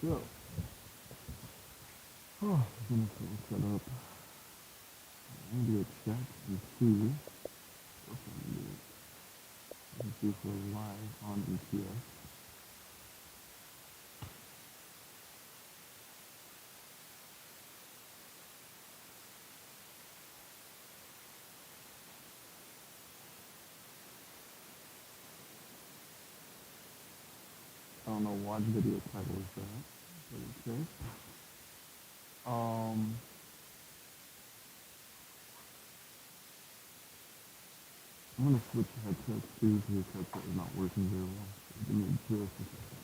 So, I'm gonna set up. I'm gonna do a check and see what I'm gonna do. Let's see if we're live on ETS. I don't know what video title is that, but okay. Um, I'm gonna switch headsets too because this headset is not working very well. Give me just a second.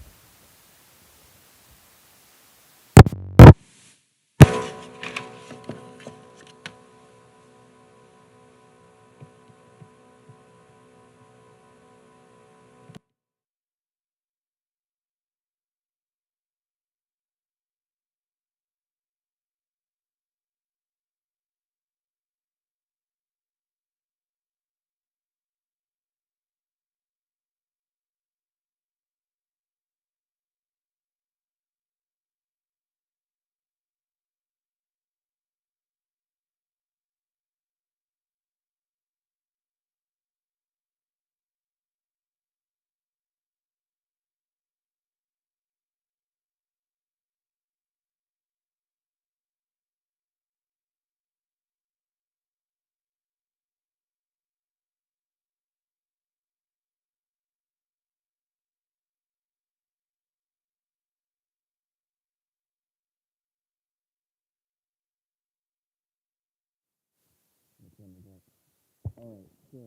Alright, so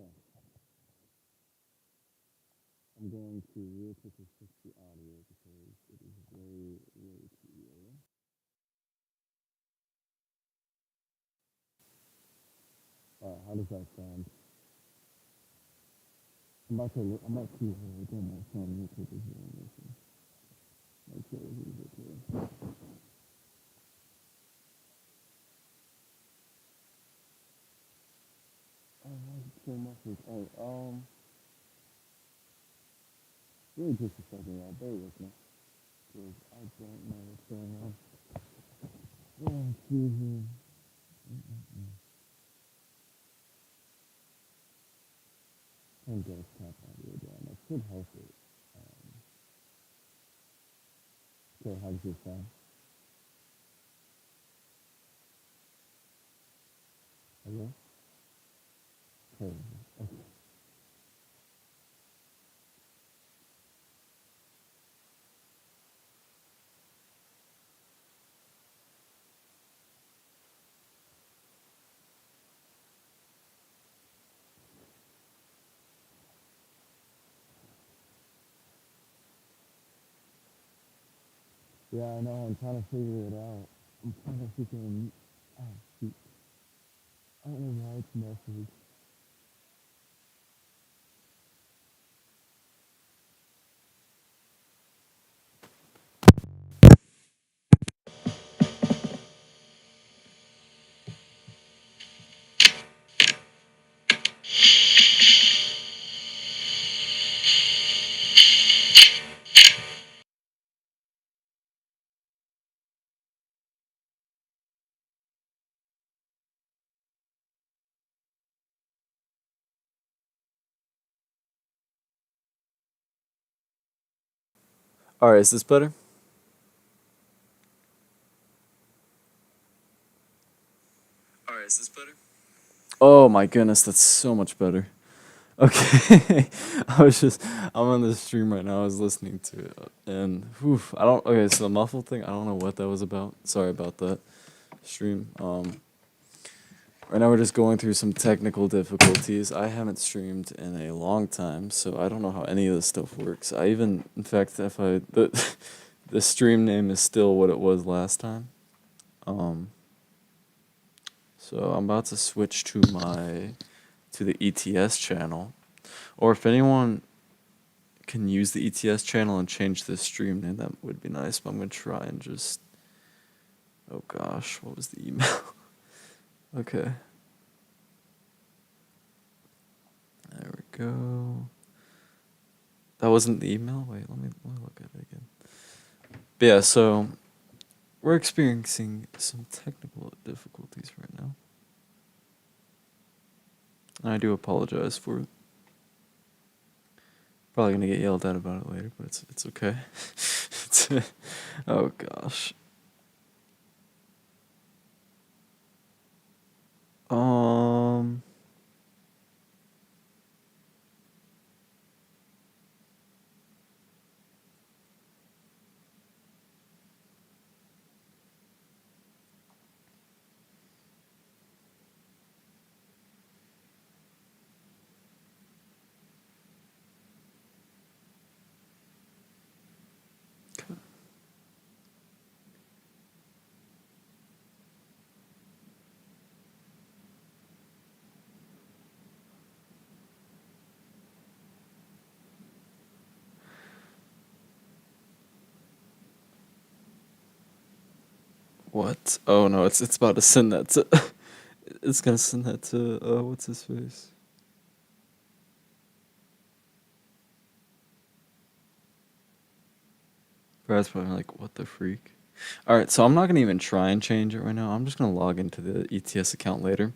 I'm going to real quickly fix the audio because it is very, very too low. Alright, how does that sound? I'm about to get my phone real quickly here and listen. Make sure everything's okay. Oh, why is it so muffled? Really just a second, y'all. Bear with me. Because I don't know what's going on. Oh, excuse me. Can't get a tap audio down. That should help it. Okay, how does it sound? Hello? Okay. Okay. Yeah, I know. I'm trying to figure it out. I'm trying to freaking. Oh, shoot. I don't know why it's message. All right, is this better? All right, is this better? Oh my goodness, that's so much better. Okay, I'm on this stream right now. I was listening to it, and whew, okay, so the muffled thing, I don't know what that was about. Sorry about that stream. Right now we're just going through some technical difficulties. I haven't streamed in a long time, so I don't know how any of this stuff works. In fact, if the stream name is still what it was last time. Um, so I'm about to switch to the ETS channel, or if anyone can use the ETS channel and change the stream name, that would be nice. But I'm gonna try and just. Oh gosh, what was the email? Okay, there we go. That wasn't the email. Wait, let me look at it again. But yeah, so we're experiencing some technical difficulties right now. And I do apologize for it. Probably gonna get yelled at about it later, but it's okay. Oh gosh. Um. What? Oh no, it's about to send that to. It's gonna send that to. What's his face? Brad's probably like, what the freak? Alright, so I'm not gonna even try and change it right now. I'm just gonna log into the ETS account later.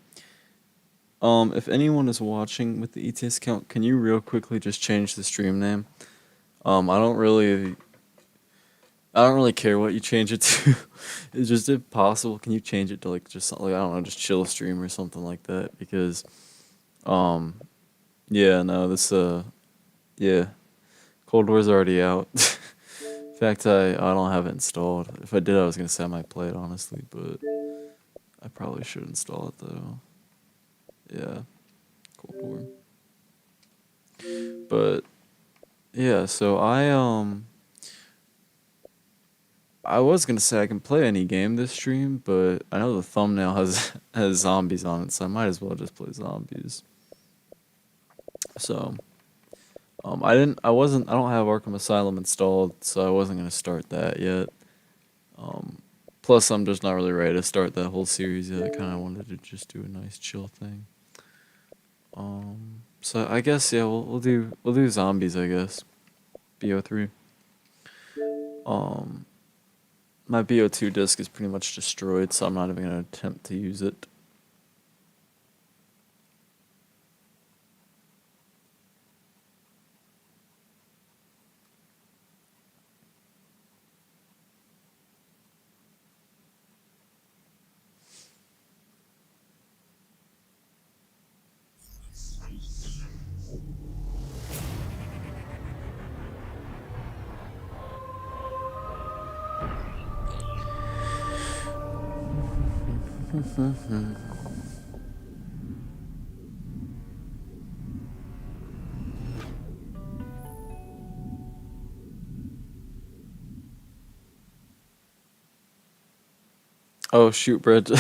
If anyone is watching with the ETS account, can you real quickly just change the stream name? I don't really care what you change it to. It's just if possible, can you change it to like just something like, I don't know, just chill stream or something like that? Because um yeah, no, yeah. Cold War's already out. In fact, I don't have it installed. If I did, I was gonna say I might play it honestly, but I probably should install it though. Yeah, Cold War. But yeah, so I was gonna say I can play any game this stream, but I know the thumbnail has has zombies on it, so I might as well just play zombies. So I don't have Arkham Asylum installed, so I wasn't gonna start that yet. Plus, I'm just not really ready to start that whole series yet. I kind of wanted to just do a nice chill thing. So I guess yeah, we'll do zombies. I guess BO3. Um, my BO2 disc is pretty much destroyed, so I'm not even gonna attempt to use it. Oh shoot, Brad.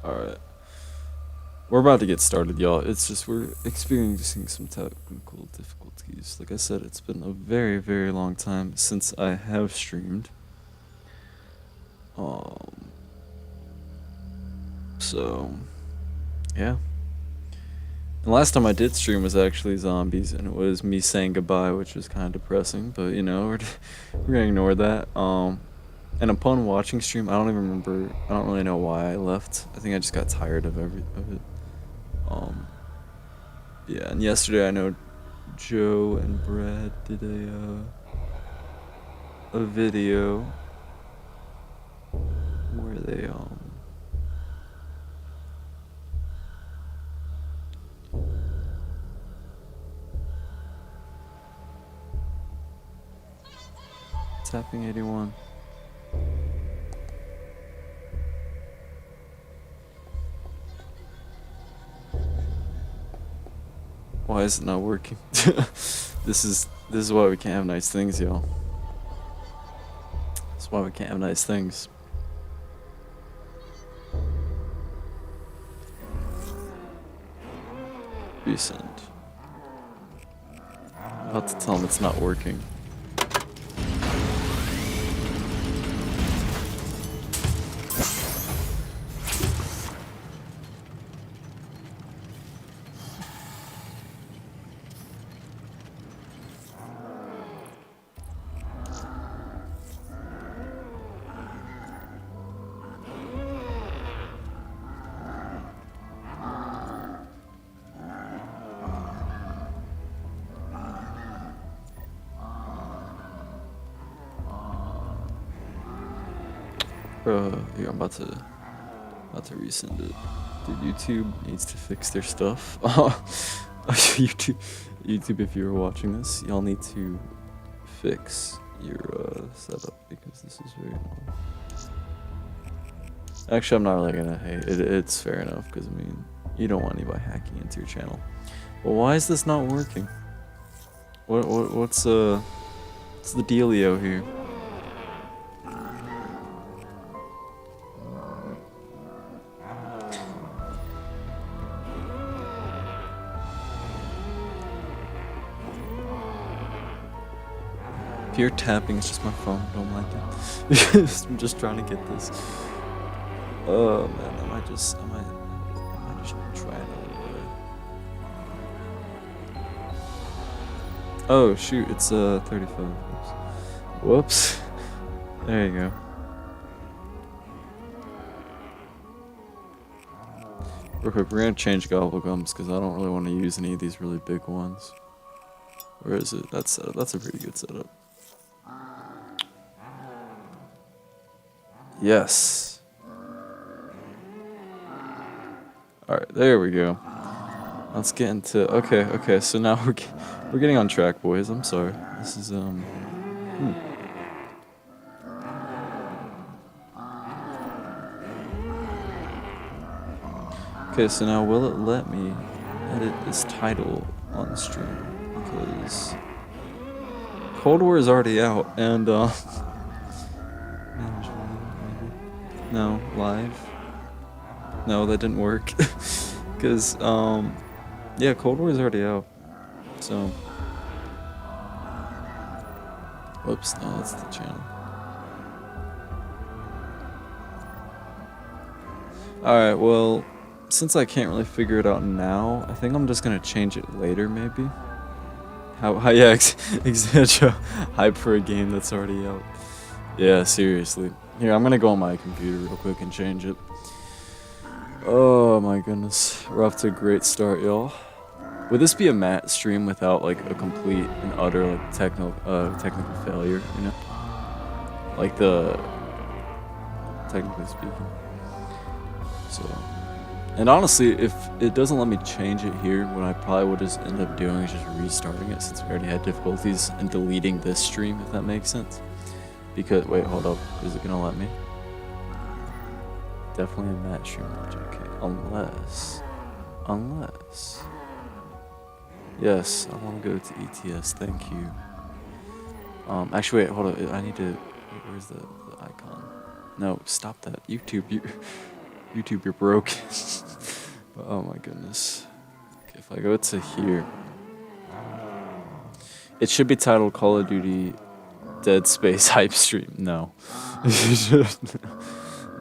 All right. We're about to get started, y'all. It's just we're experiencing some technical difficulties. Like I said, it's been a very, very long time since I have streamed. Um, so yeah. The last time I did stream was actually zombies, and it was me saying goodbye, which was kind of depressing. But you know, we're gonna ignore that. And upon watching stream, I don't even remember. I don't really know why I left. I think I just got tired of it. Um, yeah, and yesterday I know Joe and Brad did a video where they tapping 81. Why is it not working? This is why we can't have nice things, y'all. That's why we can't have nice things. Resend. I'm about to tell him it's not working. Here, I'm about to resend it. Dude, YouTube needs to fix their stuff. YouTube, if you were watching this, y'all need to fix your setup because this is very annoying. Actually, I'm not really gonna hate it. It's fair enough because I mean, you don't want anybody hacking into your channel. Well, why is this not working? What's the dealio here? Pure tapping is just my phone. Don't mind it. I'm just trying to get this. Oh man, I might just try it a little bit. Oh shoot, it's 35. Whoops. There you go. Real quick, we're gonna change gobblegums because I don't really want to use any of these really big ones. Where is it? That's set up. That's a pretty good setup. Yes. Alright, there we go. Let's get into... Okay, so now we're getting on track, boys. I'm sorry. This is, Okay, so now will it let me edit this title on the stream? Because Cold War is already out, and, no, live. No, that didn't work. Because, yeah, Cold War is already out. So. Whoops, no, that's the channel. Alright, well, since I can't really figure it out now, I think I'm just gonna change it later, maybe. Yeah, Eisendrache, hype for a game that's already out. Yeah, seriously. Here, I'm gonna go on my computer real quick and change it. Oh my goodness, we're off to a great start, y'all. Would this be a Matt stream without like a complete and utter like technical failure? You know, like technically speaking. So, and honestly, if it doesn't let me change it here, what I probably would just end up doing is just restarting it since we already had difficulties and deleting this stream, if that makes sense. Because, wait, hold up. Is it gonna let me? Definitely a Matt stream. Okay. Unless. Yes, I want to go to ETS. Thank you. Actually, wait, hold up. I need to. Where's the icon? No, stop that. YouTube, you're broken. Oh my goodness. Okay, if I go to here, it should be titled Call of Duty Dead Space Hype Stream. No.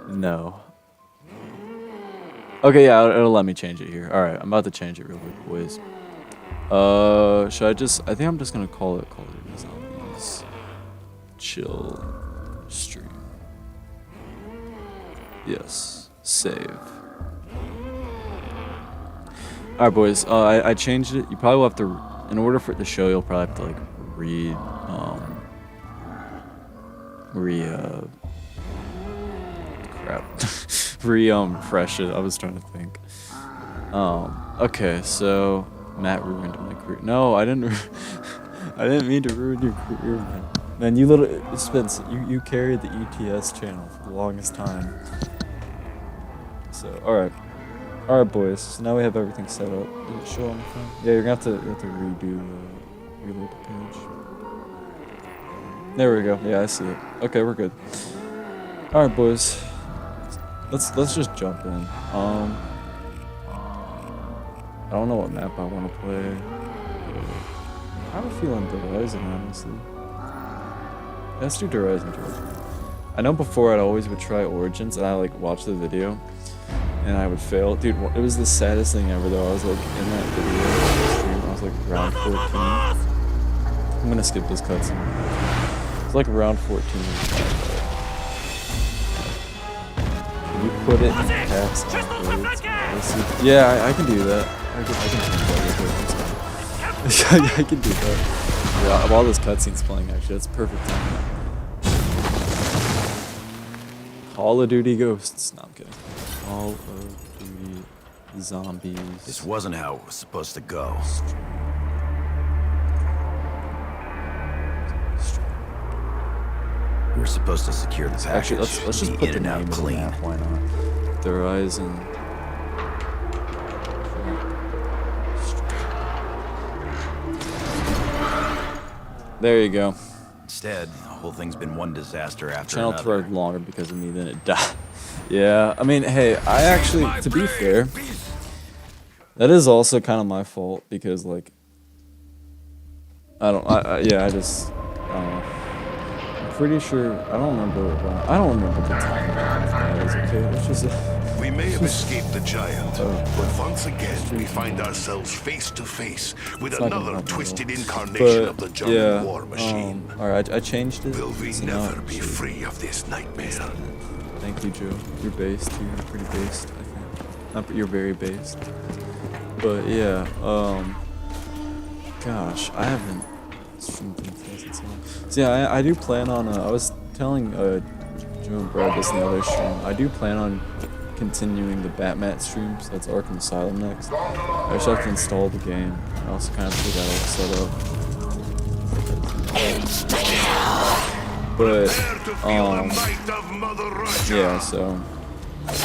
No. Okay, yeah, it'll let me change it here. Alright, I'm about to change it real quick, boys. Should I just... I think I'm just gonna call it Call of Duty Zombies Chill Stream. Yes. Save. Alright, boys. I changed it. You probably will have to... In order for it to show, you'll probably have to, like, refresh it. I was trying to think. Okay, so Matt ruined my career. No, I didn't. I didn't mean to ruin your career, man. Man, you little Spence, you carried the ETS channel for the longest time. So, all right, boys. So now we have everything set up. Did it show on the phone? Yeah, you're gonna have to redo reload the page. There we go. Yeah, I see it. Okay, we're good. All right, boys. Let's just jump in. I don't know what map I want to play. I have a feeling Horizon, honestly. Let's do Horizon. I know before I'd always would try Origins, and I like watch the video, and I would fail. Dude, it was the saddest thing ever though. I was like in that video stream, I was like round 14. I'm gonna skip this cutscene. It's like round 14. You put it in text. Yeah, I can do that. I can change that. I can do that. Yeah, while this cutscene's playing, actually, that's perfect time. Call of Duty Ghosts. No, I'm kidding. Call of Duty Zombies. This wasn't how it was supposed to go. We were supposed to secure the package. Actually, let's just put the in and name out in the clean. map. Why not? The Horizon. There you go. Instead, the whole thing's been one disaster after Channel another. thread longer because of me than it died. Yeah, I mean, hey, I actually, to be fair, that is also kind of my fault because, like, I don't know. I'm pretty sure, I don't remember the time that was, okay? It's just, We may have escaped the giant, but once again we find ourselves face to face with not gonna another help me at all. twisted incarnation of the but, German yeah, war machine. alright, I changed it. Will we so now never it be should- free of this nightmare? Thank you, Joe. You're based. You're pretty based, I think. Not, but you're very based. But yeah, gosh, I haven't streamed in since so long. So yeah, I do plan on. I was telling Joe and Brad this in the other stream. I do plan on continuing the Batmat streams. That's Arkham Asylum next. I just have to install the game. I also kind of figure that all set up. But yeah, so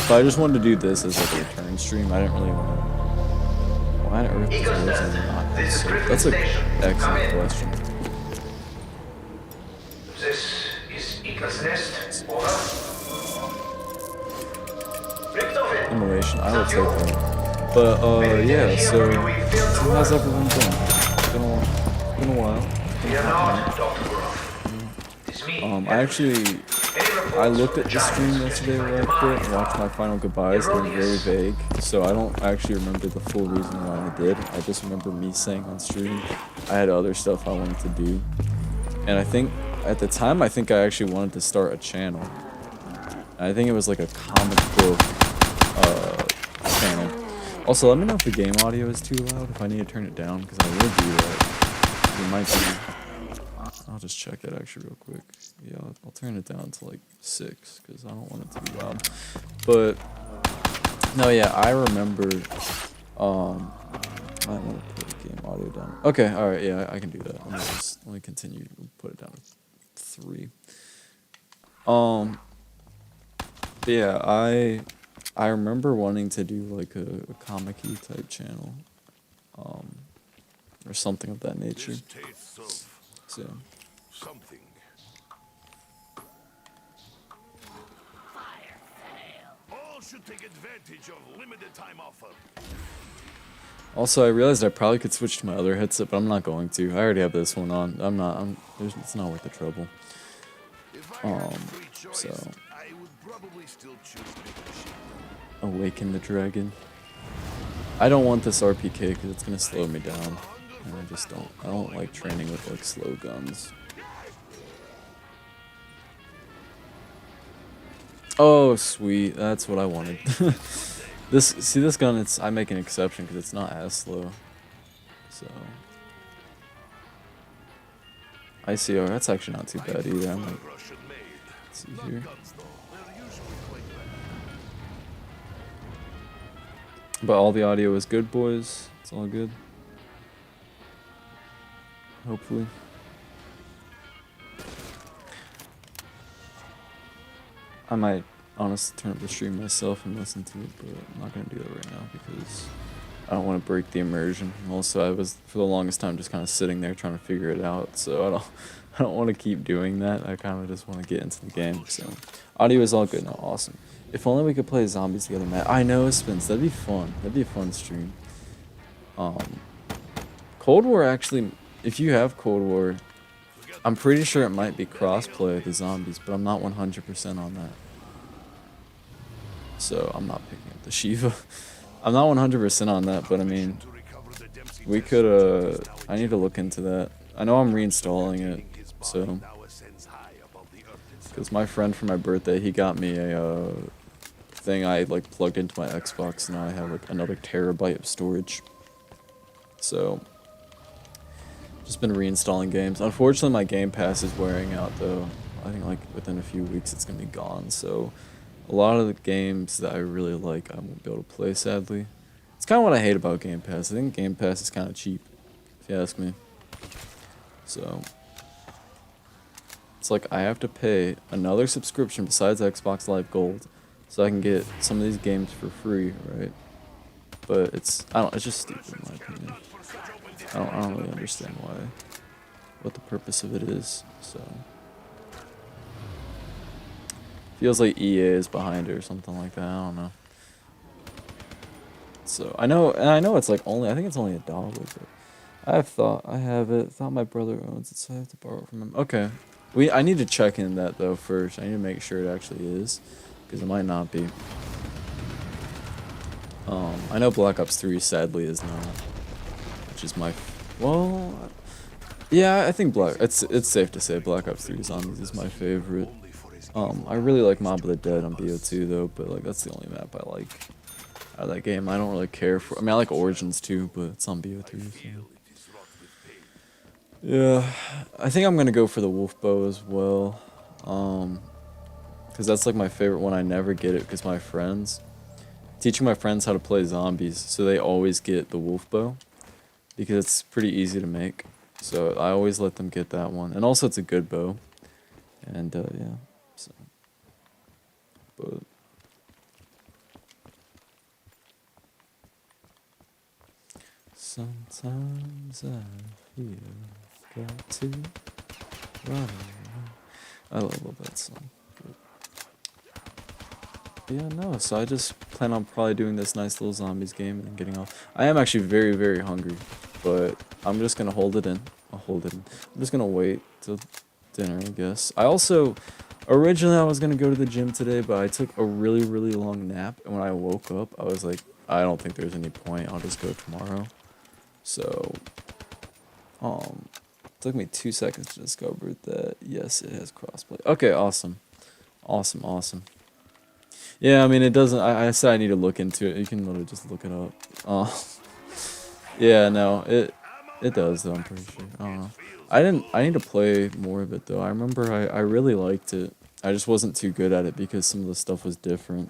I just wanted to do this as like a return stream. I didn't really want to. Why on earth is Warzone not so? That's an excellent question. This is Eagle's Nest. Over. Richtofen. Immolation, I will take that. But yeah, so how's everyone doing? Been a while. We are not Dr. Groff. It's me. I looked at the stream yesterday where I quit and watched my final goodbyes. They were very vague, so I don't actually remember the full reason why I did. I just remember me saying on stream I had other stuff I wanted to do. And I think, at the time, I actually wanted to start a channel. I think it was like a comic book channel. Also, let me know if the game audio is too loud, if I need to turn it down, because I will do that. It might be... I'll just check it actually real quick. Yeah, I'll turn it down to like 6 because I don't want it to be loud. But no, yeah, I remember. I might want to put the game audio down. Okay, all right, yeah, I can do that. Let me continue. Put it down to 3. But yeah, I remember wanting to do like a comic-y type channel, or something of that nature. So. Something. All should take advantage of limited time offer. Also, I realized I probably could switch to my other headset, but I'm not going to. I already have this one on. It's not worth the trouble. If I had free choice, So I would probably still choose leadership. Awaken the Dragon. I don't want this RPK because it's gonna slow me down, and I don't like training with like slow guns. Oh, sweet. That's what I wanted. This gun, I make an exception because it's not as slow. So. ICR, that's actually not too bad either. I'm like, let's see here. But all the audio is good, boys. It's all good. Hopefully. I might honestly turn up the stream myself and listen to it, but I'm not gonna do that right now because I don't want to break the immersion. Also, I was for the longest time just kind of sitting there trying to figure it out, so I don't want to keep doing that. I kind of just want to get into the game. So, audio is all good now. Awesome. If only we could play zombies together, Matt. I know, Spence. That'd be fun. That'd be a fun stream. Cold War actually. If you have Cold War, I'm pretty sure it might be crossplay with the zombies, but I'm not 100% on that. So I'm not picking up the Shiva. I'm not 100% on that, but I mean, we could. I need to look into that. I know I'm reinstalling it, so. Because my friend for my birthday, he got me a thing I like plugged into my Xbox, and now I have like another terabyte of storage. So. Just been reinstalling games. Unfortunately, my Game Pass is wearing out though. I think like within a few weeks it's gonna be gone. So a lot of the games that I really like, I won't be able to play, sadly. It's kind of what I hate about Game Pass. I think Game Pass is kind of cheap, if you ask me. So, it's like I have to pay another subscription besides Xbox Live Gold so I can get some of these games for free, right? But it's just stupid in my opinion. I don't really understand what the purpose of it is, so. Feels like EA is behind it or something like that, I don't know. So, I know it's like I think it's only $1, but I have it, thought my brother owns it, so I have to borrow it from him. Okay. I need to check in that though first. I need to make sure it actually is, because it might not be. I know Black Ops 3 sadly is not, which is yeah, I think it's safe to say Black Ops 3 Zombies is my favorite. I really like Mob of the Dead on BO2 though, but like that's the only map I like out of that game. I don't really care for. I mean, I like Origins too, but it's on BO3. So. Yeah, I think I'm gonna go for the Wolf Bow as well, because that's like my favorite one. I never get it because teaching my friends how to play zombies, so they always get the Wolf Bow because it's pretty easy to make. So I always let them get that one, and also it's a good bow, and yeah. So, but sometimes I feel got to run away. I love that song. But yeah, no, so I just plan on probably doing this nice little zombies game and then getting off. I am actually very, very hungry, but I'm just gonna hold it in. I'm just gonna wait till dinner, I guess. Originally I was gonna go to the gym today, but I took a really, really long nap, and when I woke up, I was like, I don't think there's any point, I'll just go tomorrow. So, it took me 2 seconds to discover that, yes, it has crossplay. Okay, awesome. Awesome. Yeah, I mean, it doesn't, I said I need to look into it. You can literally just look it up. Yeah, no, it does, though, I'm pretty sure. I don't know. I need to play more of it, though. I remember I really liked it. I just wasn't too good at it because some of the stuff was different.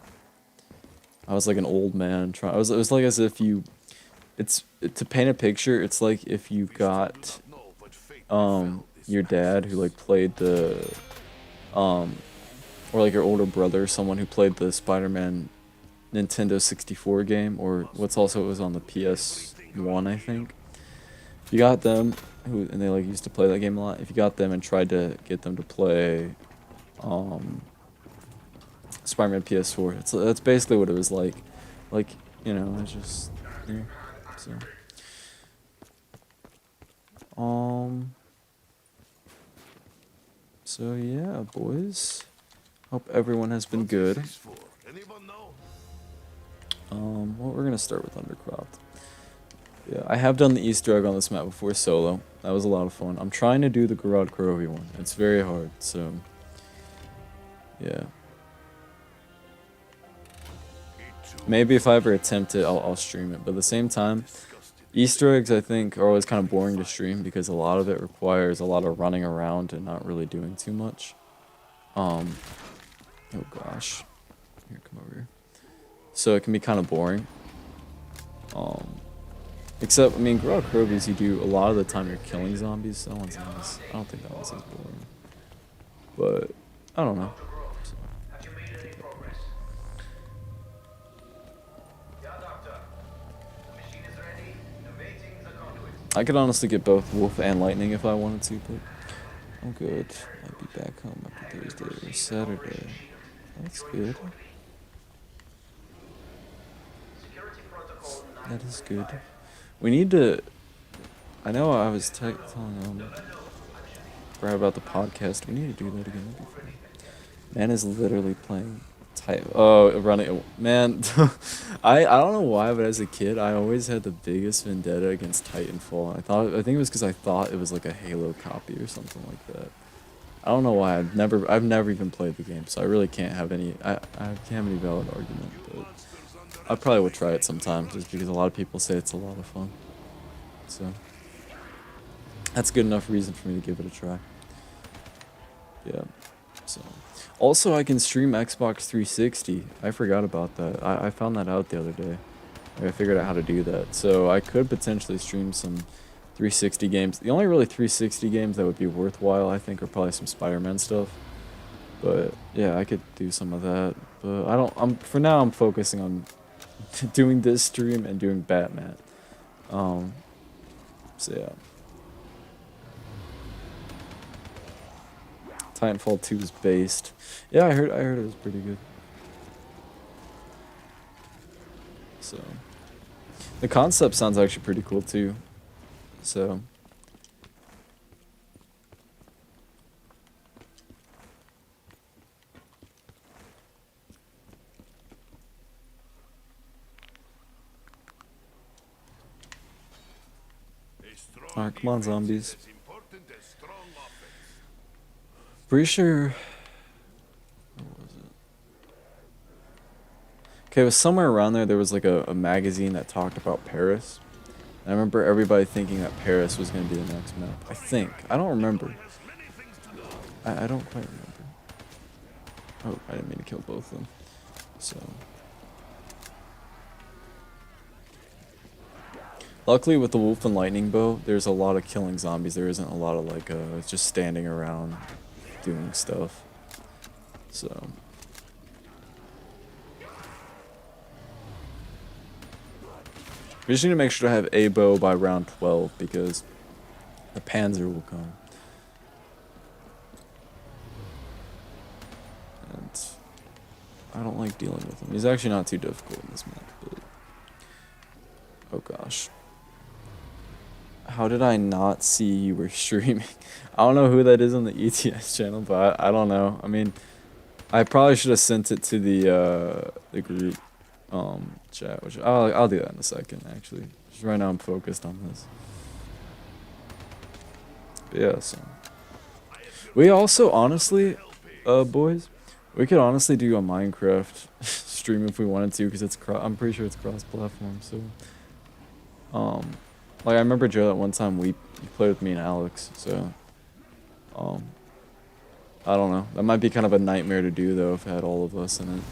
I was like an old man it was like as if to paint a picture, it's like if you got your dad who like played or like your older brother, someone who played the Spider-Man Nintendo 64 game, or what's also it was on the PS1, I think. If you got them and they like used to play that game a lot, if you got them and tried to get them to play Spider-Man PS4, that's basically what it was like. Like, you know, it's just yeah. So yeah, boys. Hope everyone has been good. Well, we're gonna start with Undercropped. Yeah, I have done the Easter egg on this map before solo. That was a lot of fun. I'm trying to do the Garad Kurovi one. It's very hard, so yeah. Maybe if I ever attempt it, I'll stream it. But at the same time, Easter eggs, I think, are always kind of boring to stream because a lot of it requires a lot of running around and not really doing too much. Oh gosh. Here, come over here. So it can be kind of boring. Except, I mean, Garad Kurovi's, you do a lot of the time you're killing zombies. That one's nice. I don't think that one's as boring. But, I don't know. I could honestly get both Wolf and Lightning if I wanted to, but I'm good. I'll be back home after Thursday or Saturday. That's good. That is good. We need to... I know I was telling Brad about the podcast. We need to do that again. Man is literally playing... running... Man, I don't know why, but as a kid, I always had the biggest vendetta against Titanfall. I think it was because I thought it was like a Halo copy or something like that. I don't know why. I've never even played the game, so I really can't have any... I can't have any valid argument, but... I probably would try it sometime, just because a lot of people say it's a lot of fun. So... that's good enough reason for me to give it a try. Yeah. So, also I can stream Xbox 360. I forgot about that. I found that out the other day. I figured out how to do that. So I could potentially stream some 360 games. The only really 360 games that would be worthwhile, I think, are probably some Spider-Man stuff. But yeah, I could do some of that. But I don't. For now, I'm focusing on doing this stream and doing Batman. So yeah. Titanfall 2 is based. Yeah, I heard it was pretty good. So the concept sounds actually pretty cool too. So alright, come on, zombies. Pretty sure. What was it? Okay, it was somewhere around there. There was like a magazine that talked about Paris. And I remember everybody thinking that Paris was going to be the next map. I think. I don't remember. I don't quite remember. Oh, I didn't mean to kill both of them. So. Luckily, with the Wolf and Lightning Bow, there's a lot of killing zombies. There isn't a lot of like just standing around doing stuff. So. We just need to make sure to have a bow by round 12 because the Panzer will come. And I don't like dealing with him. He's actually not too difficult in this map, but oh gosh. How did I not see you were streaming? I don't know who that is on the ETS channel, but I don't know. I mean, I probably should have sent it to the group chat, which I'll do that in a second actually. Just right now I'm focused on this. But yeah, so we also honestly, boys, we could honestly do a Minecraft stream if we wanted to, because I'm pretty sure it's cross-platform. So, like I remember Joe that one time you played with me and Alex. So, I don't know. That might be kind of a nightmare to do though if it had all of us in it.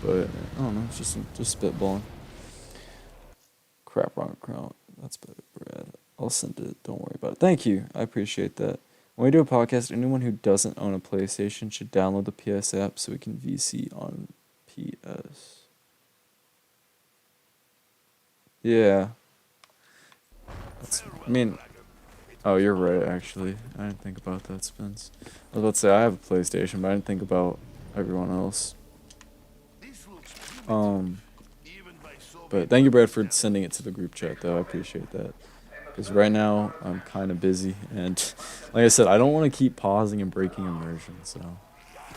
But I don't know. It's just spitballing. Crap, wrong account. That's better, Brad. I'll send it. Don't worry about it. Thank you. I appreciate that. When we do a podcast, anyone who doesn't own a PlayStation should download the PS app so we can VC on PS. Yeah. I mean, oh, you're right, actually. I didn't think about that, Spence. I was about to say, I have a PlayStation, but I didn't think about everyone else. But thank you, Brad, for sending it to the group chat, though. I appreciate that. Because right now, I'm kind of busy. And like I said, I don't want to keep pausing and breaking immersion. So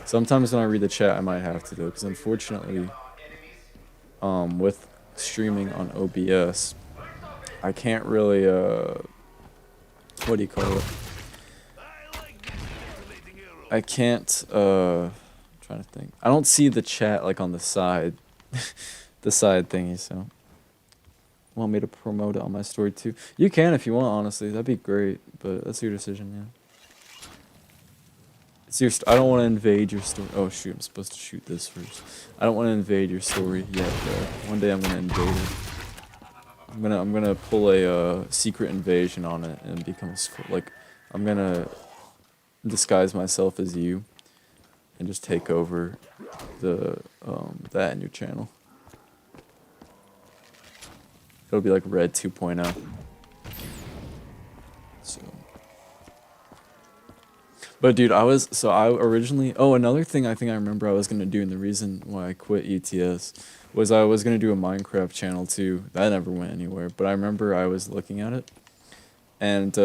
sometimes when I read the chat, I might have to, though. Because unfortunately, with streaming on OBS, I can't really, what do you call it? I can't, I'm trying to think. I don't see the chat, like, on the side. The side thingy, so. Want me to promote it on my story, too? You can if you want, honestly. That'd be great, but that's your decision, yeah. It's your I don't want to invade your story. Oh, shoot, I'm supposed to shoot this first. I don't want to invade your story yet, though. One day I'm going to invade it. I'm gonna pull a secret invasion on it and become I'm gonna disguise myself as you and just take over that in your channel. It'll be like Red 2.0. So, but dude, I originally, another thing I think I remember I was gonna do, and the reason why I quit ETS was I was gonna do a Minecraft channel too. That never went anywhere, but I remember I was looking at it, and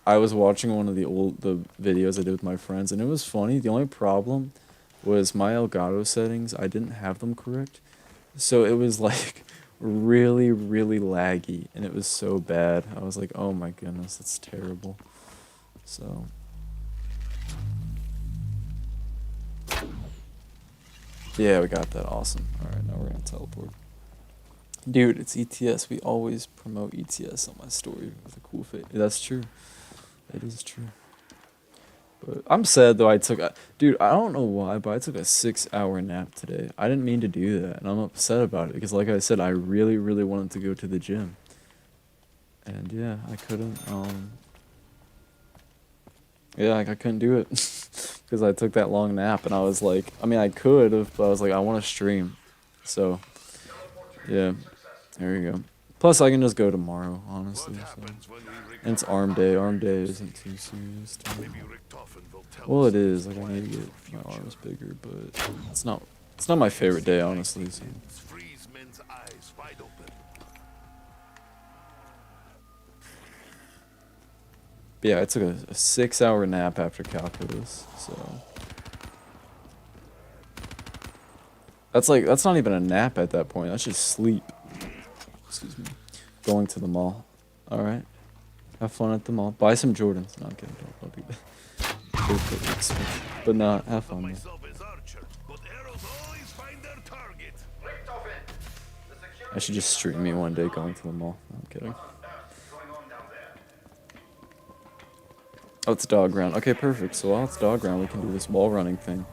I was watching one of the videos I did with my friends, and it was funny. The only problem was my Elgato settings. I didn't have them correct, so it was like really, really laggy, and it was so bad. I was like, oh my goodness, that's terrible. So. Yeah, we got that. Awesome. Alright, now we're gonna teleport. Dude, it's ETS. We always promote ETS on my story with a cool face. That's true. It is true. But I'm sad though. Dude, I don't know why, but I took a 6-hour nap today. I didn't mean to do that, and I'm upset about it because, like I said, I really, really wanted to go to the gym, and yeah, I couldn't. Yeah, like I couldn't do it because I took that long nap, and I was like, I mean, I could have, but I was like, I want to stream, so yeah, there you go. Plus, I can just go tomorrow, honestly. So. And it's arm day. Arm day isn't too serious to me. Well, it is. Like, I need to get my arms bigger, but it's not my favorite day, honestly. So. But yeah, I took a 6-hour nap after calculus, so that's not even a nap at that point. That's just sleep. Excuse me. Going to the mall. All right. Have fun at the mall. Buy some Jordans. No, I'm kidding. Don't do that. But no, have fun. Man. I should just stream me one day going to the mall. No, I'm kidding. Oh, it's dog round. Okay, perfect. So while it's dog round, we can do this wall running thing.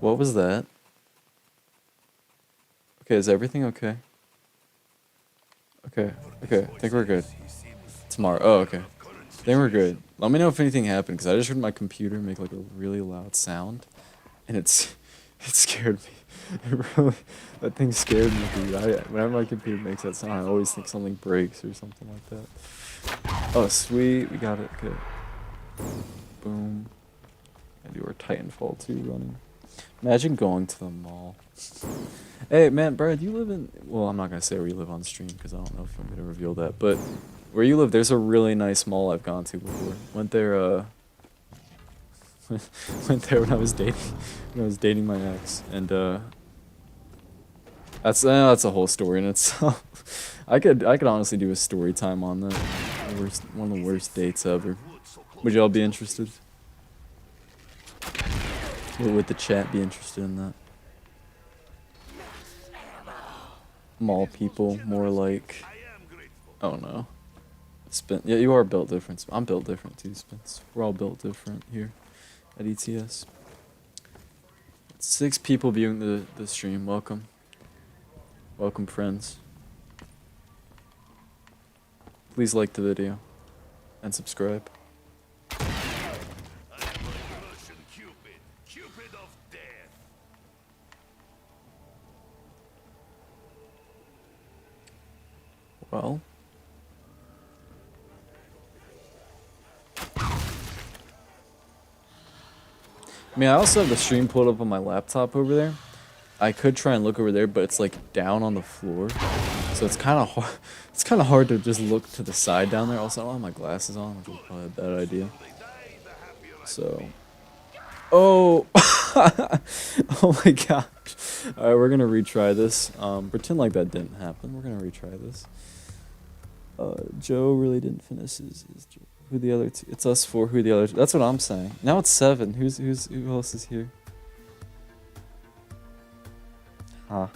What was that? Okay, is everything okay? Okay, I think we're good. Tomorrow. Oh, okay. I think we're good. Let me know if anything happened, because I just heard my computer make like a really loud sound, and it scared me. That thing scared me, dude. Whenever my computer makes that sound, I always think something breaks or something like that. Oh, sweet. We got it. Okay. Boom. And do our Titanfall 2 running. Imagine going to the mall. Hey, man, Brad, you live in... Well, I'm not going to say where you live on stream, because I don't know if I'm going to reveal that. But where you live, there's a really nice mall I've gone to before. Went there when I was dating my ex. And, that's a whole story in itself. I could honestly do a story time on that. One of the worst dates ever. Would y'all be interested? Would the chat be interested in that? Mall people, more like... Oh no. Yeah, you are built different. I'm built different too, Spence. We're all built different here at ETS. 6 people viewing the stream. Welcome. Welcome, friends. Please like the video and subscribe. Well, I mean, I also have the stream pulled up on my laptop over there. I could try and look over there, but it's like down on the floor, so it's kind of hard. It's kind of hard to just look to the side down there. Also, I don't have my glasses on, which is probably a bad idea. So, oh, oh my gosh! All right, we're gonna retry this. Pretend like that didn't happen. We're gonna retry this. Joe really didn't finish his who the other two? It's us 4. Who the other? That's what I'm saying. Now it's 7. Who else is here? Huh.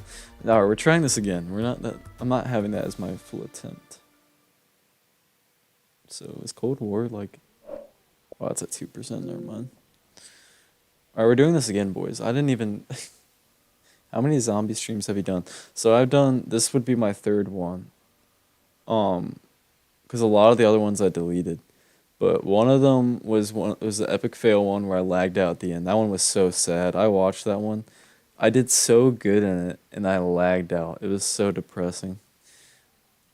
No, we're trying this again. I'm not having that as my full attempt. So is Cold War like? Wow, it's at 2%. Never mind. All right, we're doing this again, boys. I didn't even. How many zombie streams have you done? So I've done. This would be my 3rd one. Because a lot of the other ones I deleted, but one of them was the epic fail one where I lagged out at the end. That one was so sad. I watched that one. I did so good in it, and I lagged out. It was so depressing.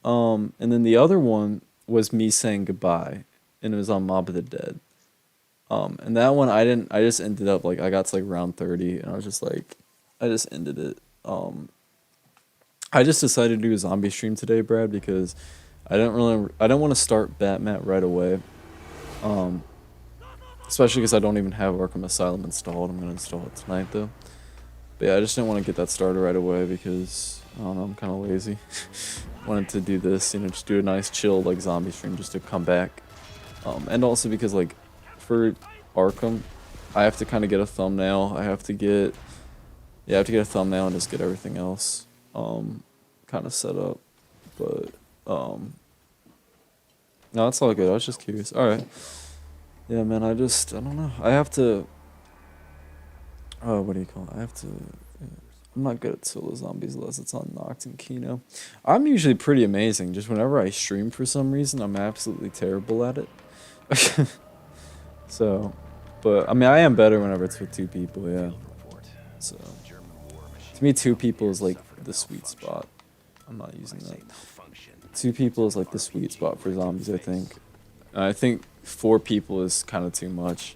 And then the other one was me saying goodbye, and it was on Mob of the Dead. And that one I just ended up like I got to like round 30, and I was just like, I just ended it. I just decided to do a zombie stream today, Brad, because I don't want to start Batman right away. Especially because I don't even have Arkham Asylum installed. I'm gonna install it tonight though. But yeah, I just didn't want to get that started right away because I don't know, I'm kind of lazy. Wanted to do this, just do a nice chill like zombie stream just to come back. And also because like for Arkham, I have to kind of get a thumbnail. I have to get a thumbnail and just get everything else kind of set up. But no, it's all good. I was just curious. All right. Yeah, man, I don't know. I have to, oh, what do you call it? I have to, I'm not good at solo zombies unless it's on Noct and Kino. I'm usually pretty amazing. Just whenever I stream for some reason, I'm absolutely terrible at it. So, but I mean, I am better whenever it's with two people, yeah. So, to me, two people is like the sweet spot. I'm not using that. Two people is like the sweet spot for zombies, I think. I think 4 people is kind of too much.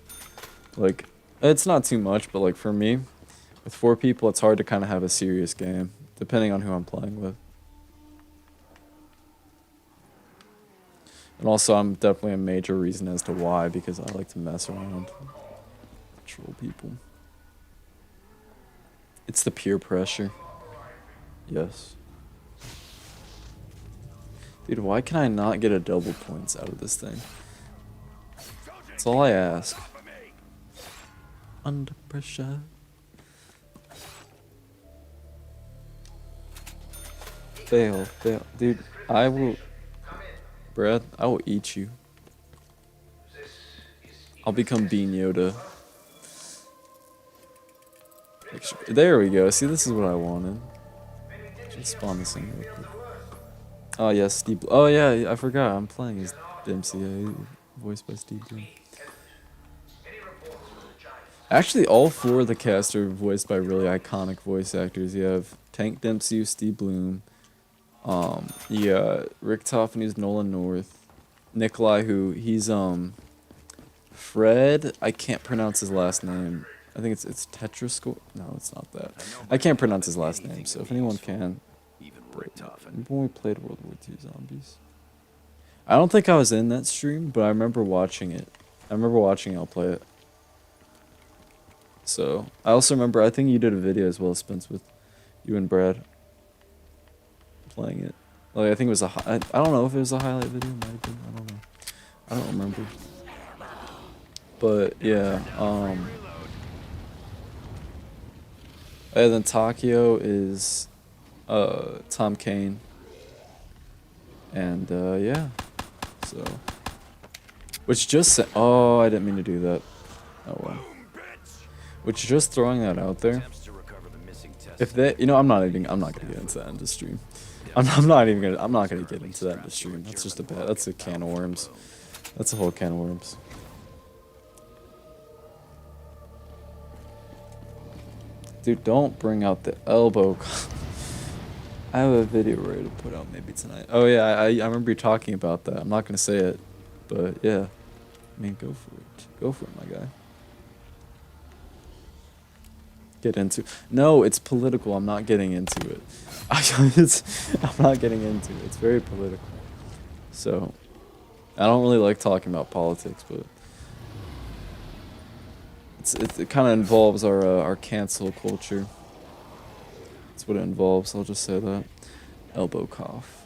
Like, it's not too much, but like for me, with 4 people, it's hard to kind of have a serious game, depending on who I'm playing with. And also, I'm definitely a major reason as to why, because I like to mess around, troll people. It's the peer pressure. Yes. Dude, why can I not get a double points out of this thing? That's all I ask. Under pressure. Fail, fail. Dude, I will... Brad, I will eat you. I'll become Bean Yoda. There we go. See, this is what I wanted. Just spawn this in real quick. Oh, yeah, Steve... Oh, yeah, I forgot. I'm playing as Dempsey, voiced by Steve Bloom. Actually, all 4 of the cast are voiced by really iconic voice actors. You have Tank Dempsey, Steve Bloom. You got Rick Toffin, who's Nolan North. Nikolai, who he's Fred. I can't pronounce his last name. I think it's Tetrascore. No, it's not that. I can't pronounce his last name. So if anyone can, remember when we played World War II Zombies? I don't think I was in that stream, but I remember watching it. I'll play it. So I also remember. I think you did a video as well, Spence, with you and Brad playing it. Like I think it was I don't know if it was a highlight video. Might have been. I don't know. I don't remember. But yeah. And then Takio is Tom Kane. And yeah. So which just said, oh, I didn't mean to do that. Oh well. Which just throwing that out there. If they, I'm not gonna get into that in the stream. I'm not gonna get into that in the stream. That's just that's a can of worms. That's a whole can of worms. Dude, don't bring out the elbow. I have a video ready to put out maybe tonight. Oh yeah, I remember you talking about that. I'm not gonna say it, but yeah. I mean, go for it. Go for it, my guy. Get into. No, it's political. I'm not getting into it. I'm not getting into it. It's very political. So, I don't really like talking about politics, but it kind of involves our cancel culture. That's what it involves. I'll just say that. Elbow cough.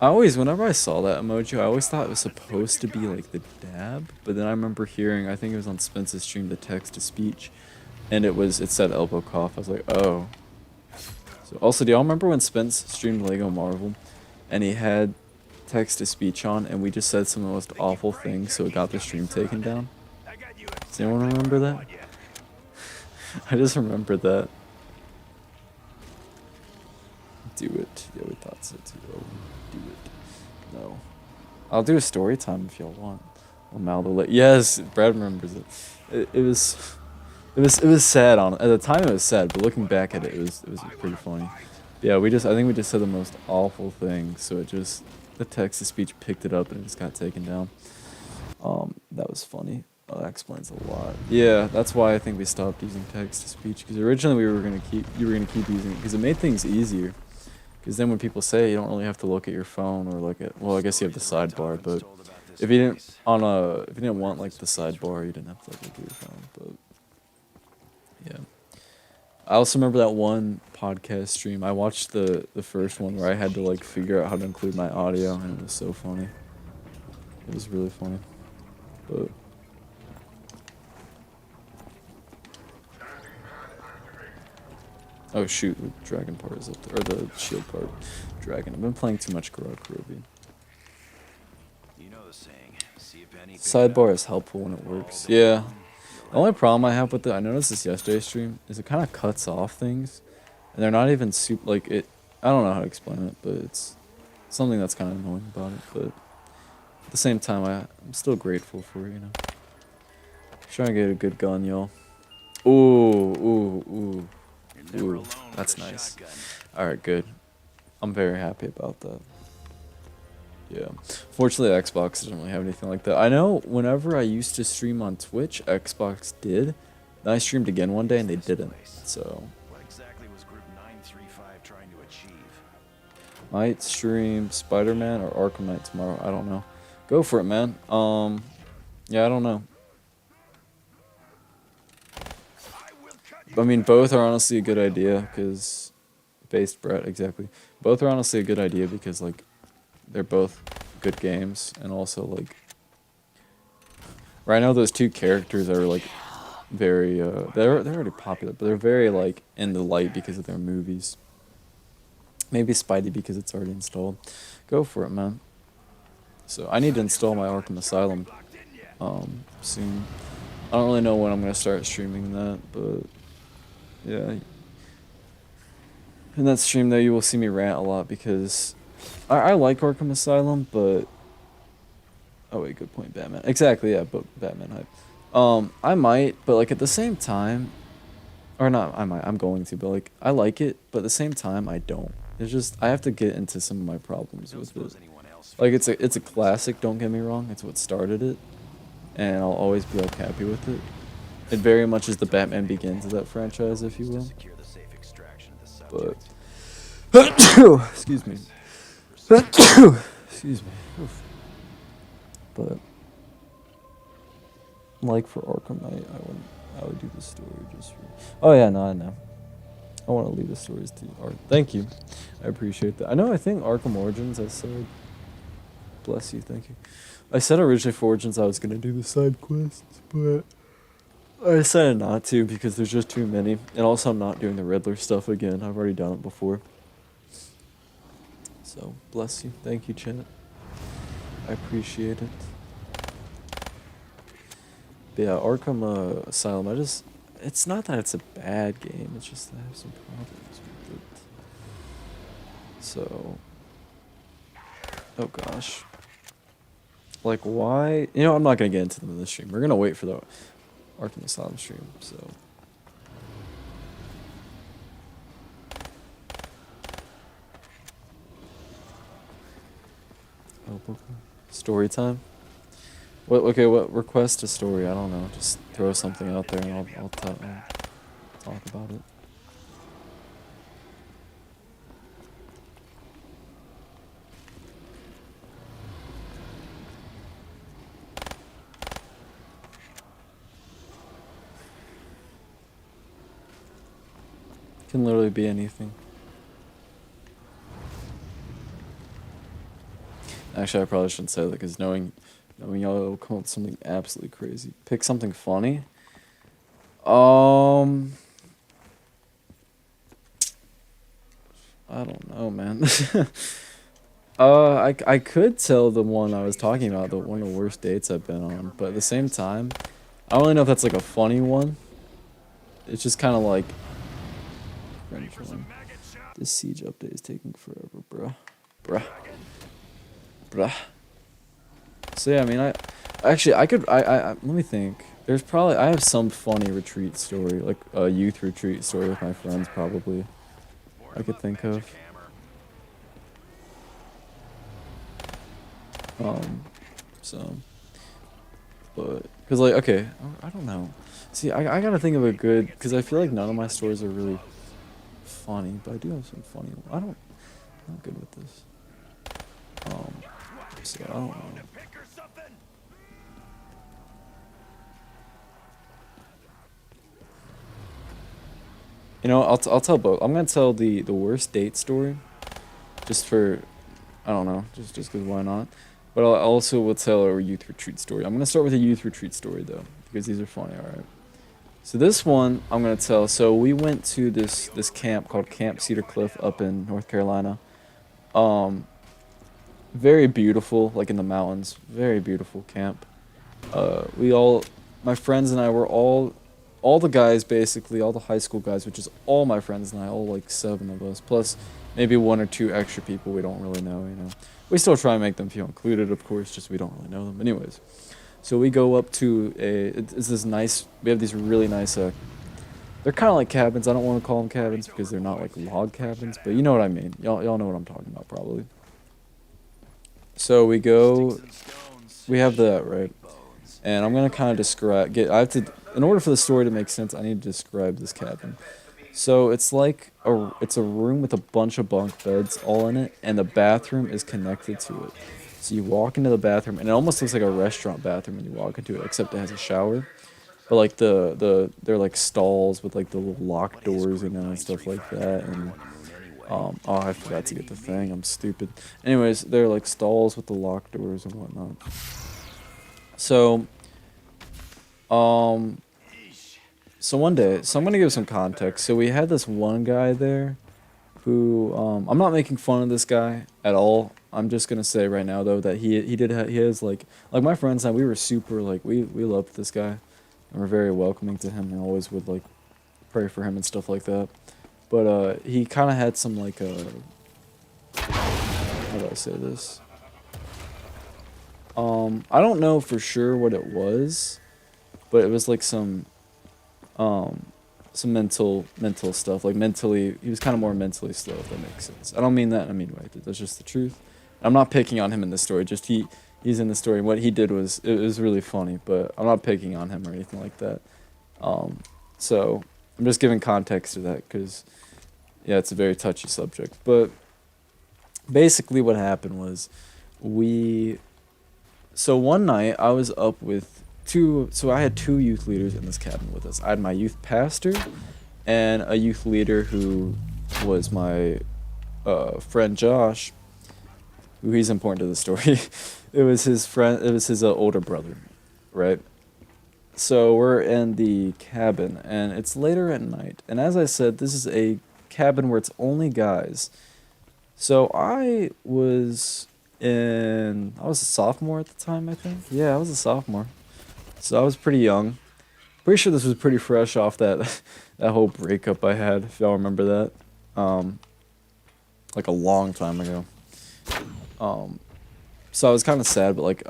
Whenever I saw that emoji, I always thought it was supposed to be like the dab, but then I remember hearing, I think it was on Spence's stream, the text-to-speech, and it said elbow cough. I was like, oh. So also, do y'all remember when Spence streamed Lego Marvel, and he had text-to-speech on, and we just said some of the most awful things, so it got the stream taken down? Does anyone remember that? I just remembered that. Do it. Yeah, we thought so too. Oh, do it. No. I'll do a story time if y'all want. Yes, Brad remembers it. It was sad at the time. It was sad, but looking back at it, it was pretty funny. But yeah, I think we just said the most awful thing, so the text to speech picked it up and it just got taken down. That was funny. Oh, that explains a lot. Yeah, that's why I think we stopped using text to speech, because originally you were gonna keep using it because it made things easier. Because then when people say, you don't really have to look at your phone or look at, well, I guess you have the sidebar, but if you didn't want like the sidebar, you didn't have to like, look at your phone. But yeah, I also remember that one podcast stream. I watched the first one where I had to like figure out how to include my audio, and it was so funny. It was really funny, but. Oh shoot, the dragon part is up there, or the shield part. Dragon. I've been playing too much Kurobi. You know the saying. See a penny. Sidebar is helpful when it works. Yeah. The only problem I have with it, I noticed this yesterday's stream, is it kind of cuts off things, and they're not even super like it. I don't know how to explain it, but it's something that's kind of annoying about it. But at the same time, I'm still grateful for it, you know. Trying to get a good gun, y'all. Ooh. That's nice. Alright, good. I'm very happy about that. Yeah. Fortunately, Xbox doesn't really have anything like that. I know whenever I used to stream on Twitch, Xbox did. Then I streamed again one day and they didn't. So. What exactly was Group 935 trying to achieve? Might stream Spider-Man or Arkham Knight tomorrow. I don't know. Go for it, man. Yeah, I don't know. I mean, both are honestly a good idea because, based Brett, exactly. Both are honestly a good idea because, like, they're both good games, and also, like, right now those two characters are, like, very, they're already popular, but they're very, like, in the light because of their movies. Maybe Spidey because it's already installed. Go for it, man. So, I need to install my Arkham Asylum, soon. I don't really know when I'm going to start streaming that, but... yeah. In that stream, though, you will see me rant a lot because I like Arkham Asylum, but... oh, wait, good point, Batman. Exactly, yeah, but Batman hype. I might, but, like, at the same time... or not, I might, I'm going to, but, like, I like it, but at the same time, I don't. It's just, I have to get into some of my problems with it. Like, it's a classic, don't get me wrong. It's what started it, and I'll always be, like, happy with it. It very much is the Batman Begins of that franchise, if you will. But... excuse me. Excuse me. Oof. But... like for Arkham Knight, I would do the story just for... oh yeah, no, I know. I want to leave the stories to art. Thank you. I appreciate that. I think Arkham Origins, I said... bless you, thank you. I said originally for Origins I was going to do the side quests, but... I decided not to because there's just too many. And also I'm not doing the Riddler stuff again. I've already done it before. So, bless you. Thank you, chat. I appreciate it. But yeah, Arkham Asylum, it's not that it's a bad game, it's just that I have some problems with it. So... oh gosh. Like, why? You know, I'm not going to get into them in this stream. We're going to wait for the Arkham Asylum stream, so... oh, okay. Story time? What? Okay, what? Request a story, I don't know. Just throw something out there and I'll talk about it. Can literally be anything. Actually, I probably shouldn't say that because knowing y'all, it'll come up with something absolutely crazy. Pick something funny. I don't know, man. I could tell the one I was talking about, one of the worst dates I've been on, but at the same time, I don't really know if that's like a funny one. It's just kind of like... this siege update is taking forever, bruh. So yeah, I mean, I could let me think. There's probably, I have some funny retreat story, like a youth retreat story with my friends probably. I could think of. So, but, cause like, okay, I don't know. See, I gotta think of a good, cause I feel like none of my stories are really funny, but I do have some funny. I'm not good with this. So I don't know. You know, I'll tell both. I'm gonna tell the worst date story, just for, I don't know, just cause why not? But I also will tell a youth retreat story. I'm gonna start with a youth retreat story though, because these are funny. All right. So this one I'm gonna tell. So we went to this camp called Camp Cedar Cliff up in North Carolina. Um, very beautiful, like in the mountains. Very beautiful camp. We all, my friends and I were all the guys basically, all the high school guys, which is all my friends and I, all like 7 of us, plus maybe 1 or 2 extra people we don't really know, you know. We still try and make them feel included, of course, just we don't really know them. Anyways, so we go up to it's this nice, we have these really nice, they're kind of like cabins. I don't want to call them cabins because they're not like log cabins, but you know what I mean. Y'all know what I'm talking about probably. So we go, we have that, right? And I'm gonna kind of describe. I have to, in order for the story to make sense, I need to describe this cabin. So it's like it's a room with a bunch of bunk beds all in it, and the bathroom is connected to it. So you walk into the bathroom, and it almost looks like a restaurant bathroom when you walk into it, except it has a shower. But like they're like stalls with like the little locked doors, you know, and stuff like that. And oh, I forgot to get the thing. I'm stupid. Anyways, they're like stalls with the locked doors and whatnot. So, so one day, so I'm gonna give some context. So we had this one guy there, who I'm not making fun of this guy at all. I'm just gonna say right now though that he has like my friends and I, we were super like we loved this guy, and we're very welcoming to him and always would like pray for him and stuff like that. But he kind of had some like how do I say this? I don't know for sure what it was, but it was like some mental stuff. Like mentally, he was kind of more mentally slow, if that makes sense. I don't mean that in a mean way. That's just the truth. I'm not picking on him in this story. Just he's in the story. And what he did was it was really funny, but I'm not picking on him or anything like that. So I'm just giving context to that because yeah, it's a very touchy subject. But basically, what happened was so one night I was up with so I had 2 youth leaders in this cabin with us. I had my youth pastor and a youth leader who was my friend Josh, who he's important to the story. It was his friend, it was his older brother, right? So we're in the cabin and it's later at night. And as I said, this is a cabin where it's only guys. So I was a sophomore at the time, I think. Yeah, I was a sophomore. So I was pretty young. Pretty sure this was pretty fresh off that that whole breakup I had, if y'all remember that. Like a long time ago. So I was kind of sad, but like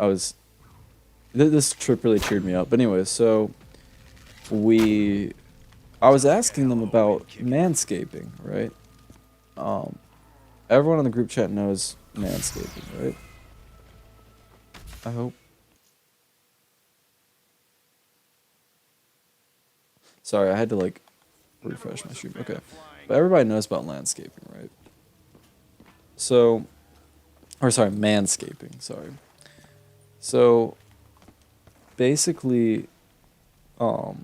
this trip really cheered me up. But anyway, so I was asking them about manscaping, right? Everyone in the group chat knows manscaping, right? I hope. Sorry, I had to like refresh my stream. Okay. But everybody knows about landscaping, right? So, or sorry, manscaping, sorry. So, basically, for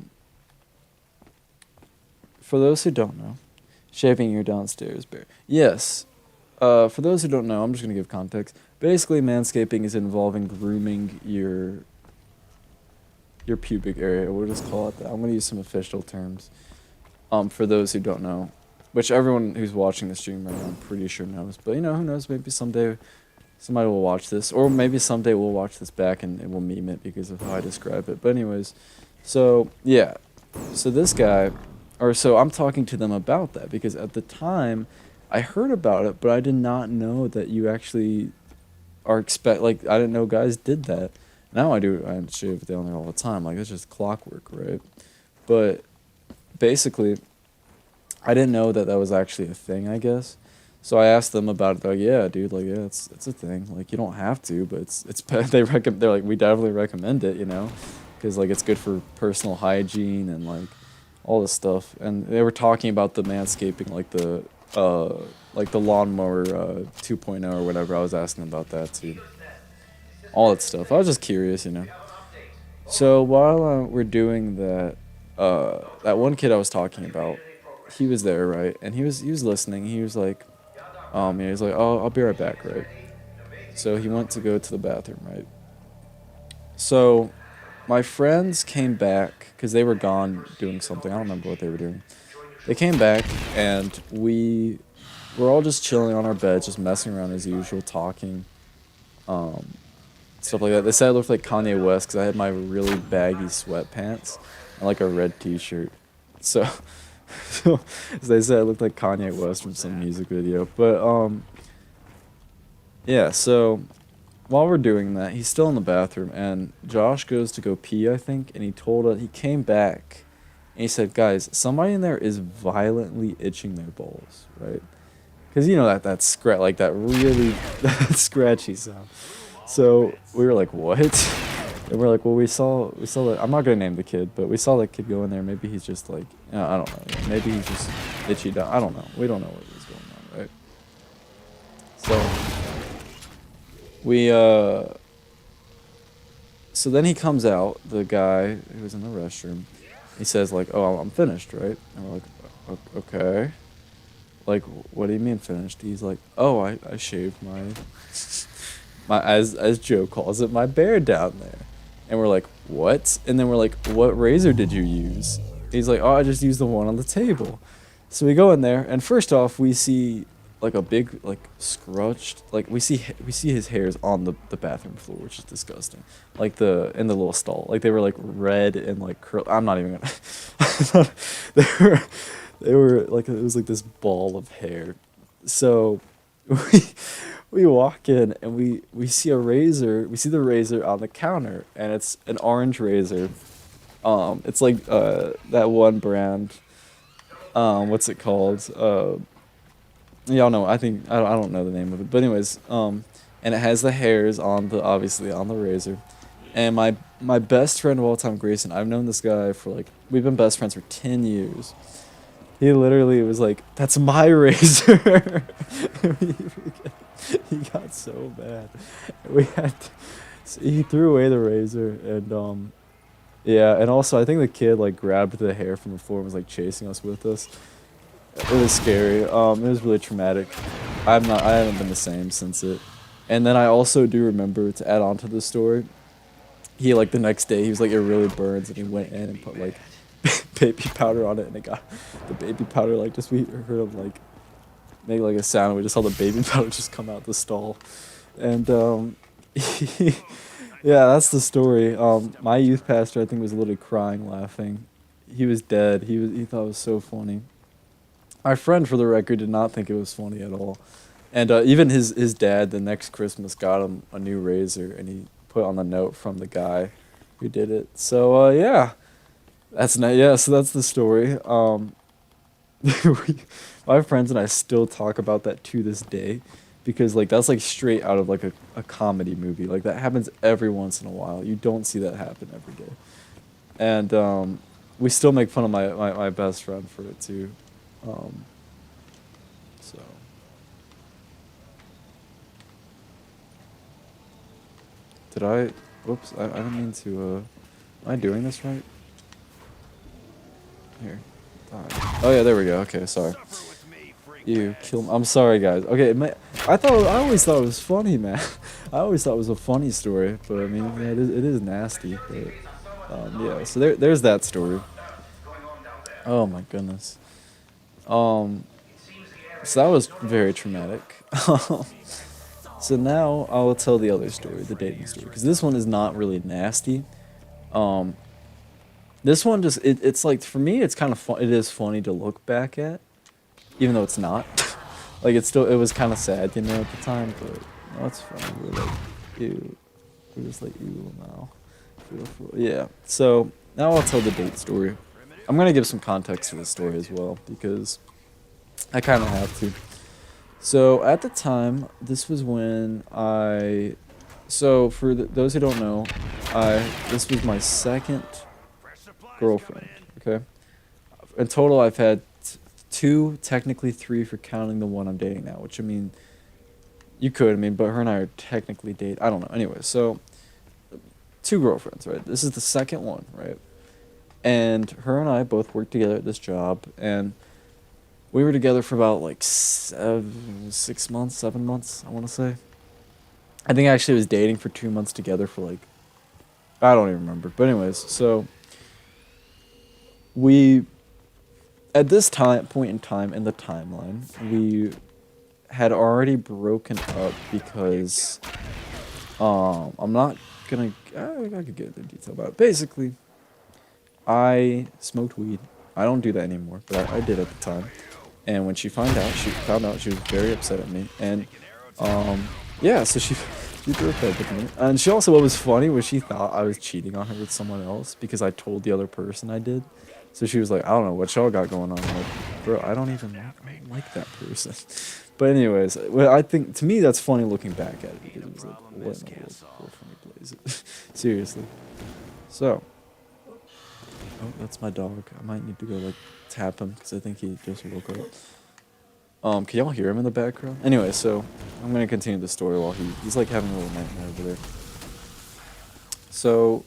those who don't know, shaving your downstairs bear. Yes. For those who don't know, I'm just going to give context. Basically, manscaping is involving grooming your pubic area. We'll just call it that. I'm going to use some official terms. For those who don't know, which everyone who's watching the stream right now, I'm pretty sure knows. But you know, who knows? Maybe someday somebody will watch this, or maybe someday we'll watch this back and we'll meme it because of how I describe it. But anyways, so yeah, so this guy, so I'm talking to them about that because at the time I heard about it, but I did not know that you actually I didn't know guys did that. Now I do. I shave down there all the time. Like, it's just clockwork, right? But basically, I didn't know that that was actually a thing, I guess. So I asked them about it. They're like, yeah, dude, like, yeah, it's a thing. Like, you don't have to, but it's they're like, we definitely recommend it, you know, because like it's good for personal hygiene and like all this stuff. And they were talking about the manscaping, like the lawnmower 2.0 or whatever. I was asking them about that too. All that stuff. I was just curious, you know. So while we're doing that, that one kid I was talking about, he was there, right? And he was listening. He was like, yeah, he's like, oh, I'll be right back, right? So he went to go to the bathroom, right? So my friends came back because they were gone doing something. I don't remember what they were doing. They came back and we were all just chilling on our beds, just messing around as usual, talking, stuff like that. They said I looked like Kanye West because I had my really baggy sweatpants and like a red T-shirt. So, so they said I looked like Kanye West from some music video. But yeah. So while we're doing that, he's still in the bathroom, and Josh goes to go pee, I think, and he told us he came back, and he said, "Guys, somebody in there is violently itching their balls, right?" Because you know that really that scratchy sound. So we were like, "What?" And we're like, "Well, we saw that. I'm not gonna name the kid, but we saw that kid go in there. Maybe he's just like, I don't know. Maybe he's just itchy down. I don't know. We don't know what was going on, right?" So we so then he comes out, the guy who was in the restroom. He says like, "Oh, I'm finished, right?" And we're like, "Okay." Like, what do you mean finished? He's like, "Oh, I shaved my as Joe calls it, my bear down there." And we're like, "What?" And then we're like, "What razor did you use?" He's like, "Oh, I just used the one on the table." So we go in there, and first off, we see like a big like scrutched, like we see his hairs on the bathroom floor, which is disgusting. Like in the little stall, like they were like red and like curl. I'm not even gonna. They were like, it was like this ball of hair. So we walk in and we see a razor. We see the razor on the counter, and it's an orange razor. It's like that one brand. What's it called? Y'all know. I think I don't know the name of it, but anyways, and it has the hairs obviously on the razor. And my best friend of all time, Grayson. I've known this guy for like, we've been best friends for 10 years. He literally was like, "That's my razor." He got so bad. So he threw away the razor, and yeah, and also I think the kid like grabbed the hair from the floor and was like chasing us with us. It was scary. It was really traumatic. I haven't been the same since it. And then I also do remember, to add on to the story, he like the next day he was like, "It really burns," and he went in and put like baby powder on it, and it got the baby powder, like, just we heard him like make like a sound. We just saw the baby powder just come out the stall, and yeah, that's the story. My youth pastor, I think, was literally crying, laughing. He was dead. He thought it was so funny. Our friend, for the record, did not think it was funny at all, and even his dad the next Christmas got him a new razor, and he put on the note from the guy who did it. So yeah. So that's the story. My friends and I still talk about that to this day, because like that's like straight out of like a comedy movie. Like that happens every once in a while. You don't see that happen every day. And we still make fun of my best friend for it too. So did I? Whoops! I didn't mean to. Am I doing this right? Here. Oh yeah, there we go. Okay, sorry. You kill. I'm sorry, guys. Okay, I always thought it was funny, man. I always thought it was a funny story, but I mean, yeah, it is nasty. But yeah. So there's that story. Oh my goodness. So that was very traumatic. So now I will tell the other story, the dating story, because this one is not really nasty. This one just it's like, for me it's kind of fun. It is funny to look back at, even though it's not. Like it was kind of sad, you know, at the time, but no, it's funny. We're like, ew. We're just like, ew now. Yeah. So now I'll tell the date story. I'm gonna give some context to this story as well, because I kind of have to. So at the time, this was when so for those who don't know, this was my second girlfriend. Okay. In total, I've had two, technically three, for counting the one I'm dating now. Which, I mean, you could. I mean, but her and I are technically dating. I don't know. Anyway, so two girlfriends, right? This is the second one, right? And her and I both worked together at this job, and we were together for about like 6 months, 7 months, I want to say. I think I actually was dating for 2 months together for like I don't even remember. But anyways, so we at this point in time in the timeline, we had already broken up because I'm not gonna I could get into detail about it. Basically, I smoked weed. I don't do that anymore, but I did at the time. And when she found out, she was very upset at me. And yeah, so she broke up with me. And she also, what was funny was she thought I was cheating on her with someone else because I told the other person I did. So she was like, I don't know what y'all got going on. I'm like, bro, I don't like that person. But anyways, well, I think to me that's funny looking back at it because it was like, what in the world funny plays it. Seriously. So, oh, that's my dog. I might need to go like tap him because I think he just woke up. Can y'all hear him in the background? Anyway, so I'm gonna continue the story while he's like having a little nightmare over there. So,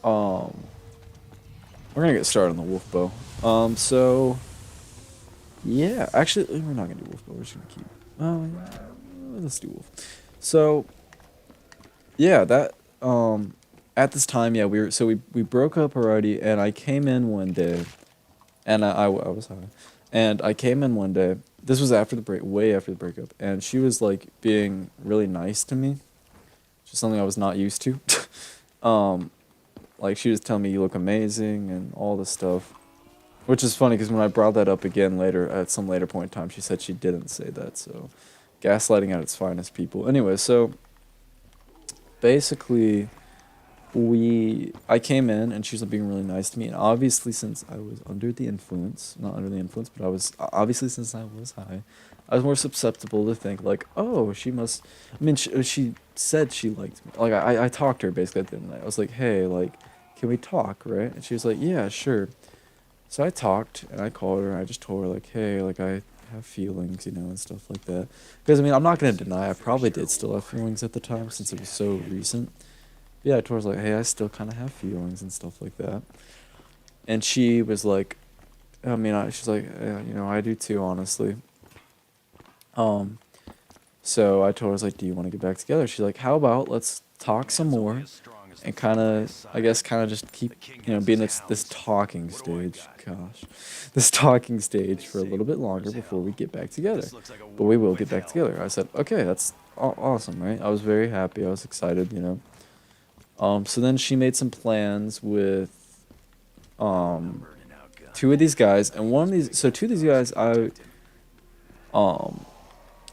we're gonna get started on the wolf bow. So, yeah, actually, we're not gonna do wolf bow. We're just gonna keep. Let's do wolf. So, yeah, that at this time, yeah, we broke up already, and I came in one day, and I was high, and I came in one day. This was after the break, way after the breakup, and she was like being really nice to me, just something I was not used to. Like she was telling me you look amazing and all this stuff, which is funny because when I brought that up again later at some later point in time, she said she didn't say that. So, gaslighting at its finest, people. Anyway, so basically, I came in and she was being really nice to me, and obviously since I was under the influence, not under the influence, but I was obviously since I was high, I was more susceptible to think like, oh, she must. I mean, she said she liked me. Like I talked to her basically at the end of the night. I was like, hey, like, can we talk, right? And she was like, yeah, sure. So I talked and I called her and I just told her like, hey, like I have feelings, you know, and stuff like that. Because I mean, I'm not gonna deny I probably did still have feelings at the time since it was so recent. Yeah, I told her like, hey, I still kind of have feelings and stuff like that. And she was like, I mean, she's like, yeah, you know, I do too, honestly. So I told her, I was like, do you want to get back together? She's like, how about let's talk some more and kind of, I guess, kind of just keep, you know, being this talking stage. Gosh, this talking stage for a little bit longer before we get back together. But we will get back together. I said, okay, that's awesome, right? I was very happy. I was excited, you know. So then she made some plans with two of these guys, and one of these, so two of these guys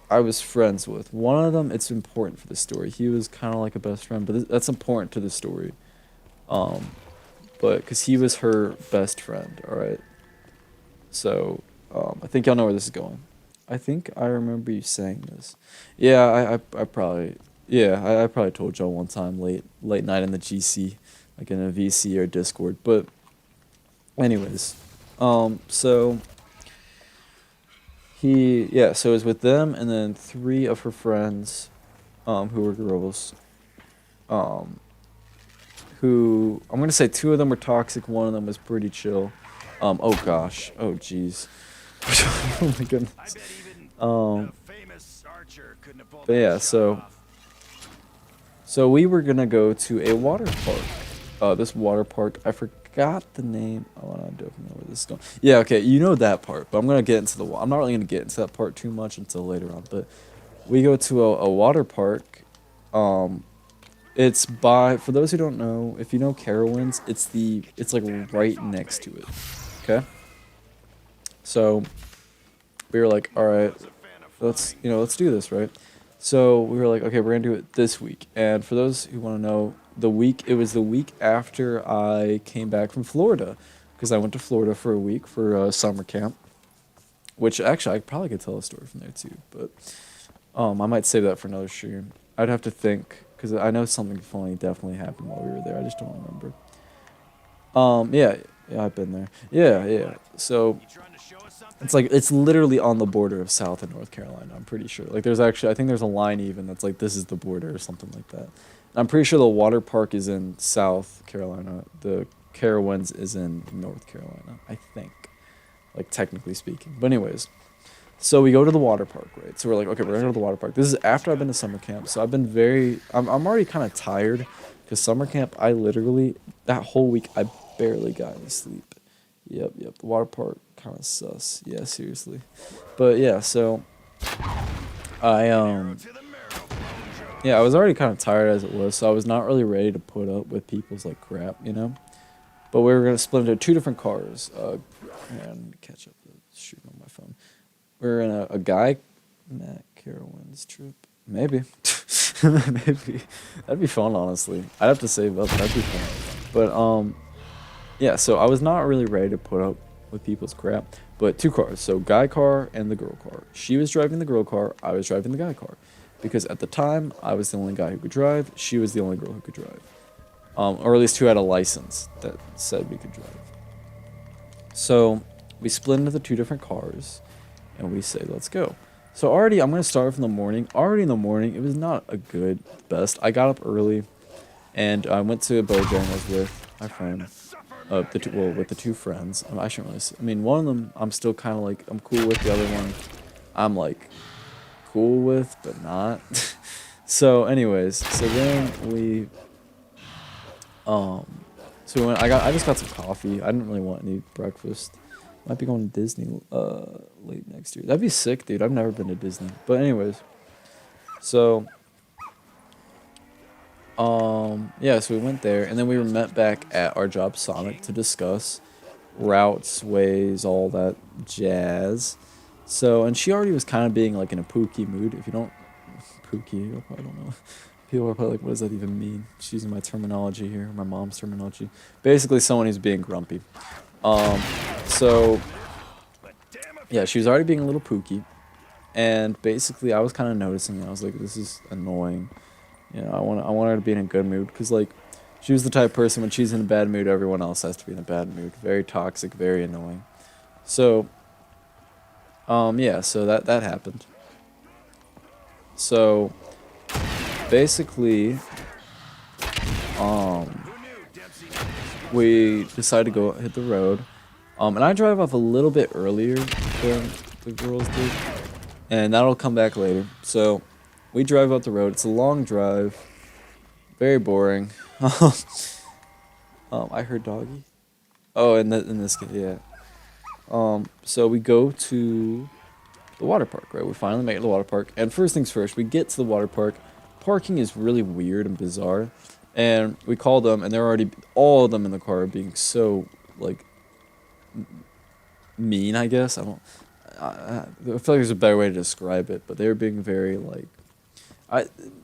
I was friends with. One of them, it's important for the story. He was kind of like a best friend, but that's important to the story. But because he was her best friend, all right. So I think y'all know where this is going. I think I remember you saying this. Yeah, I probably, yeah, I probably told y'all one time late night in the GC, like in a VC or Discord. But anyways, so so it was with them and then three of her friends, who were girls, who, I'm gonna say two of them were toxic, one of them was pretty chill. Oh gosh, oh jeez. Oh my goodness. But yeah, so we were gonna go to a water park. This water park, I forgot the name. Oh, I don't know where this is going. Yeah, okay, you know that part, but I'm gonna get into I'm not really gonna get into that part too much until later on. But we go to a water park. It's by, for those who don't know, if you know Carowinds, it's like right next to it. Okay. So we were like, all right, let's do this, right? So we were like, okay, we're gonna do it this week. And for those who want to know, it was the week after I came back from Florida, because I went to Florida for a week for summer camp, which actually I probably could tell a story from there too, but I might save that for another stream. I'd have to think, because I know something funny definitely happened while we were there. I just don't remember. Yeah, I've been there. Yeah. So it's literally on the border of South and North Carolina. I'm pretty sure. Like, there's actually, I think there's a line even that's like, this is the border or something like that. I'm pretty sure the water park is in South Carolina. The Carowinds is in North Carolina, I think, like technically speaking. But anyways, so we go to the water park, right? So we're like, okay, we're gonna go to the water park. This is after I've been to summer camp, so I've been I'm already kind of tired Because summer camp, I literally, that whole week, I barely got any sleep. Yep. The water park kind of sus. Yeah, seriously. But yeah, so I yeah, I was already kind of tired as it was, so I was not really ready to put up with people's like crap, you know. But we were gonna split into 2 different cars. And catch up the shooting on my phone. We were in a guy, Matt Carowinds trip. Maybe. Maybe. That'd be fun, honestly. I'd have to save up. That'd be fun. But, yeah, so I was not really ready to put up with people's crap. But 2 cars. So, guy car and the girl car. She was driving the girl car. I was driving the guy car. Because at the time, I was the only guy who could drive. She was the only girl who could drive. Or at least who had a license that said we could drive. So, we split into the 2 different cars. And we say, let's go. So already, I'm going to start from the morning. Already in the morning, it was not a good best. I got up early, and I went to Bojangles with my friend. With the 2 friends. I shouldn't really say. I mean, one of them, I'm still kind of like, I'm cool with. The other one, I'm like, cool with, but not. So anyways, so then we, so when I just got some coffee. I didn't really want any breakfast. Might be going to Disney late next year. That'd be sick, dude. I've never been to Disney. But anyways, so yeah, so we went there, and then we were met back at our job, Sonic, to discuss routes, ways, all that jazz. So, and she already was kind of being like in a pooky mood. If you don't, pooky, you probably don't know. People are probably like, what does that even mean? She's using my terminology here, my mom's terminology. Basically, someone who's being grumpy. So, yeah, she was already being a little pooky, and basically I was kind of noticing it. I was like, this is annoying. You know, I want her to be in a good mood, because, like, she was the type of person, when she's in a bad mood, everyone else has to be in a bad mood. Very toxic, very annoying. So, yeah, so that happened. So, basically, we decided to go hit the road. And I drive off a little bit earlier than the girls did, and that'll come back later. So we drive up the road. It's a long drive, very boring. I heard doggy. Oh, in this case, yeah. So we go to the water park, right? We finally make it to the water park, and first things first, we get to the water park. Parking is really weird and bizarre, and we call them, and they're already all of them in the car are being so like mean, I guess. I feel like there's a better way to describe it, but they're being very like,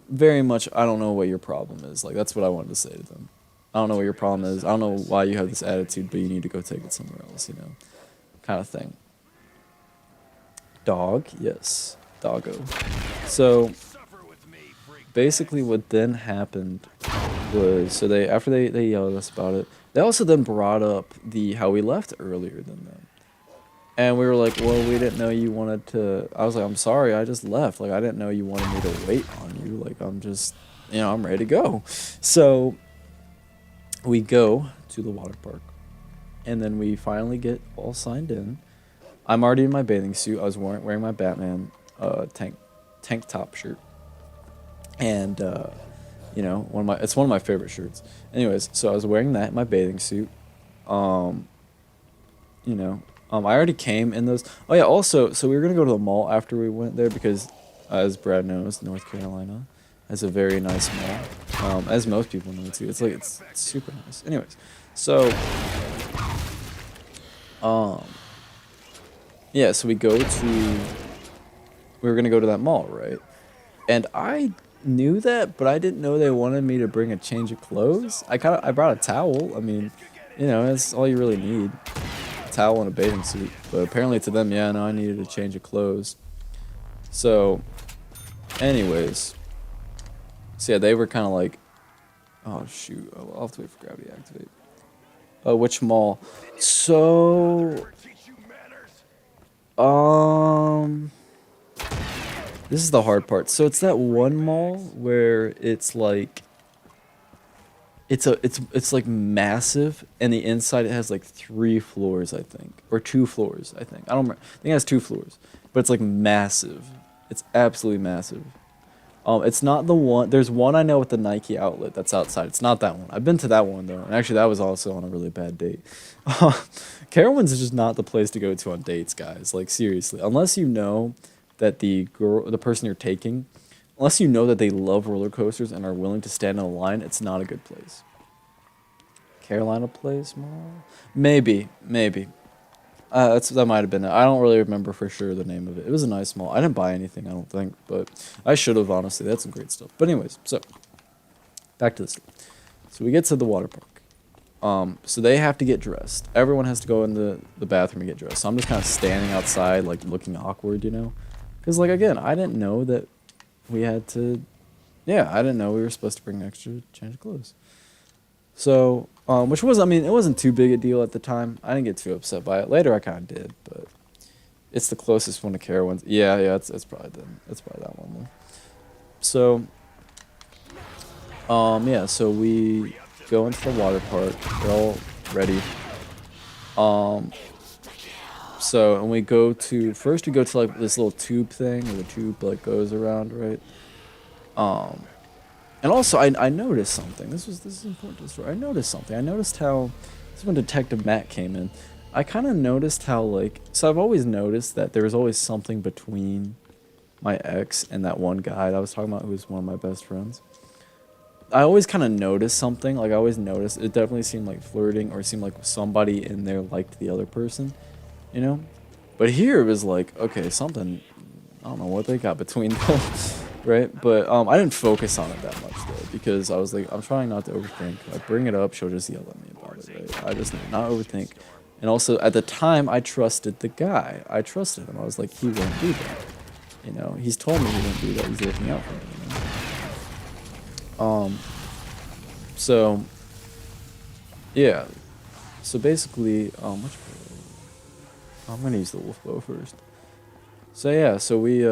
very much, I don't know what your problem is. Like, that's what I wanted to say to them. I don't know what your problem is. I don't know why you have this attitude, but you need to go take it somewhere else, you know, kind of thing. Dog, yes, doggo. So basically what then happened was, so after they yelled at us about it, they also then brought up how we left earlier than them. And we were like, well, we didn't know you wanted to. I was like, I'm sorry, I just left. Like, I didn't know you wanted me to wait on you. Like, I'm just, you know, I'm ready to go. So we go to the water park. And then we finally get all signed in. I'm already in my bathing suit. I was wearing my Batman tank top shirt. And, you know, it's one of my favorite shirts. Anyways, so I was wearing that in my bathing suit. You know, I already came in those. Oh yeah, also, so we were gonna go to the mall after we went there because, as Brad knows, North Carolina has a very nice mall. As most people know too. It's super nice. Anyways, so, yeah, so we were gonna go to that mall, right? And I knew that, but I didn't know they wanted me to bring a change of clothes. I brought a towel. I mean, you know, that's all you really need. A towel and a bathing suit. But apparently to them, yeah, no, I needed a change of clothes. So, anyways. So yeah, they were kind of like, oh shoot, I'll have to wait for gravity to activate. Which mall? So, this is the hard part. So it's that one mall where it's like, it's like massive, and the inside it has like 3 floors, I think, or 2 floors, I think. I don't remember. I think it has 2 floors, but it's like massive. It's absolutely massive. It's not the one. There's one I know with the Nike outlet that's outside. It's not that one. I've been to that one though, and actually that was also on a really bad date. Carowinds is just not the place to go to on dates, guys. Like seriously, unless you know that the person you're taking, unless you know that they love roller coasters and are willing to stand in a line, it's not a good place. Carolina Place Mall? Maybe. That might have been it. I don't really remember for sure the name of it. It was a nice mall. I didn't buy anything, I don't think, but I should have, honestly. That's some great stuff. But anyways, so back to this. So we get to the water park. So they have to get dressed. Everyone has to go in the bathroom and get dressed. So I'm just kind of standing outside, like looking awkward, you know? Because, like, again, I didn't know that we had to. Yeah, I didn't know we were supposed to bring an extra change of clothes. So, which was, I mean, it wasn't too big a deal at the time. I didn't get too upset by it. Later, I kind of did, but it's the closest one to Carowinds. Yeah, it's probably that one then. So, yeah, so we go into the water park. We're all ready. So, and we go to like this little tube thing, where the tube like goes around, right? And also, I noticed something. This is important to the story. I noticed something. I noticed how, this is when Detective Matt came in. I kind of noticed how, like, so I've always noticed that there was always something between my ex and that one guy that I was talking about who was one of my best friends. I always kind of noticed something. Like, I always noticed, it definitely seemed like flirting, or it seemed like somebody in there liked the other person, you know? But here it was like, okay, something, I don't know what they got between them. Right, but I didn't focus on it that much though, because I was like, I'm trying not to overthink. I bring it up, she'll just yell at me about it. Right? I just not overthink. And also at the time, I trusted the guy. I trusted him. I was like, he won't do that. You know, he's told me he won't do that. He's looking out for me. You know? So yeah. So basically, I'm gonna use the wolf bow first. So yeah, so we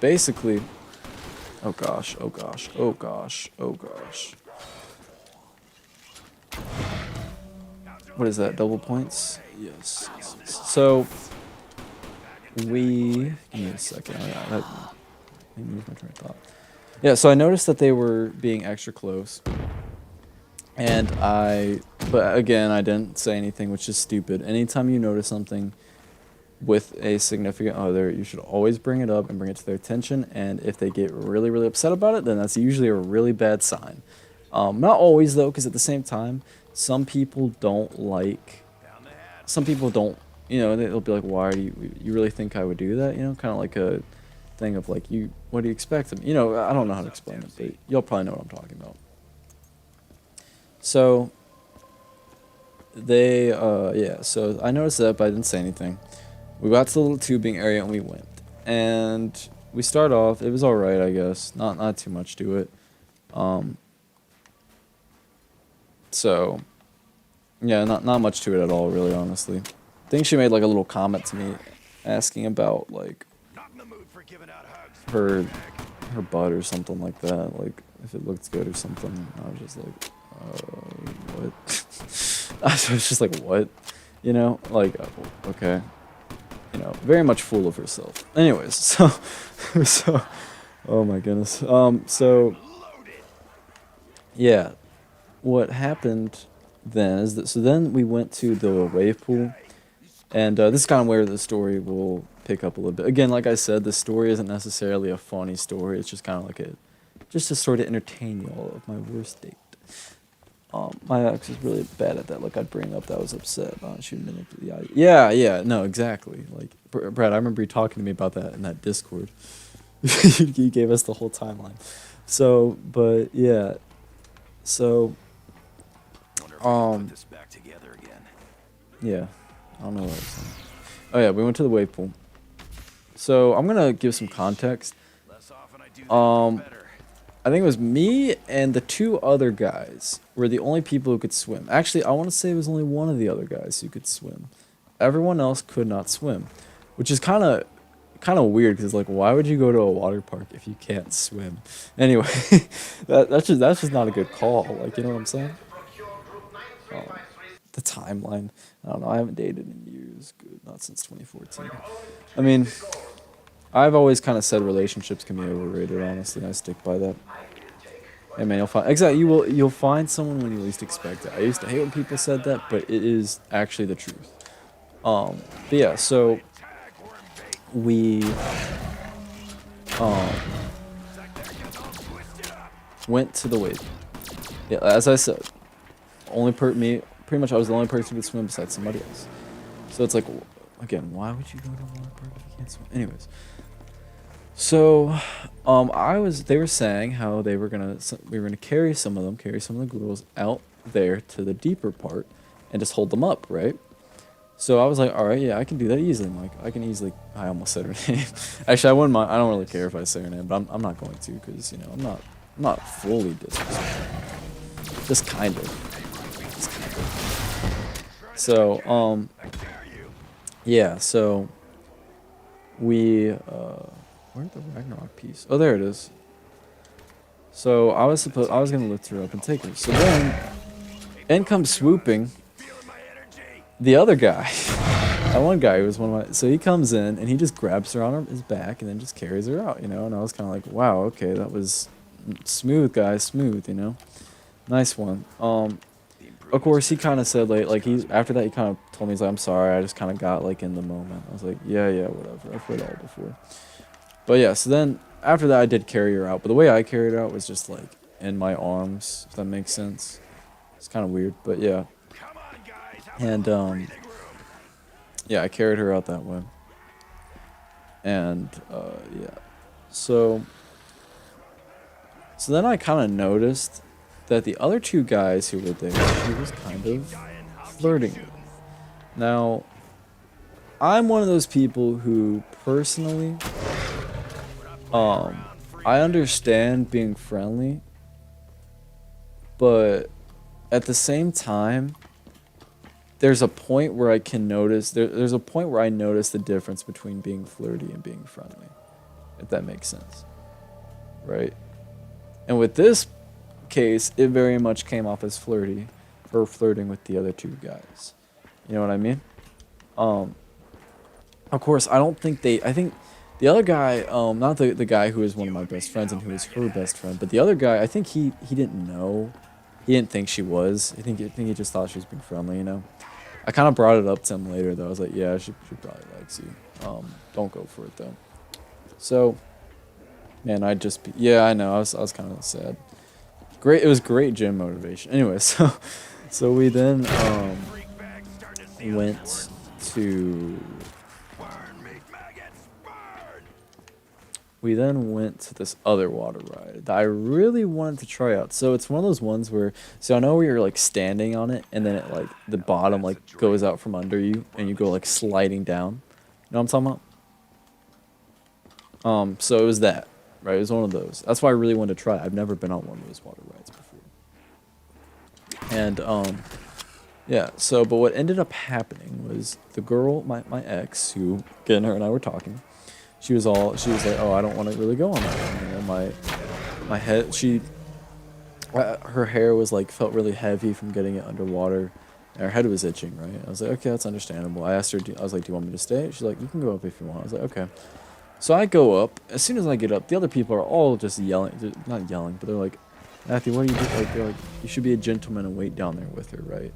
basically, oh gosh. What is that, double points? Yes. So, give me a second. Oh, yeah, that made me lose my train of thought. Yeah, so I noticed that they were being extra close. But again, I didn't say anything, which is stupid. Anytime you notice something with a significant other, you should always bring it up and bring it to their attention, and if they get really, really upset about it, then that's usually a really bad sign. Not always, though, because at the same time, some people don't, you know, they'll be like, why do you really think I would do that? You know, kind of like a thing of like, what do you expect them? You know, I don't know how to explain it, but you'll probably know what I'm talking about. So, yeah, so I noticed that, but I didn't say anything. We got to the little tubing area and we went. And we start off, it was alright, I guess. Not too much to it. So, yeah, not much to it at all, really, honestly. I think she made like a little comment to me asking about like her butt or something like that, like if it looked good or something. I was just like, what? I was just like, what? You know, like, okay. You know, very much fool of herself. Anyways, so, oh my goodness. So, yeah, what happened then is that, so then we went to the wave pool, and this is kind of where the story will pick up a little bit. Again, like I said, the story isn't necessarily a funny story. It's just kind of like just to sort of entertain y'all of my worst date. My ex is really bad at that. Like, I'd bring up that I was upset. She would manipulate. Yeah, no, exactly. Like, Brad, I remember you talking to me about that in that Discord. You gave us the whole timeline. So, but yeah. So, this back together again. yeah, I don't know what I was saying. Oh yeah, we went to the wave pool. So I'm gonna give some context. Less often I do that, the better. I think it was me and the two other guys were the only people who could swim. Actually, I want to say it was only one of the other guys who could swim. Everyone else could not swim, which is kind of weird because like, why would you go to a water park if you can't swim? Anyway, that's just not a good call. Like, you know what I'm saying? The timeline. I don't know. I haven't dated in years. Good, not since 2014. I mean, I've always kind of said relationships can be overrated, honestly, and I stick by that. Hey man, you'll find exactly you'll find someone when you least expect it. I used to hate when people said that, but it is actually the truth. But yeah, so we went to the wave. Yeah, as I said, pretty much I was the only person who could swim besides somebody else. So it's like, again, why would you go to a water park if you can't swim? Anyways, so they were saying how we were gonna carry some of the girls out there to the deeper part and just hold them up, right? So I was like, all right, yeah, I can do that easily, Mike. I almost said her name. Actually, I wouldn't mind. I don't really care if I say her name, but I'm not going to, because I'm not fully disrespectful. Just kind of. So yeah. So we where'd the Ragnarok piece? Oh, there it is. So I was gonna lift her up and take her. So then, in comes swooping the other guy. That one guy who was one of my... So he comes in, and he just grabs her on his back, and then just carries her out, And I was kind of like, wow, okay, that was smooth, guys, smooth, Nice one. Of course, he kind of said, after that, he kind of told me, he's like, I'm sorry, I just kind of got, in the moment. I was like, yeah, whatever, I've heard all before. But yeah, so then, after that, I did carry her out. But the way I carried her out was just, in my arms, if that makes sense. It's kind of weird, but yeah. And, yeah, I carried her out that way. And, yeah. So then I kind of noticed that the other two guys who were there, she was kind of flirting with. Now, I'm one of those people who, personally, I understand being friendly, but at the same time, there's a point where I can notice, there's a point where I notice the difference between being flirty and being friendly, if that makes sense, right? And with this case, it very much came off as flirting with the other two guys. You know what I mean? Of course, I think the other guy, not the guy who is one of my best friends and who is her best friend, but the other guy, I think he didn't know. He didn't think she was. I think he just thought she was being friendly, I kind of brought it up to him later, though. I was like, yeah, she probably likes you. Don't go for it, though. So, man, yeah, I know. I was kind of sad. Great. It was great gym motivation. Anyway, so we then went to... We then went to this other water ride that I really wanted to try out. So it's one of those ones where, I know where you're standing on it, and then it the bottom goes out from under you, and you go sliding down. You know what I'm talking about? So it was that, right? It was one of those. That's why I really wanted to try it. I've never been on one of those water rides before. And yeah. So, but what ended up happening was the girl, my ex, who again her and I were talking. She was like, oh, I don't want to really go on that one. My head, her hair was felt really heavy from getting it underwater. And her head was itching, right? I was like, okay, that's understandable. I asked her, I was like, do you want me to stay? She's like, you can go up if you want. I was like, okay. So I go up. As soon as I get up, the other people are all just yelling, not yelling, but they're like, Matthew, what are you doing? They're like, you should be a gentleman and wait down there with her, right?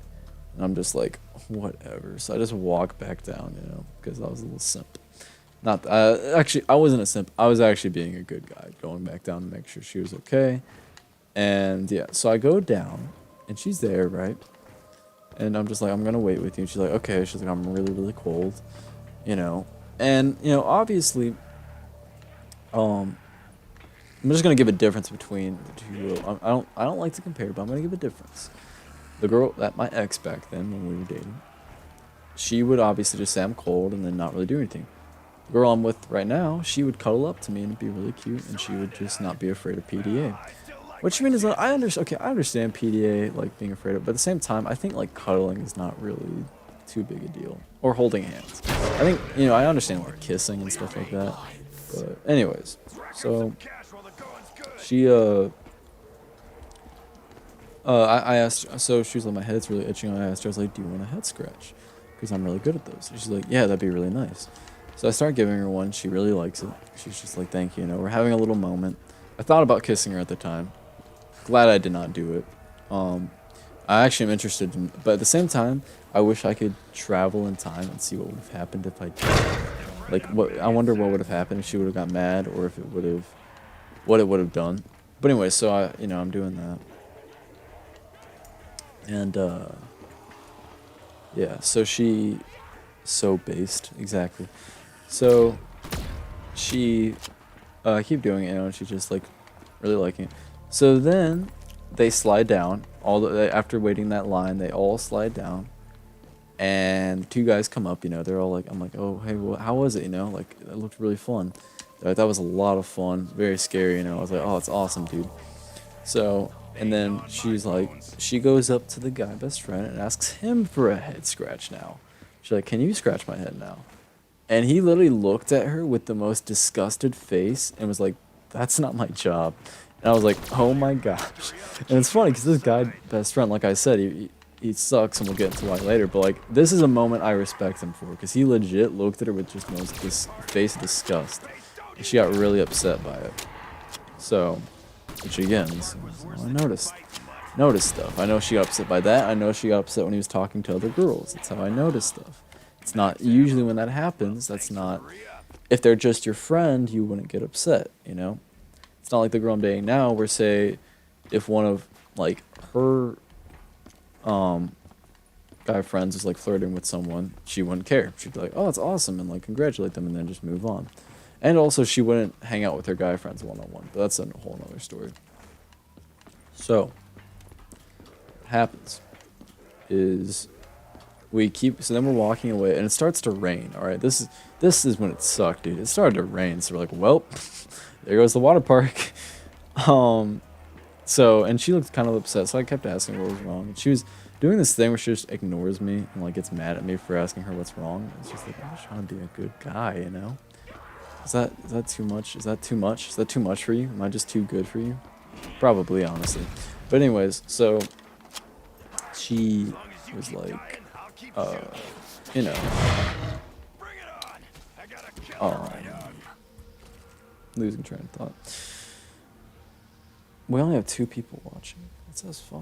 And I'm just like, whatever. So I just walk back down, because I was a little simp. Not actually, I wasn't a simp. I was actually being a good guy, going back down to make sure she was okay. And yeah, so I go down, and she's there, right? And I'm just like, I'm gonna wait with you. And she's like, okay. She's like, I'm really, really cold, And obviously, I'm just gonna give a difference between the two. I don't like to compare, but I'm gonna give a difference. The girl, my ex back then when we were dating, she would obviously just say I'm cold and then not really do anything. Girl I'm with right now, she would cuddle up to me and be really cute, and she would just not be afraid of PDA. What you mean is that I understand PDA being afraid of, but at the same time, I think cuddling is not really too big a deal, or holding hands. I think I understand kissing and stuff like that, but anyways, so she I asked, so she was like, my head's really itching. I asked her, I was like, do you want a head scratch? Because I'm really good at those. And she's like, yeah, that'd be really nice. So I start giving her one. She really likes it. She's just like, thank you. You know, we're having a little moment. I thought about kissing her at the time. Glad I did not do it. I actually am interested in, but at the same time, I wish I could travel in time and see what would have happened if I did. Like, I wonder what would have happened if she would have got mad, or if it would have, what it would have done. But anyway, so I'm doing that. And, yeah, so so based, exactly. So, she, keep doing it, and she's just, like, really liking it. So then, they slide down, after waiting that line, they all slide down. And 2 guys come up, they're all like, I'm like, oh, hey, well, how was it, like, it looked really fun. They're like, that was a lot of fun, very scary, I was like, oh, it's awesome, dude. So, and then she's like, she goes up to the guy best friend and asks him for a head scratch now. She's like, can you scratch my head now? And he literally looked at her with the most disgusted face and was like, that's not my job. And I was like, oh my gosh. And it's funny because this guy, best friend, like I said, he sucks, and we'll get into why later. But like, this is a moment I respect him for, because he legit looked at her with just this face of disgust. And she got really upset by it. So, which again, I noticed stuff. I know she got upset by that. I know she got upset when he was talking to other girls. That's how I notice stuff. It's not usually when that happens. That's not, if they're just your friend, you wouldn't get upset, It's not like the girl I'm dating now, where say, if one of like her guy friends is like flirting with someone, she wouldn't care. She'd be like, oh, it's awesome, and like congratulate them, and then just move on. And also, she wouldn't hang out with her guy friends one-on-one, but that's a whole nother story. So, what happens is so then we're walking away, and it starts to rain. All right, this is when it sucked, dude. It started to rain, so we're like, well, there goes the water park. So, and she looked kind of upset, so I kept asking her what was wrong. And she was doing this thing where she just ignores me and like gets mad at me for asking her what's wrong. It's just like, I'm just trying to be a good guy, Is that too much? Is that too much? Is that too much for you? Am I just too good for you? Probably, honestly. But anyways, so she was like, losing train of thought. We only have 2 people watching. It says 5.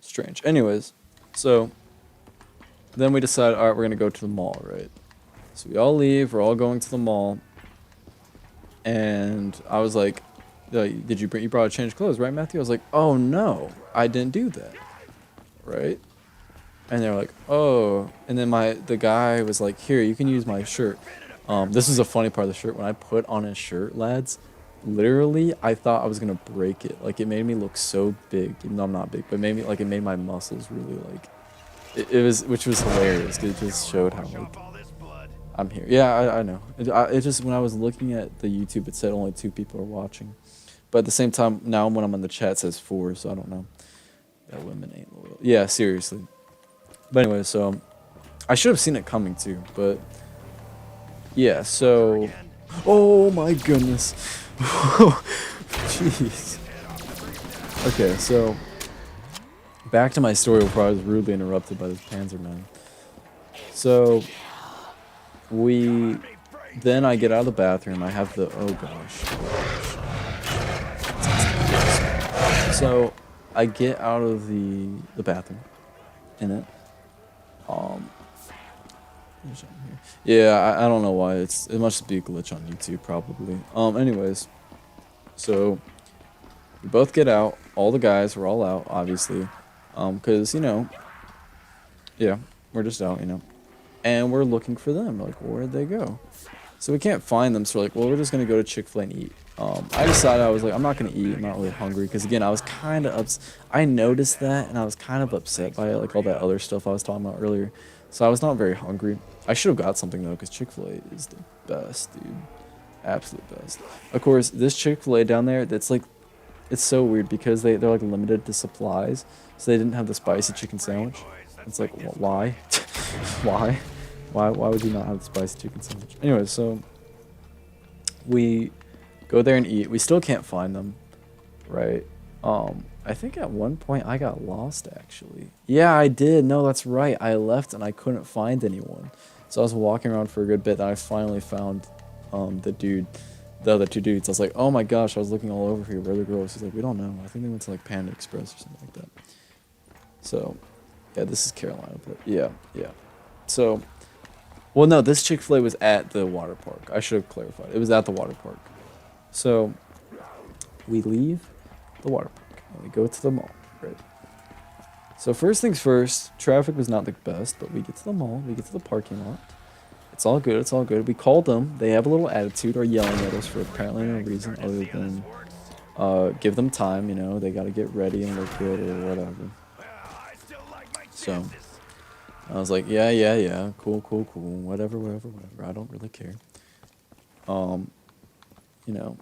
Strange. Anyways, so then we decide, all right, we're gonna go to the mall, right? So we all leave. We're all going to the mall. And I was like, did you brought a change of clothes, right, Matthew? I was like, oh no, I didn't do that, right? And they're like, oh. And then the guy was like, here, you can use my shirt. This is a funny part of the shirt. When I put on his shirt, lads, literally, I thought I was gonna break it. Like, it made me look so big, even though I'm not big, but it made my muscles really like, which was hilarious. It just showed how like I'm here. Yeah, I know. It just, when I was looking at the YouTube, it said only 2 people are watching, but at the same time, now when I'm on the chat, it says 4, so I don't know. That women ain't loyal. Yeah, seriously. But anyway, so I should have seen it coming too, but yeah, so, oh my goodness. Jeez. Okay, so back to my story before I was rudely interrupted by this Panzerman. So then I get out of the bathroom. I have oh gosh. So I get out of the bathroom in it. Yeah, I don't know why. It must be a glitch on YouTube, probably. Anyways, so we both get out. All the guys were all out, obviously, because yeah, we're just out, and we're looking for them. Like, where'd they go? So we can't find them. So we're like, well, we're just gonna go to Chick-fil-A and eat. I decided, I was like, I'm not gonna eat. I'm not really hungry, because again, I was kind of I noticed that, and I was kind of upset by it, like all that other stuff I was talking about earlier. So I was not very hungry. I should have got something though, because Chick-fil-A is the best, dude. Absolute best. Of course, this Chick-fil-A down there, that's like, it's so weird because they're like limited to supplies, so they didn't have the spicy chicken sandwich. It's like, why? Why would you not have the spicy chicken sandwich? Anyway, so we go there and eat. We still can't find them, right? I think at one point I got lost, actually. Yeah, I did. No, that's right. I left and I couldn't find anyone. So I was walking around for a good bit, and I finally found the other two dudes. I was like, oh my gosh, I was looking all over here. Where are the girls? He's like, we don't know. I think they went to like Panda Express or something like that. So, yeah, this is Carolina. But yeah. So, well, no, this Chick-fil-A was at the water park. I should have clarified. It was at the water park. So, we leave the water park and we go to the mall, right? So first things first, traffic was not the best, but we get to the mall, we get to the parking lot. It's all good, it's all good. We called them, they have a little attitude or yelling at us for apparently no reason other than give them time, you know, they gotta get ready and look good or whatever. So I was like, yeah, cool, whatever, I don't really care. You know,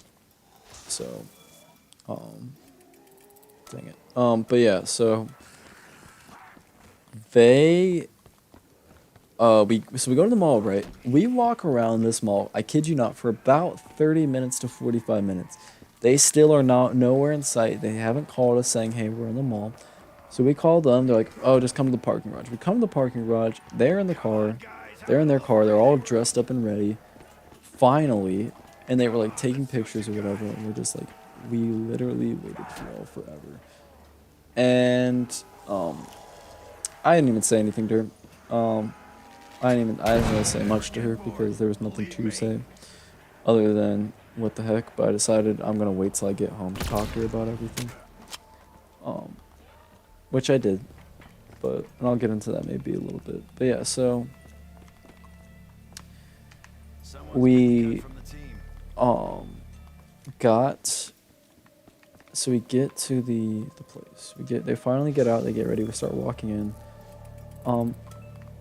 so, dang it. But yeah, so we go to the mall, right? We walk around this mall, I kid you not, for about 30 minutes to 45 minutes. They still are nowhere in sight. They haven't called us saying, hey, we're in the mall. So we called them. They're like, oh, just come to the parking garage. We come to the parking garage. They're in the car. They're in their car. They're all dressed up and ready. Finally, and they were like taking pictures or whatever. And we're just like, we literally waited for y'all forever. And I didn't even say anything to her. I didn't really say much to her because there was nothing to say other than what the heck. But I decided I'm gonna wait till I get home to talk to her about everything. Which I did, and I'll get into that maybe a little bit. But yeah, so we we get to the place. They finally get out, they get ready, we start walking in.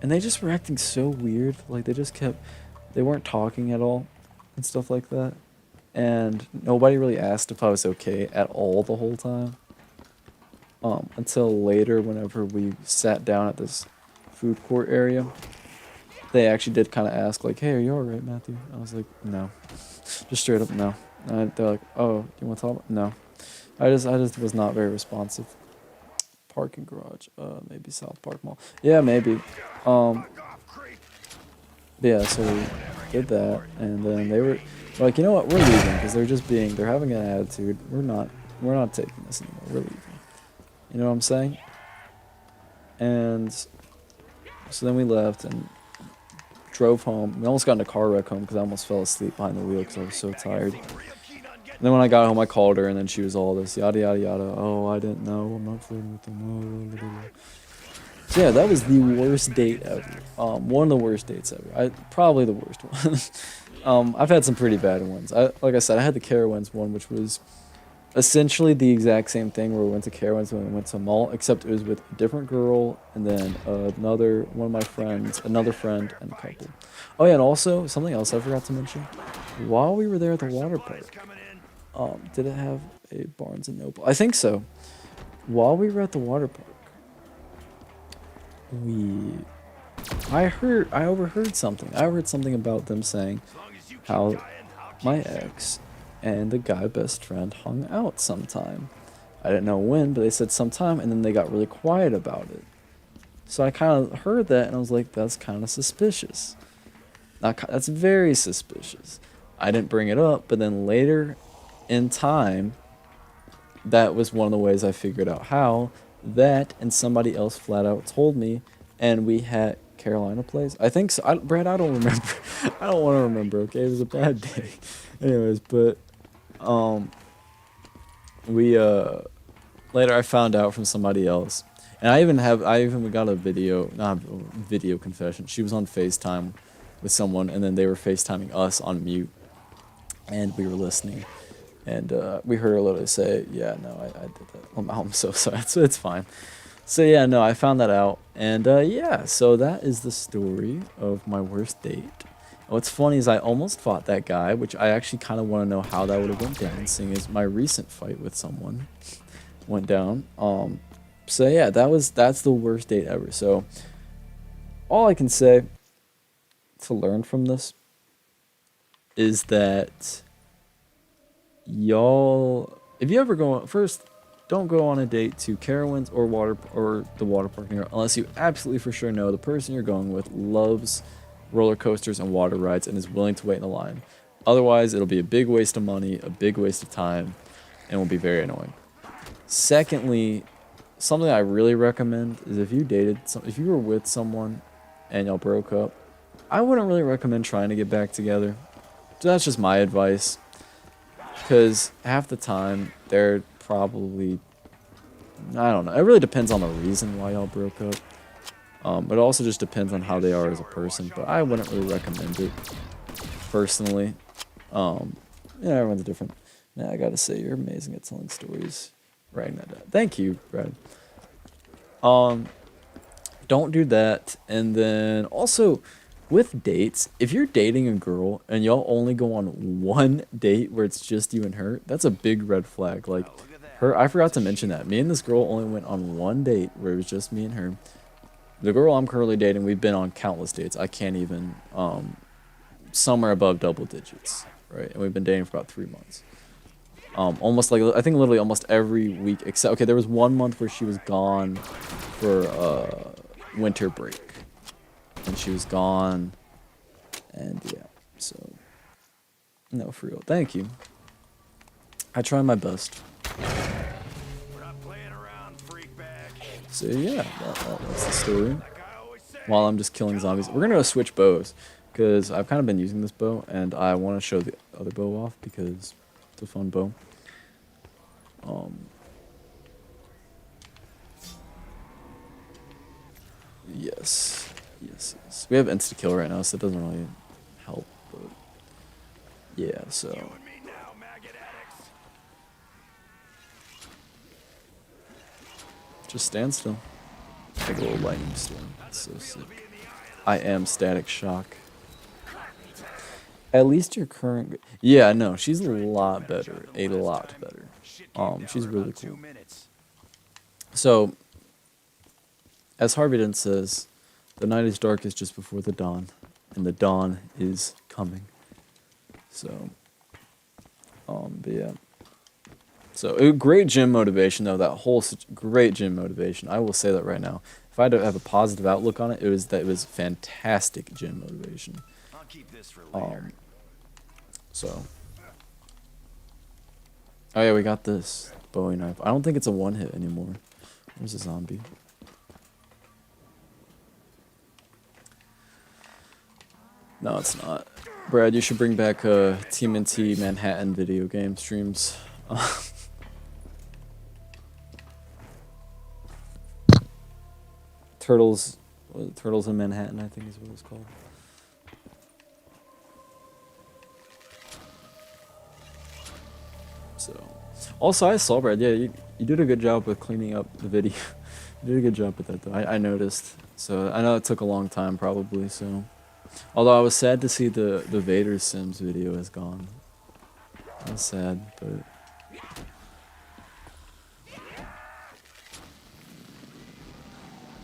And they just were acting so weird. Like they weren't talking at all and stuff like that. And nobody really asked if I was okay at all the whole time. Until later, whenever we sat down at this food court area, they actually did kind of ask, like, hey, are you alright, Matthew? I was like, no. Just straight up, no. And they're like, oh, you want to talk about? No. I just was not very responsive. Parking garage, maybe South Park Mall. Yeah, maybe. Yeah, so we did that, and then they were like, you know what, we're leaving, because they're having an attitude. We're not taking this anymore, we're leaving. You know what I'm saying? And so then we left and drove home. We almost got in a car wreck home because I almost fell asleep behind the wheel because I was so tired. And then when I got home, I called her, and then she was all this yada yada yada. Oh, I didn't know. I'm not flirting with them. So yeah, that was the worst date ever. One of the worst dates ever. Probably the worst one. I've had some pretty bad ones. Like I said, I had the Carowinds one, which was essentially the exact same thing where we went to Carowinds when we went to a mall, except it was with a different girl and then another one of my friends, another friend, and a couple. Oh yeah, and also something else I forgot to mention. While we were there at the water park, did it have a Barnes and Noble? I think so. While we were at the water park, I overheard something. I heard something about them saying how my ex and the guy best friend hung out sometime. I didn't know when, but they said sometime, and then they got really quiet about it. So I kind of heard that, and I was like, that's kind of suspicious. That's very suspicious. I didn't bring it up, but then later in time, that was one of the ways I figured out how. That and somebody else flat out told me, and we had Carolina plays. I think so. Brad, I don't remember. I don't want to remember. Okay, it was a bad day. Anyways, but we later I found out from somebody else, and I even got a video, not a video confession. She was on FaceTime with someone, and then they were FaceTiming us on mute, and we were listening. And we heard her literally say, yeah, no, I did that. I'm so sorry. It's fine. So, yeah, no, I found that out. And, yeah, so that is the story of my worst date. And what's funny is I almost fought that guy, which I actually kind of want to know how that would have went down, seeing as my recent fight with someone went down. So, yeah, that's the worst date ever. So, all I can say to learn from this is that y'all, if you ever go, first, don't go on a date to Carowinds or the water park near, unless you absolutely for sure know the person you're going with loves roller coasters and water rides and is willing to wait in the line. Otherwise, it'll be a big waste of money, a big waste of time, and will be very annoying. Secondly, something I really recommend is if you were with someone and y'all broke up, I wouldn't really recommend trying to get back together. So that's just my advice. Because half the time, they're probably, I don't know. It really depends on the reason why y'all broke up. It also just depends on how they are as a person. But I wouldn't really recommend it, personally. Yeah, everyone's different. Man, I gotta say, you're amazing at telling stories. Writing that down. Thank you, Brad. Don't do that. And then also, with dates, if you're dating a girl and y'all only go on one date where it's just you and her, that's a big red flag. Like, I forgot to mention that. Me and this girl only went on one date where it was just me and her. The girl I'm currently dating, we've been on countless dates. I can't even, somewhere above double digits, right? And we've been dating for about 3 months. Almost like, I think literally almost every week, except, okay, there was 1 month where she was gone for, winter break. And she was gone, and yeah, so, no, for real, thank you. I try my best. We're not playing around, freak bag. So yeah, that's the story. While I'm just killing zombies, we're gonna go switch bows, because I've kind of been using this bow, and I want to show the other bow off, because it's a fun bow. Yes. We have insta-kill right now, so it doesn't really help, but yeah, so. Just stand still. Like a little lightning storm. That's so sick. I am Static Shock. At least your current... Yeah, no, she's a lot better. A lot better. She's really cool. So, as Harvey Dent says, the night is darkest just before the dawn, and the dawn is coming. So, but yeah. So, great gym motivation, though. That whole great gym motivation. I will say that right now. If I had to have a positive outlook on it, it was fantastic gym motivation. I'll keep this for later. So. Oh yeah, we got this Bowie knife. I don't think it's a one-hit anymore. Where's the zombie? No, it's not. Brad, you should bring back TMNT Manhattan video game streams. Turtles in Manhattan, I think is what it's called. So, also I saw, Brad, yeah, you did a good job with cleaning up the video. You did a good job with that, though. I noticed. So I know it took a long time, probably. So, although I was sad to see the Vader Sims video is gone. I was sad, but.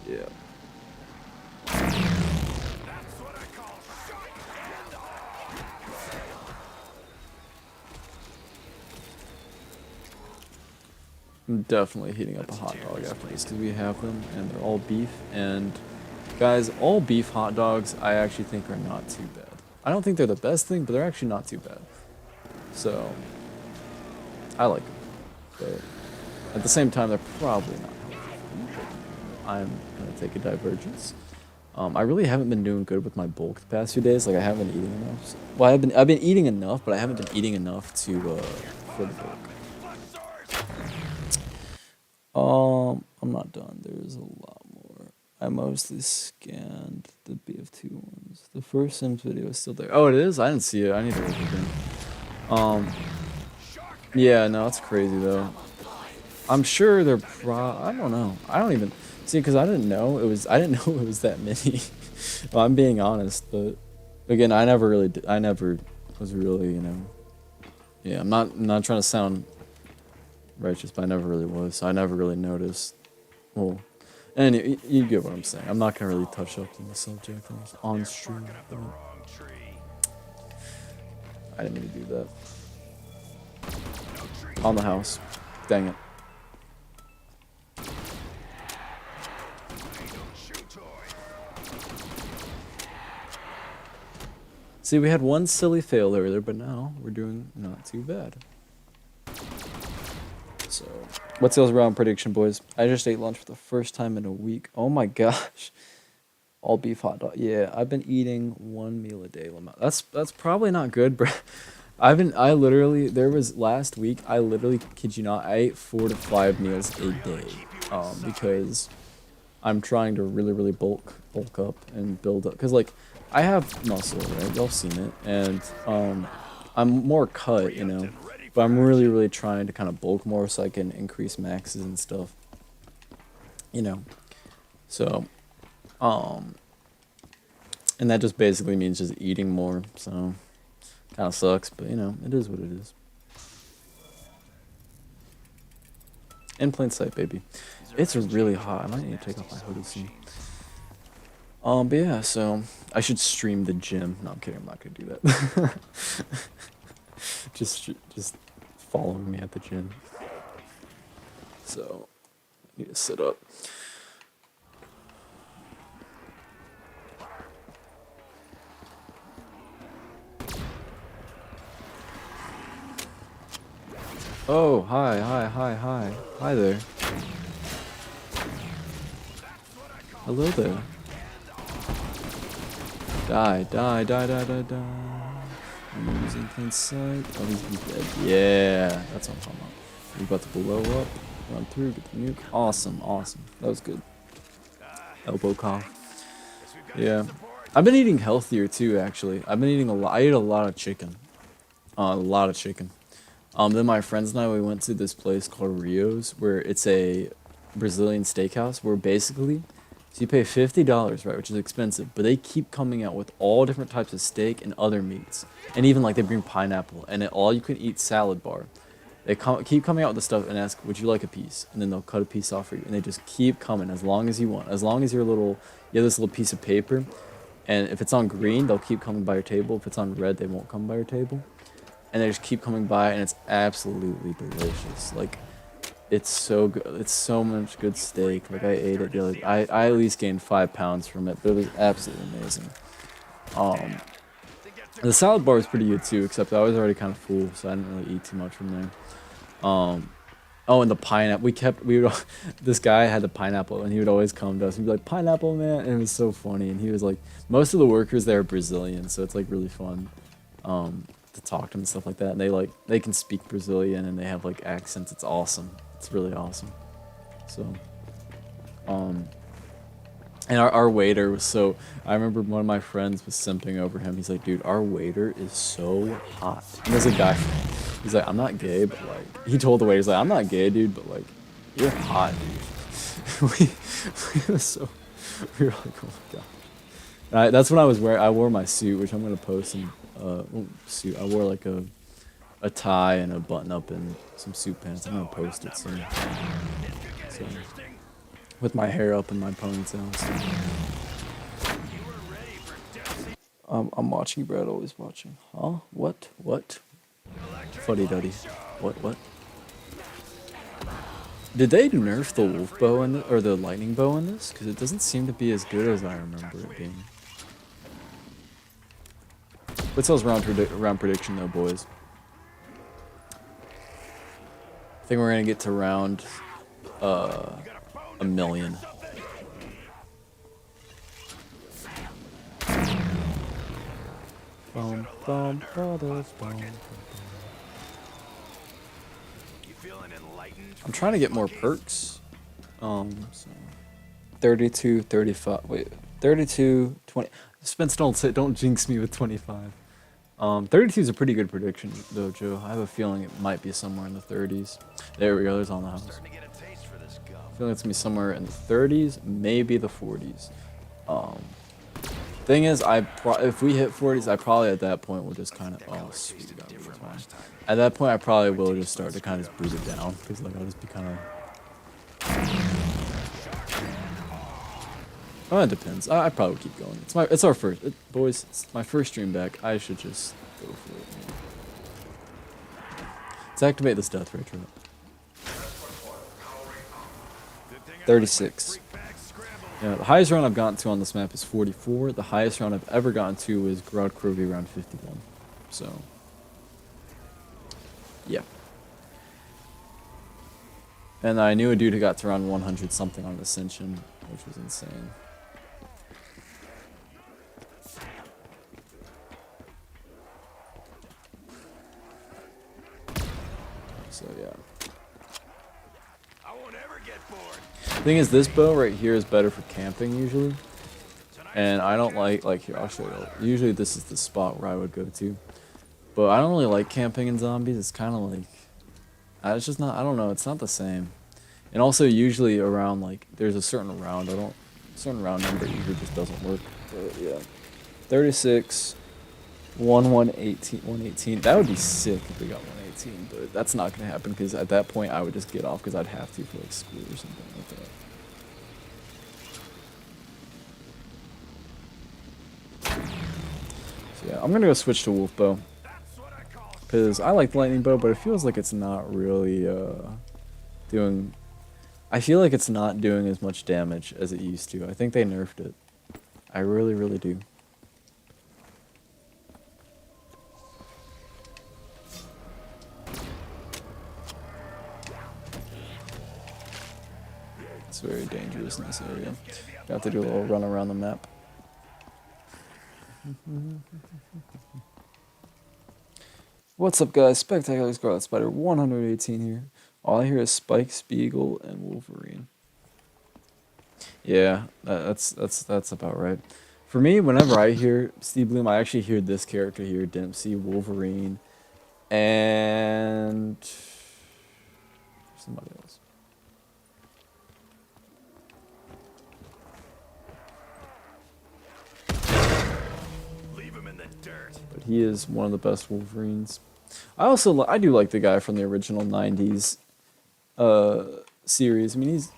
Yeah. I'm definitely heating up a hot dog after this because we have them and they're all beef. And guys, all beef hot dogs I actually think are not too bad. I don't think they're the best thing, but they're actually not too bad. So I like them. But at the same time, they're probably not healthy. I'm gonna take a divergence. I really haven't been doing good with my bulk the past few days. Like I haven't been eating enough. So, well, I've been eating enough, but I haven't been eating enough to for the bulk. I'm not done. There's a lot more. I mostly scanned the BF2 ones. The first Sims video is still there. Oh, it is? I didn't see it. I need to look again. Yeah, no, it's crazy though. I'm sure they're I don't know. I don't even see because I didn't know it was that many. Well, I'm being honest, but again, I never was really, you know. Yeah, I'm not trying to sound righteous, but I never really was. So I never really noticed. Well, anyway, you get what I'm saying. I'm not gonna really touch up on the subject on stream. I didn't mean to do that. On the house. Dang it. See, we had one silly fail earlier, but now we're doing not too bad. So, what's y'all's round prediction, boys? I just ate lunch for the first time in a week. Oh my gosh. All beef hot dog. Yeah, I've been eating 1 meal a day. That's probably not good, bro. There was last week, I literally, kid you not, I ate 4 to 5 meals a day. Because I'm trying to really bulk up and build up. Because, like, I have muscle, right? Y'all seen it. And I'm more cut, you know. But I'm really trying to kind of bulk more so I can increase maxes and stuff. You know. So, and that just basically means just eating more. So, kind of sucks, but you know, it is what it is. In plain sight, baby. It's really hot. I might need to take off my hoodie soon. But yeah, so I should stream the gym. No, I'm kidding. I'm not gonna do that. just follow me at the gym. So, I need to sit up. Oh, hi there. Hello there. Die. I'm using plain sight. Oh, he's dead. Yeah, that's what I'm talking about. We're about to blow up, run through, get the nuke. Awesome. That was good. Elbow cough. Yeah. I've been eating healthier too, actually. I've been eating a lot. I ate a lot of chicken. Then my friends and I, we went to this place called Rio's, where it's a Brazilian steakhouse, where basically, so you pay $50, right, which is expensive, but they keep coming out with all different types of steak and other meats, and even like they bring pineapple, and an all-you-can-eat salad bar. They keep coming out with the stuff and ask, would you like a piece? And then they'll cut a piece off for you, and they just keep coming as long as you want, as long as you have this little piece of paper, and if it's on green, they'll keep coming by your table. If it's on red, they won't come by your table. And they just keep coming by, and it's absolutely delicious. Like, it's so good. It's so much good steak. Like, I ate it the other day. I at least gained 5 pounds from it, but it was absolutely amazing. The salad bar was pretty good too, except I was already kind of full, so I didn't really eat too much from there. Oh, and the pineapple. This guy had the pineapple, and he would always come to us and be like, "Pineapple, man," and it was so funny. And he was like, most of the workers there are Brazilian, so it's like really fun. To talk to them and stuff like that, and they can speak Brazilian, and they have like accents. It's awesome. It's really awesome. So, and our waiter was so. I remember one of my friends was simping over him. He's like, "Dude, our waiter is so hot." And there's a guy. He's like, "I'm not gay, but like," he told the waiter, he's like, "I'm not gay, dude, but like, you're hot, dude." we were like, "Oh my god." That's when I was wearing. I wore my suit, which I'm gonna post in. Suit. I wore like a tie and a button up and some suit pants. I'm gonna post it soon. So, with my hair up and my ponytail. So. I'm watching. Brad always watching. Huh? What? Fuddy duddy. What? Did they nerf the wolf bow or the lightning bow in this? Because it doesn't seem to be as good as I remember it being. What's else round prediction though, boys? I think we're gonna get to round 1,000,000. I'm trying to get more perks. So 32, 35. Wait, 32, 20. Spence, don't jinx me with 25. 32 is a pretty good prediction, though, Joe. I have a feeling it might be somewhere in the 30s. There we go. There's on the house. I feel like it's gonna be somewhere in the 30s, maybe the 40s. Thing is, if we hit 40s, I probably at that point will just kind of sweet. At that point, I probably will just start to kind of boot it down because like I'll just be kind of. Oh, it depends. I probably keep going. It's our first, boys. It's my first stream back. I should just go for it. Man. Let's activate this death ray trap. 36. Yeah, the highest round I've gotten to on this map is 44. The highest round I've ever gotten to is Groud Krogi round 51. So, yeah. And I knew a dude who got to around 100 something on Ascension, which was insane. So yeah. I won't ever get bored. Thing is, this bow right here is better for camping usually. And I don't like here, I'll show you. Usually this is the spot where I would go to. But I don't really like camping in zombies. It's kind of like, it's just not, I don't know, it's not the same. And also usually around like, there's a certain round, certain round number usually just doesn't work. But yeah. 36, 118, that would be sick if we got 118, but that's not going to happen because at that point I would just get off because I'd have to for like school or something like that. So yeah, I'm going to go switch to wolf bow because I like the lightning bow, but it feels like it's not really doing, I feel like it's not doing as much damage as it used to. I think they nerfed it. I really, really do. It's very dangerous in this area. Got to do a little run around the map. What's up, guys? Spectacular Scarlet Spider 118 here. All I hear is Spike, Spiegel, and Wolverine. Yeah, that's about right. For me, whenever I hear Steve Bloom, I actually hear this character here, Dempsey, Wolverine, and somebody else. But he is one of the best Wolverines. I do like the guy from the original 90s series. I mean, he's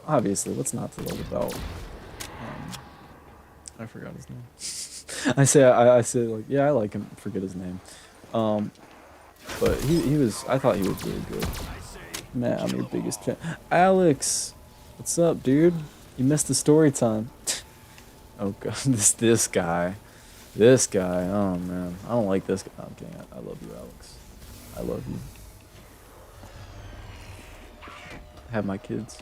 obviously, what's not to love about? I forgot his name. I say like, yeah, I like him. Forget his name. But he was. I thought he was really good. Man, I'm your biggest fan. Alex, what's up, dude? You missed the story time. Oh god, this guy. This guy, oh man, I don't like this guy. I'm kidding. I love you, Alex. I love you. I have my kids.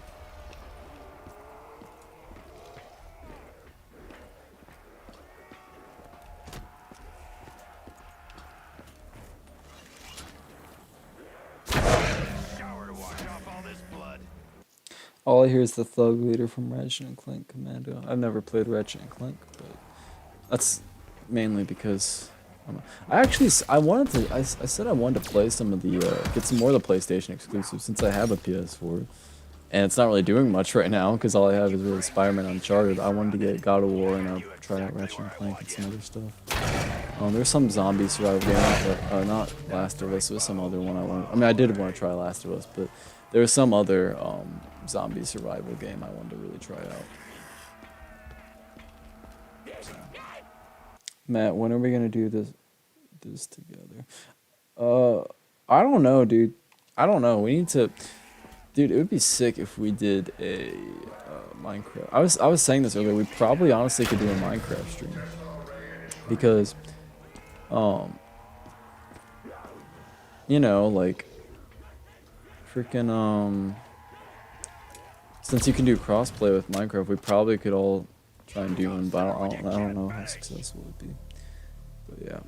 All I hear is the thug leader from Ratchet and Clank Commando. I've never played Ratchet and Clank, but that's mainly because I said I wanted to play some of the get some more of the PlayStation exclusives since I have a PS4, and it's not really doing much right now because all I have is really Spider-Man, Uncharted. I wanted to get God of War and try out Ratchet and Clank and some other stuff. There's some zombie survival game, but not Last of Us. There was some other one I wanted. I mean, I did want to try Last of Us, but there was some other zombie survival game I wanted to really try out. Matt, when are we gonna do this together? I don't know, dude. I don't know. We need to, dude. It would be sick if we did a Minecraft. I was saying this earlier. We probably honestly could do a Minecraft stream because, you know, like, freaking since you can do crossplay with Minecraft, we probably could all try and do one, but I don't know how successful it would be. But yeah.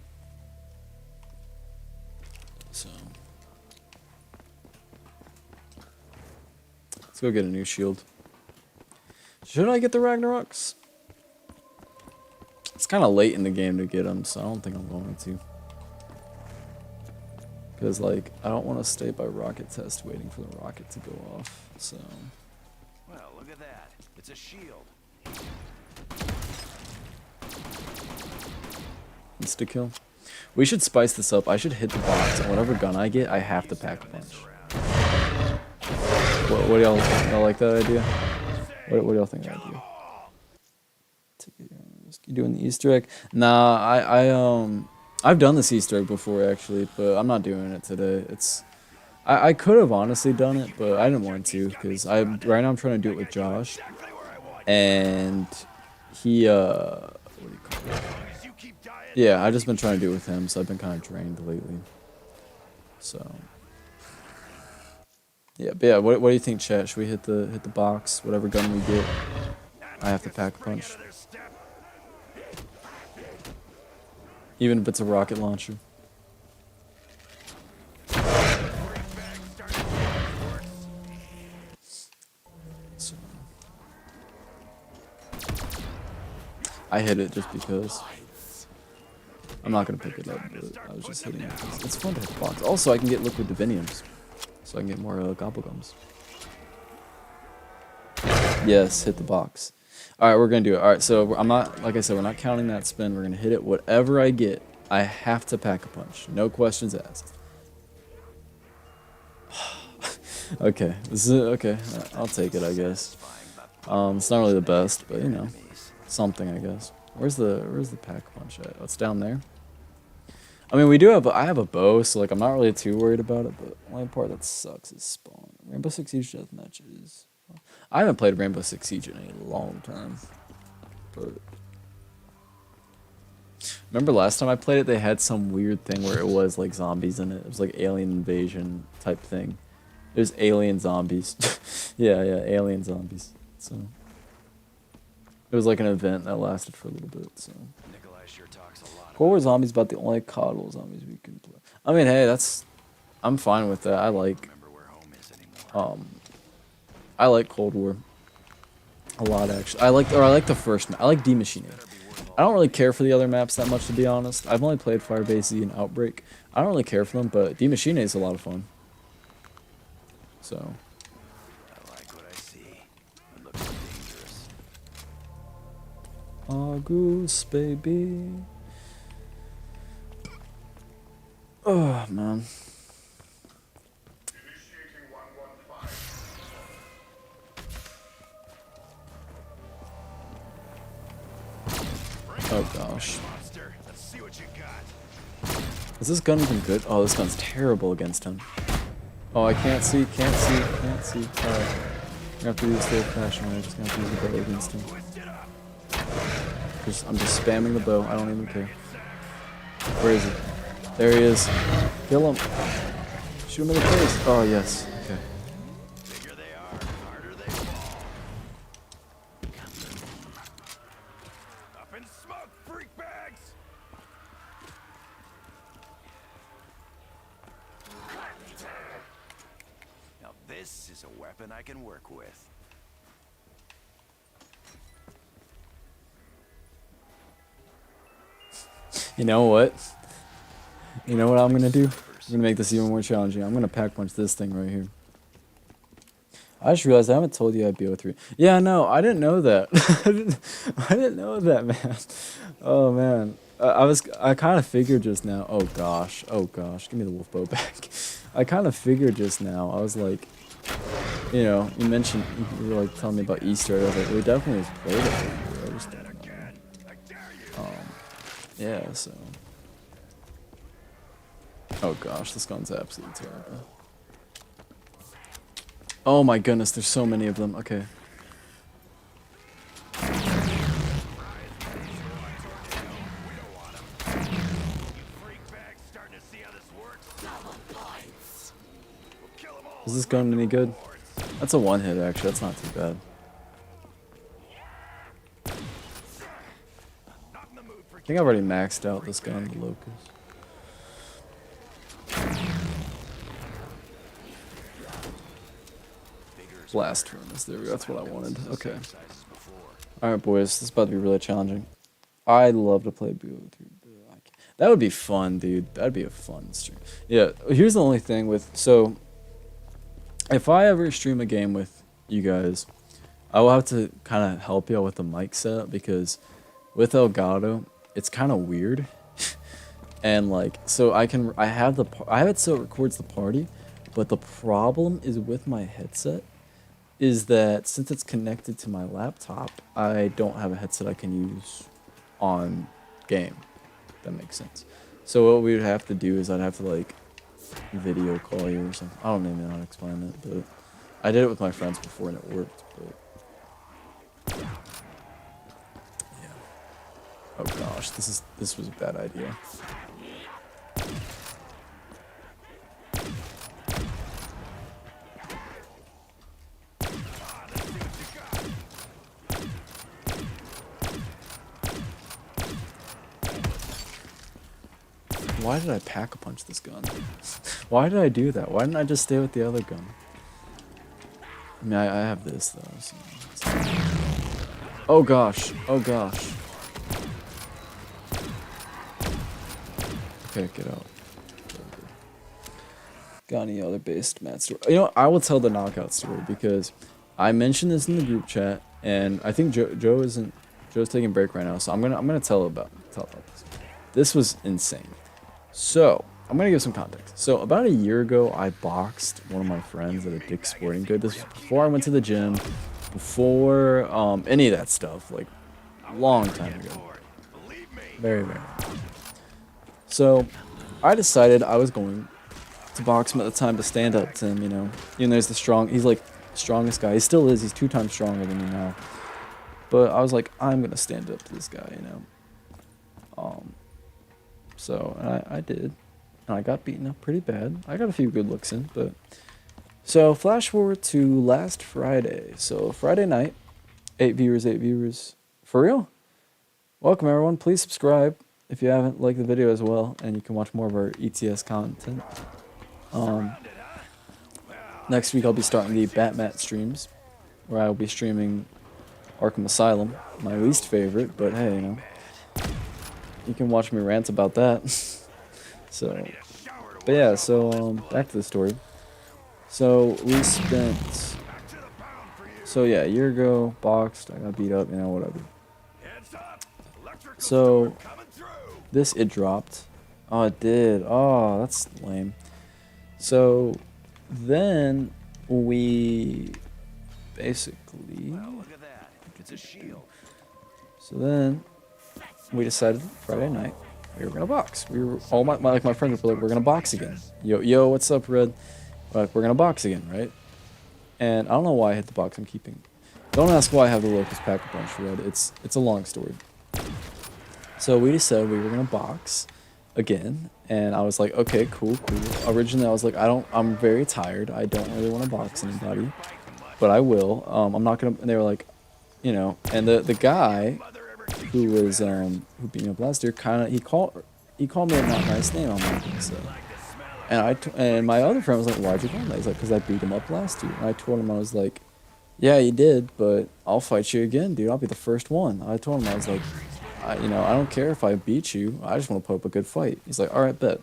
So let's go get a new shield. Should I get the Ragnaroks? It's kind of late in the game to get them, so I don't think I'm going to. Because, like, I don't want to stay by rocket test waiting for the rocket to go off, so. Well, look at that. It's a shield. Insta-kill. We should spice this up. I should hit the box, and whatever gun I get, I have to pack a punch. What do y'all like that idea? What do y'all think of that idea? You doing the Easter egg? Nah, I've done this Easter egg before actually, but I'm not doing it today. I could have honestly done it, but I didn't want to because right now I'm trying to do it with Josh, and he what do you call it? Yeah, I've just been trying to do it with him, so I've been kind of drained lately. So yeah, but yeah, what do you think, chat? Should we hit the box? Whatever gun we get, I have to pack a punch. Even if it's a rocket launcher. So, I hit it just because. I'm not gonna pick it up, but I was just hitting it. It's fun to hit the box. Also, I can get liquid diviniums, so I can get more gobblegums. Yes, hit the box. All right, we're gonna do it. All right, so I'm not, like I said, we're not counting that spin. We're gonna hit it. Whatever I get, I have to pack a punch. No questions asked. Okay, this is okay. I'll take it, I guess. It's not really the best, but you know, something, I guess. Where's the pack punch at? Oh, it's down there. I mean, I have a bow, so like I'm not really too worried about it. But the only part that sucks is spawn. Rainbow Six Siege deathmatch is. I haven't played Rainbow Six Siege in a long time. But remember last time I played it, they had some weird thing where it was like zombies in it. It was like alien invasion type thing. It was alien zombies. yeah, alien zombies. So it was like an event that lasted for a little bit. So Cold War Zombies about the only COD zombies we can play. I mean, hey, I'm fine with that. I like Cold War a lot, actually. I like the first map. I like D-Machine. I don't really care for the other maps that much, to be honest. I've only played Firebase Z and Outbreak. I don't really care for them, but D-Machine is a lot of fun. So I like what I see. It looks dangerous. Goose, baby. Oh, man. Oh, gosh. Is this gun even good? Oh, this gun's terrible against him. Oh, I can't see. Alright. I'm gonna have to use the old-fashioned way. I'm just gonna have to use the bow against him. I'm just spamming the bow. I don't even care. Where is he? There he is. Kill him. Shoot him in the face. Oh, yes. Okay. Bigger they are, harder they fall. Up in smoke, freak bags! Now this is a weapon I can work with. You know what? You know what I'm gonna do? I'm gonna make this even more challenging. I'm gonna pack punch this thing right here. I just realized I haven't told you I'd be 03. Yeah, no, I didn't know that. I didn't know that, man. Oh man, I kind of figured just now. Oh gosh, give me the wolf bow back. I kind of figured just now. I was like, you know, you mentioned you were like telling me about Easter egg. I was like, we definitely just played it. I just don't know. Yeah, so. Oh gosh, this gun's absolutely terrible. Oh my goodness, there's so many of them. Okay. Is this gun any good? That's a one hit actually, that's not too bad. I think I've already maxed out this gun, the Locust. Blast furnace, there we go, that's what I wanted. Okay. Alright boys, this is about to be really challenging. I'd love to play BO3. That would be fun, dude. That'd be a fun stream. Yeah, here's the only thing with, so if I ever stream a game with you guys, I will have to kind of help you out with the mic setup, because with Elgato, it's kind of weird. And like, so I have it so it records the party, but the problem is with my headset is that since it's connected to my laptop, I don't have a headset I can use on game. If that makes sense. So what we would have to do is I'd have to like video call you or something. I don't even know how to explain it, but I did it with my friends before and it worked. But gosh, this was a bad idea. Why did I pack a punch this gun? Why did I do that? Why didn't I just stay with the other gun? I mean, I have this though. So. Oh gosh. Oh gosh. Okay, get out. Got any other based mat story? You know, I will tell the knockout story because I mentioned this in the group chat, and I think Joe's taking a break right now, so I'm gonna tell about this. This was insane. So I'm gonna give some context. So about a year ago, I boxed one of my friends at a Dick's Sporting Goods. This was before I went to the gym, before any of that stuff, like a long time ago. Very, very long. So I decided I was going to box him at the time to stand up to him, you know. Even though he's like the strongest guy. He still is. He's 2 times stronger than me now. But I was like, I'm gonna stand up to this guy, you know. So I did. And I got beaten up pretty bad. I got a few good looks in, but so flash forward to last Friday. So Friday night, 8 viewers. For real? Welcome everyone. Please subscribe if you haven't liked the video as well, and you can watch more of our ETS content. Next week I'll be starting the Batmat streams, where I'll be streaming Arkham Asylum, my least favorite, but hey, you know, you can watch me rant about that. So, but yeah, so back to the story. So we spent, so yeah, a year ago, boxed, I got beat up, you know, whatever. So it dropped. Oh, it did. Oh, that's lame. So then we basically, It's a shield. so then we decided Friday night we were gonna box. We were all my friends were like, we're gonna box again. Yo, what's up, Red? Like, we're gonna box again, right? And I don't know why I hit the box I'm keeping. Don't ask why I have the Locust Pack a bunch, Red. It's a long story. So we decided we were gonna box again, and I was like, okay, cool. Originally I was like, I'm very tired. I don't really want to box anybody, but I will. I'm not gonna. And they were like, you know, and the guy who was who beat me up last year, he called me a not nice name on my thing, so. And my other friend was like, why'd you call me that? He's like, because I beat him up last year. And I told him, I was like, yeah, you did, but I'll fight you again, dude. I'll be the first one. I told him, I was like, I don't care if I beat you. I just want to put up a good fight. He's like, all right, bet.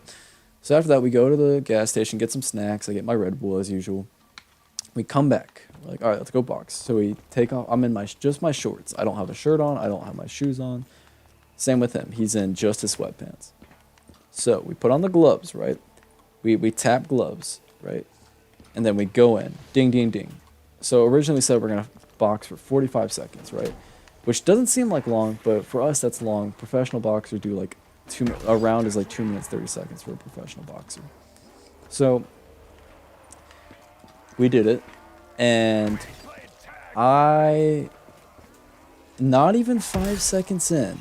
So after that, we go to the gas station, get some snacks. I get my Red Bull as usual. We come back. We're like, all right, let's go box. So we take off. I'm in just my shorts. I don't have a shirt on. I don't have my shoes on. Same with him. He's in just his sweatpants. So we put on the gloves, right? We tap gloves, right? And then we go in. Ding, ding, ding. So originally we said we're going to box for 45 seconds, right? Which doesn't seem like long, but for us that's long. Professional boxers do like a round is like 2 minutes 30 seconds for a professional boxer. So we did it, and not even 5 seconds in,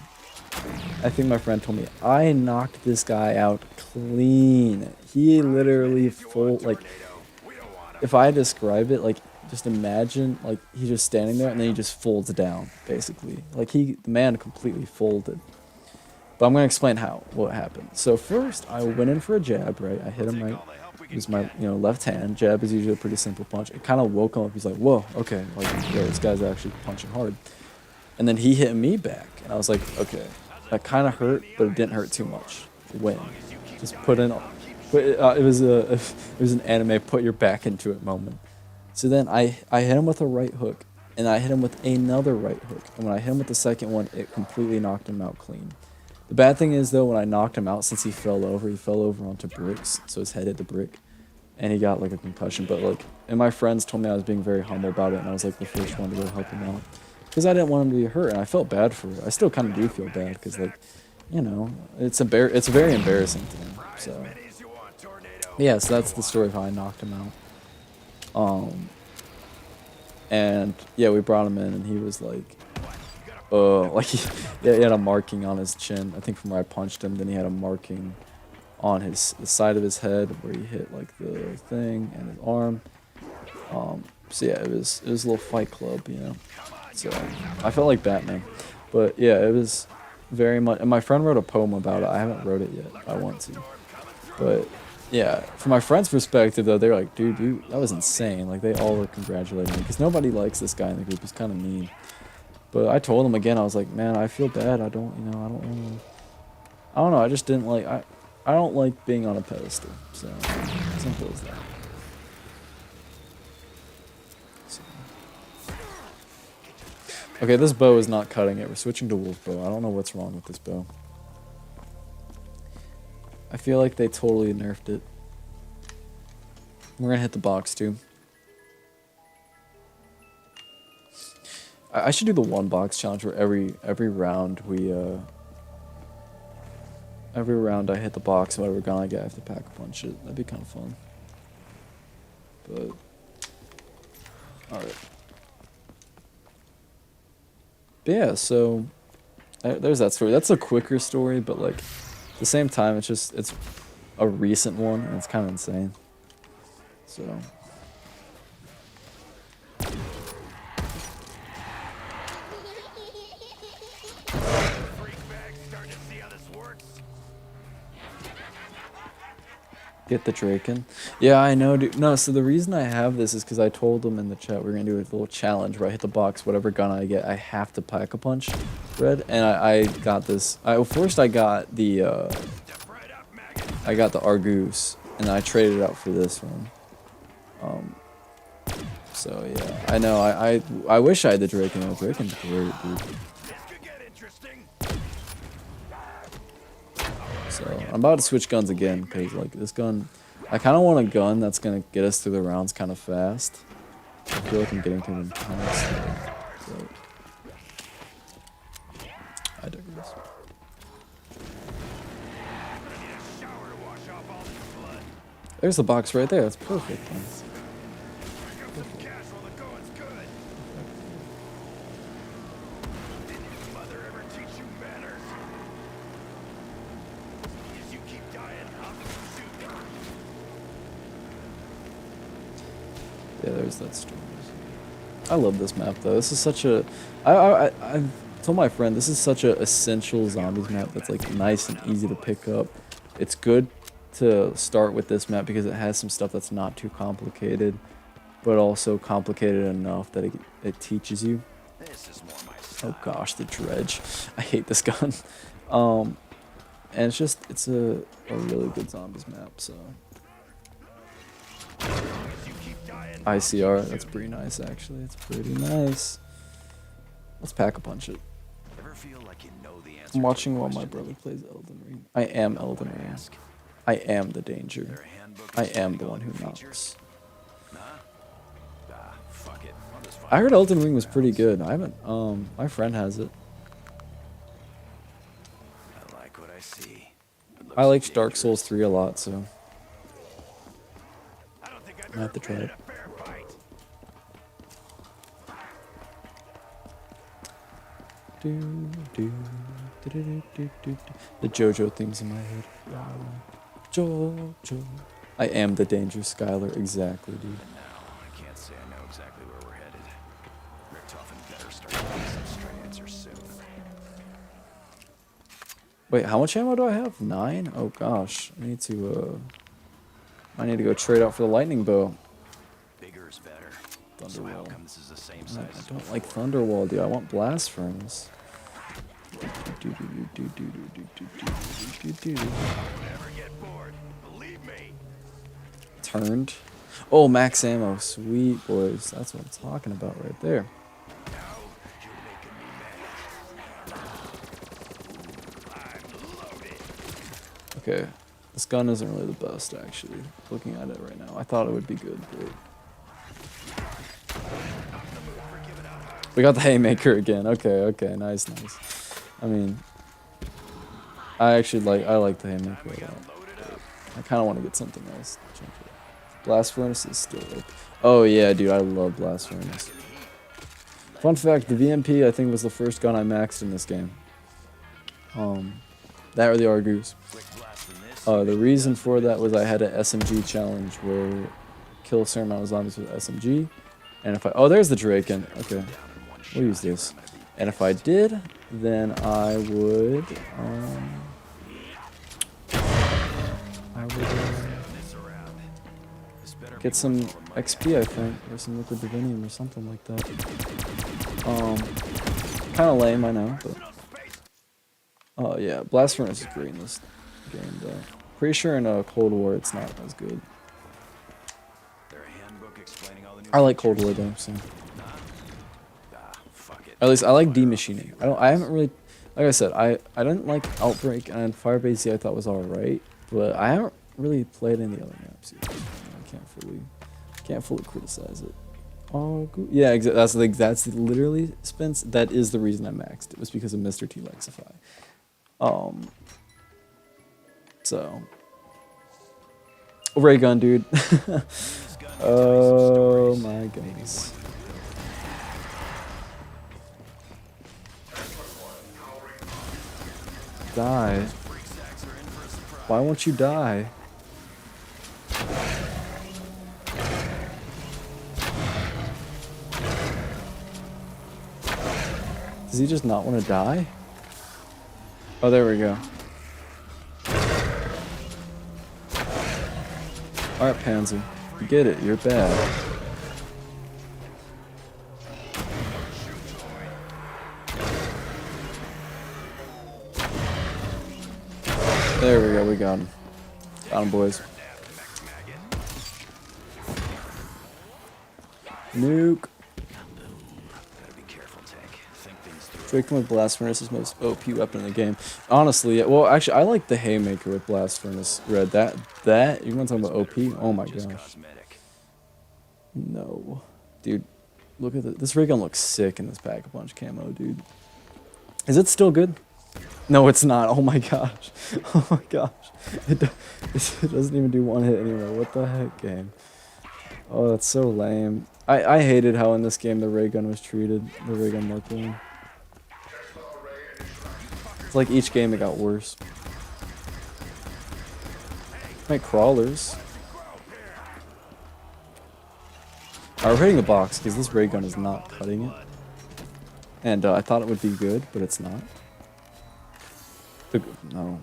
I think my friend told me, I knocked this guy out clean. He literally if I describe it, like, just imagine, like, he's just standing there and then he just folds down, basically. Like, the man completely folded. But I'm going to explain what happened. So first, I went in for a jab, right? I hit him right. It was my, left hand. Jab is usually a pretty simple punch. It kind of woke him up. He's like, whoa, okay. Like, yeah, this guy's actually punching hard. And then he hit me back. And I was like, okay. That kind of hurt, but it didn't hurt too much. Win. Just it was an anime put your back into it moment. So then I hit him with a right hook, and I hit him with another right hook. And when I hit him with the second one, it completely knocked him out clean. The bad thing is, though, when I knocked him out, since he fell over onto bricks, so his head hit the brick, and he got, like, a concussion. But, like, and my friends told me I was being very humble about it, and I was, like, the first one to go help him out. Because I didn't want him to be hurt, and I felt bad for it. I still kind of do feel bad, because, like, it's a very embarrassing thing, so. Yeah, so that's the story of how I knocked him out. And yeah, we brought him in, and he was like, like he had a marking on his chin. I think from where I punched him. Then he had a marking on the side of his head where he hit like the thing and his arm. So yeah, it was a little fight club, you know. So I felt like Batman, but yeah, it was very much. And my friend wrote a poem about it. I haven't wrote it yet. I want to, but yeah, from my friend's perspective though, they're like, dude, that was insane. Like they all were congratulating me because nobody likes this guy in the group. He's kind of mean. But I told him again. I was like, man, I feel bad. I don't know. I just didn't like. I don't like being on a pedestal. So simple as that. Okay, this bow is not cutting it. We're switching to wolf bow. I don't know what's wrong with this bow. I feel like they totally nerfed it. We're gonna hit the box too. I should do the one box challenge where every round every round I hit the box, whatever gun I get, I have to pack a punch it. That'd be kind of fun. But alright. But yeah, so there's that story. That's a quicker story, but like at the same time, it's a recent one, and it's kind of insane. So. Get the Draken. Yeah, I know, dude. No, so the reason I have this is because I told them in the chat we're going to do a little challenge where I hit the box, whatever gun I get, I have to pack a punch red. And I got this. First I got the Argus, and I traded it out for this one. So yeah, I know, I wish I had the Draken. The Draken's great, dude. So I'm about to switch guns again because like this gun, I kind of want a gun that's gonna get us through the rounds kind of fast. I feel like I'm getting through them kind of slow. But I digress. There's the box right there. That's perfect. Perfect. Yeah, there's that story. I love this map though. This is such a. I've told my friend this is such a essential zombies map that's like nice and easy to pick up. It's good to start with this map because it has some stuff that's not too complicated, but also complicated enough that it teaches you. Oh gosh, the dredge. I hate this gun. And it's a really good zombies map. So. ICR, that's pretty nice actually. It's pretty nice. Let's pack a punch it. I'm watching while my brother plays Elden Ring. I am Elden Ring. I am the danger. I am the one who knocks. I heard Elden Ring was pretty good. I haven't. My friend has it. I like Dark Souls 3 a lot, so I have to try it. The JoJo themes in my head. JoJo. I am the danger, Skylar. Exactly, dude. No, I can't say I know exactly where we're headed. Richtofen better start getting some straight answers soon. Wait, how much ammo do I have? 9? Oh gosh, I need to go trade out for the lightning bow. Bigger is better. Thunderwall. So how come this is the same size I as don't before? like Thunderwall, dude. I want Blast Furnace. Never get bored. Believe me. Turned. Oh, max ammo. Sweet, boys. That's what I'm talking about right there. Now you're making me mad. I'm loaded. Okay. This gun isn't really the best, actually. Looking at it right now. I thought it would be good, but... We got the haymaker again. Okay. Nice. I mean... I like the haymaker a lot. I kind of want to get something else. Blast Furnace is still up. Oh yeah, dude, I love Blast Furnace. Fun fact, the VMP I think was the first gun I maxed in this game. That or the Argus. The reason for that was I had an SMG challenge where kill a certain amount of zombies with SMG. And if I... Oh, there's the Draken. Okay. We'll use this. And if I did, then I would... get some XP, I think, or some liquid divinium or something like that. Kind of lame, I know, but... Oh yeah, Blast Furnace is great in this game, though. Pretty sure in Cold War it's not as good. I like Cold War though, so... At least I like demachining. I haven't really... Like I said, I didn't like Outbreak, and Firebase Z I thought was alright, but I haven't really played any other maps yet. I can't fully criticize it. Oh, yeah, that's literally, Spence. That is the reason I maxed. It was because of Mr. T Lexify. So, ray gun, dude. Oh my goodness. Die. Why won't you die? Does he just not want to die? Oh, there we go. Alright, Panzer. You get it. You're bad. There we go. We got him. Got him, boys. Nuke. Draken with Blast Furnace is most OP weapon in the game. Honestly, well, actually, I like the Haymaker with Blast Furnace Red. That, you want to talk about OP? Oh my gosh. No. Dude, look at this. This ray gun looks sick in this Pack-a-Punch camo, dude. Is it still good? No, it's not. Oh my gosh. Oh my gosh. It doesn't even do one hit anymore. What the heck, game? Oh, that's so lame. I hated how in this game the ray gun was treated. The ray gun Mark 1. It's like each game it got worse. Make crawlers. We're hitting the box because this ray gun is not cutting it. And I thought it would be good, but it's not. No.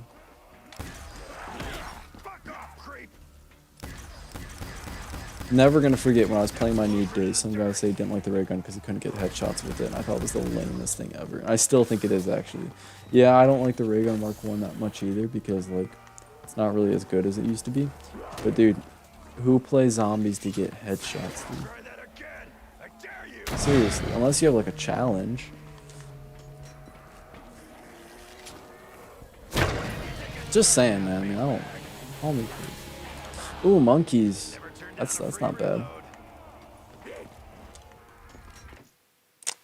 Never gonna forget when I was playing my New Day, some guy said he didn't like the ray gun because he couldn't get headshots with it, and I thought it was the lamest thing ever. And I still think it is, actually. Yeah, I don't like the ray gun Mark 1 that much either, because, like, it's not really as good as it used to be. But, dude, who plays zombies to get headshots, dude? Seriously, unless you have, like, a challenge. Just saying, man. I mean, I don't... Call me crazy. Ooh, monkeys. That's not bad.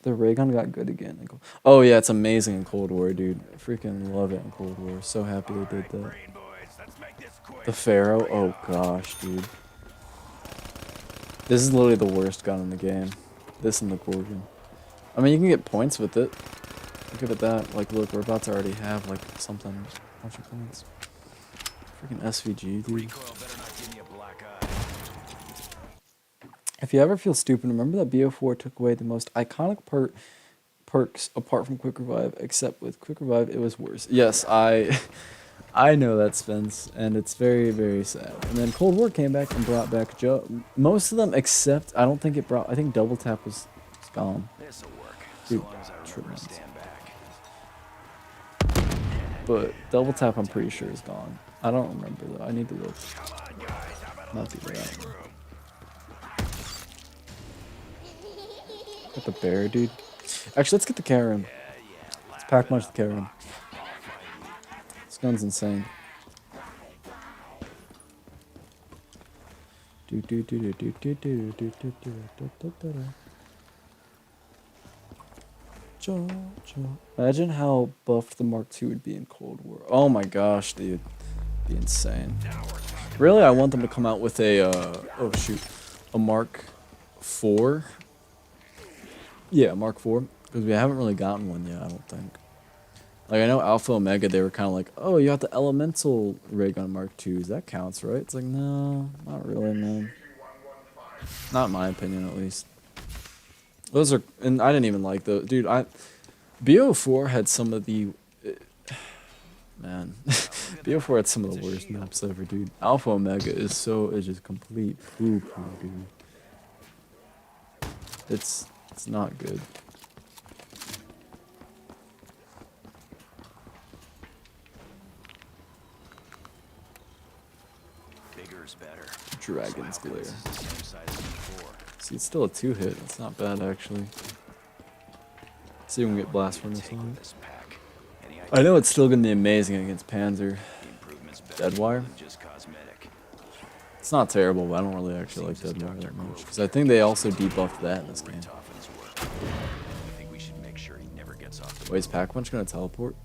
The ray gun got good again. Oh yeah, it's amazing in Cold War, dude. I freaking love it in Cold War. So happy they did that. The Pharaoh. Oh gosh, dude. This is literally the worst gun in the game. This and the Gorgon. I mean, you can get points with it. I'll give it that. Like, look, we're about to already have like something. A bunch of points. Freaking SVG, dude. If you ever feel stupid, remember that BO4 took away the most iconic perks apart from Quick Revive, except with Quick Revive it was worse. Yes, I know that, Spence, and it's very, very sad. And then Cold War came back and brought back most of them, except I don't think it brought. I think Double Tap was gone. Dude, but Double Tap I'm pretty sure is gone. I don't remember though. I need to look. Might be right. Got the bear, dude. Actually, let's get the Karen. Let's pack much the Karen. This gun's insane. Imagine how buffed the Mark II would be in Cold War. Oh my gosh, dude. Be insane. Really, I want them to come out with a, oh shoot, a Mark IV. Yeah, Mark IV, because we haven't really gotten one yet, I don't think. Like, I know Alpha Omega, they were kind of like, oh, you got the elemental rig on Mark IIs. That counts, right? It's like, no, not really, man. Not in my opinion, at least. Those are, and I didn't even like those. Dude, BO4 had some of the, man, BO4 had some of the worst maps ever, dude. Alpha Omega is just complete poo-poo, dude. It's not good. Bigger's better. Dragon's So how come Glare. this is the same size as before? See, it's still a 2-hit. It's not bad, actually. See if we can get Blast Furnace Take on with it. this pack. Any I know idea? it's still going to be amazing against Panzer. The improvement's better Deadwire? than just cosmetic. It's not terrible, but I don't really actually like Deadwire that much. Because I think they also debuffed that in this game. Richtofen's work. I think we should make sure he never gets off the Wait, is Pack Punch going to teleport?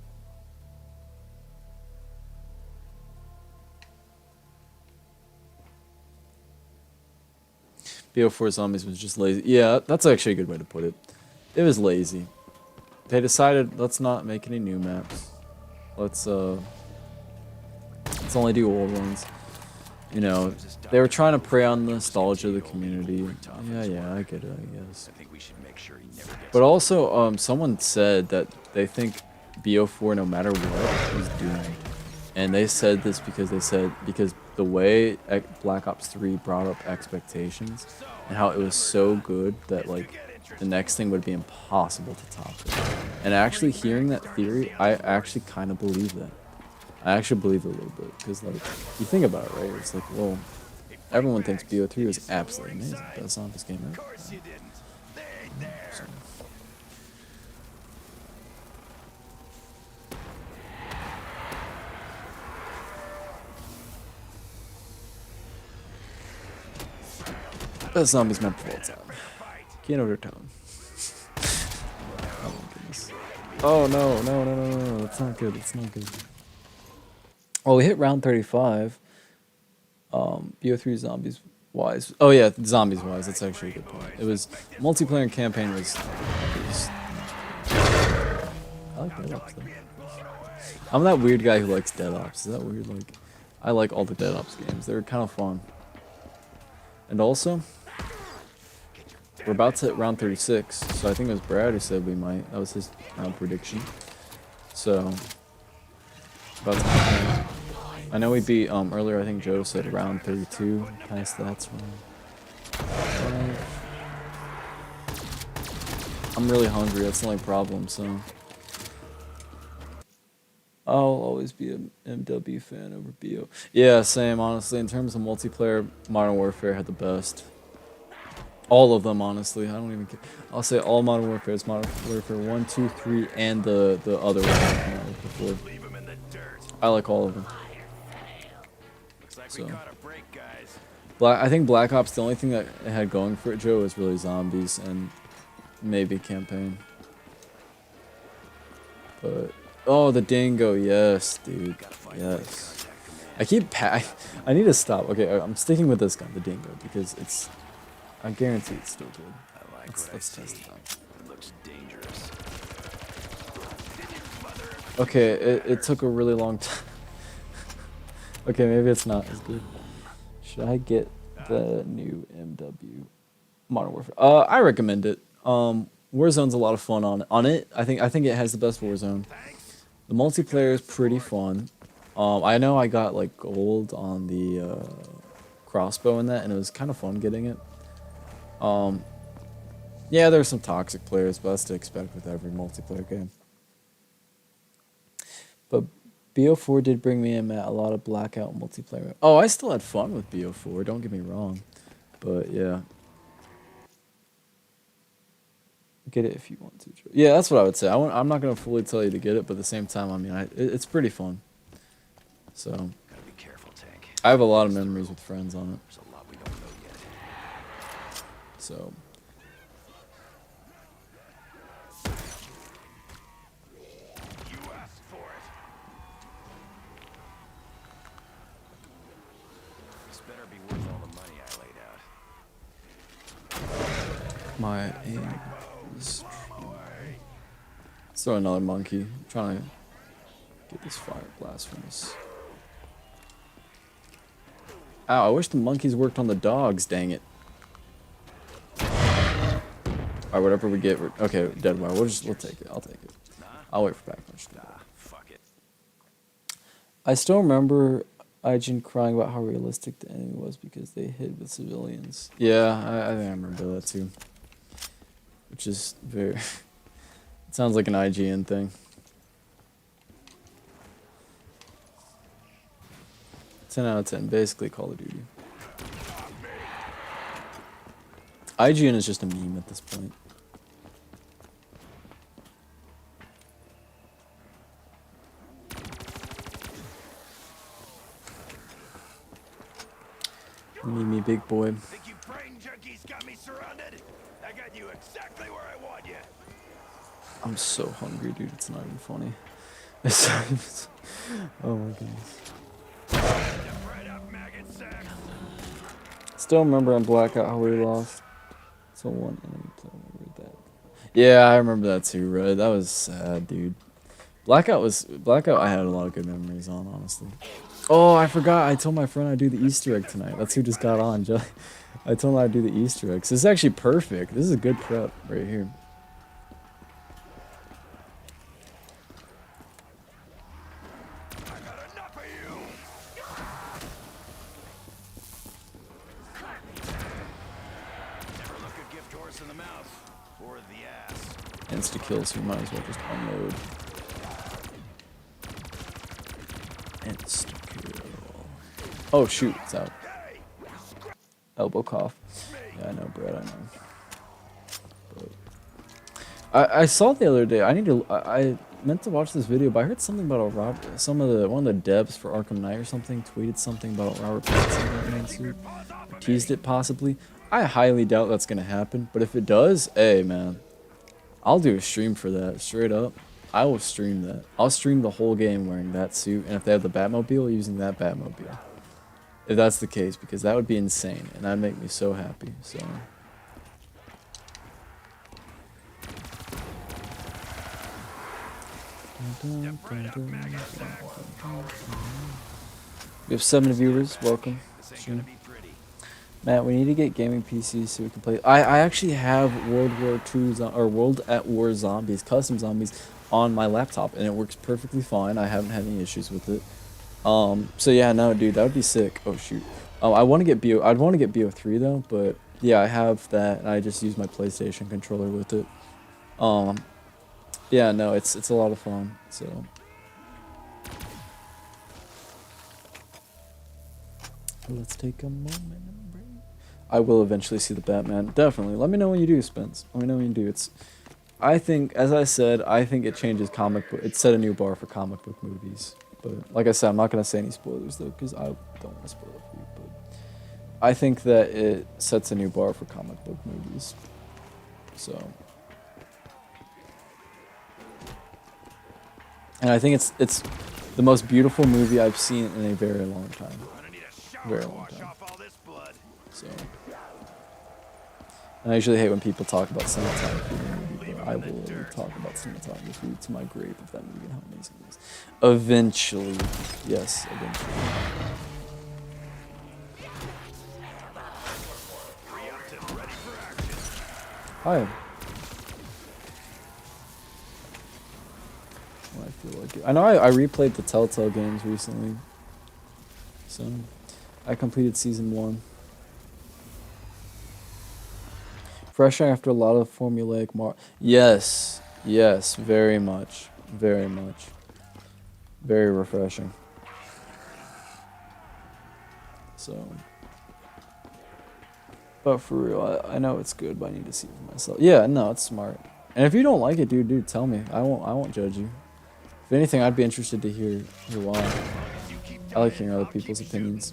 BO4 Zombies was just lazy. Yeah, that's actually a good way to put it. It was lazy. They decided, let's not make any new maps. Let's only do old ones. You know, they were trying to prey on the nostalgia of the community. Yeah, I get it, I guess. I think we should make sure he never gets But also, someone said that they think BO4, no matter what, is doomed. And they said this because because the way Black Ops 3 brought up expectations and how it was so good that like the next thing would be impossible to top it. And actually hearing that theory, I actually kind of believe that. I actually believe it a little bit because like you think about it, right? It's like, well, everyone thinks BO3 was absolutely amazing. Best zombies game ever. So. Best zombies map of all time. Kino Tone. Oh my goodness. Oh no. That's not good. It's not good. Oh, we hit round 35. BO3 zombies wise. Oh yeah, zombies wise. That's actually a good point. It was multiplayer and campaign was I like Dead Ops though. I'm that weird guy who likes Dead Ops. Is that weird? Like, I like all the Dead Ops games. They're kind of fun. And also, we're about to hit round 36, so I think it was Brad who said we might. That was his round prediction. So, about to happen. I know we beat, earlier I think Joe said round 32, past that's round 5. I'm really hungry, that's the only problem, so. I'll always be an MW fan over BO. Yeah, same, honestly. In terms of multiplayer, Modern Warfare had the best. All of them, honestly. I don't even care. I'll say all Modern Warfare. It's Modern Warfare 1, 2, 3, and the other one I came out with before. I like all of them. Looks like So. we caught a break, guys. I think Black Ops, the only thing that it had going for it, Joe, was really zombies and maybe campaign. But, oh, the dingo, yes, dude, yes. I need to stop. Okay, I'm sticking with this gun, the dingo, because I guarantee it's still good. I like what Let's I test see. it out. It looks dangerous. Okay, it took a really long time. Okay, maybe it's not as good. Should I get the new MW Modern Warfare? I recommend it. Warzone's a lot of fun on it. I think it has the best Warzone. The multiplayer is pretty fun. I know I got like gold on the crossbow in that, and it was kind of fun getting it. Yeah, there's some toxic players, but that's to expect with every multiplayer game. But BO4 did bring me in at a lot of Blackout multiplayer. Oh, I still had fun with BO4, don't get me wrong. But yeah. Get it if you want to. Yeah, that's what I would say. I'm not going to fully tell you to get it, but at the same time, I mean, it's pretty fun. So, Gotta be careful, Tank. I have a lot of memories with friends on it. There's a lot we don't know yet. So, You asked for it. This better be worth all the money I laid out. my aim Let's throw another monkey. I'm trying to get this fire blast from this. Ow, I wish the monkeys worked on the dogs, dang it. Alright, whatever we get, okay, dead wire. We'll take it. I'll take it. I'll wait for back punch. Fuck it. I still remember Aijin crying about how realistic the enemy was because they hid with civilians. Yeah, I think I remember that too. Which is very... it sounds like an IGN thing. 10 out of 10, basically Call of Duty. IGN is just a meme at this point. Me, big boy. Think you brain junkies got me surrounded? I got you exactly where I want you. I'm so hungry, dude. It's not even funny. Oh my goodness. Right up, maggot sack. Still remember on Blackout how we lost. So one enemy player remembered that. Yeah, I remember that too, Red. That was sad, dude. Blackout I had a lot of good memories on, honestly. Oh, I forgot. I told my friend I'd do the Easter egg tonight. That's who just got on. I told him I'd do the Easter eggs. This is actually perfect. This is a good prep right here. Insta kill, so you might as well just unload. Insta kill. Oh shoot, it's out. Elbow cough. Yeah, I know, Brad. I know. But I saw the other day. I meant to watch this video, but I heard something about one of the devs for Arkham Knight or something tweeted something about Robert Pattinson suit. Teased it possibly. I highly doubt that's gonna happen, but if it does, hey man. I'll do a stream for that, straight up. I will stream that. I'll stream the whole game wearing that suit, and if they have the Batmobile, using that Batmobile. If that's the case, because that would be insane, and that'd make me so happy, so... We have 7 viewers, welcome. Matt, we need to get gaming PCs so we can play. I actually have World War II or World at War Zombies, custom zombies, on my laptop, and it works perfectly fine. I haven't had any issues with it. So yeah, no, dude, that would be sick. Oh shoot. I'd want to get BO3 though, but yeah, I have that, and I just use my PlayStation controller with it. Yeah, no, it's a lot of fun. So. Let's take a moment. I will eventually see the Batman. Definitely. Let me know when you do, Spence. Let me know when you do. I think, as I said, I think it changes comic book. It set a new bar for comic book movies. But like I said, I'm not gonna say any spoilers though, because I don't want to spoil it for you. But I think that it sets a new bar for comic book movies. So. And I think it's the most beautiful movie I've seen in a very long time. Very long time. So. And I usually hate when people talk about cinematography in a movie, but I will talk about cinematography to my grave of that movie and how amazing it is. Eventually. Yes, eventually. Hi. Well, I feel like it. I know I replayed the Telltale games recently. So, I completed season 1. Fresh after a lot of formulaic Yes, very much. Very much. Very refreshing. So. But for real, I know it's good, but I need to see it for myself. Yeah, no, it's smart. And if you don't like it, dude, tell me. I won't judge you. If anything, I'd be interested to hear why. I like hearing other people's opinions.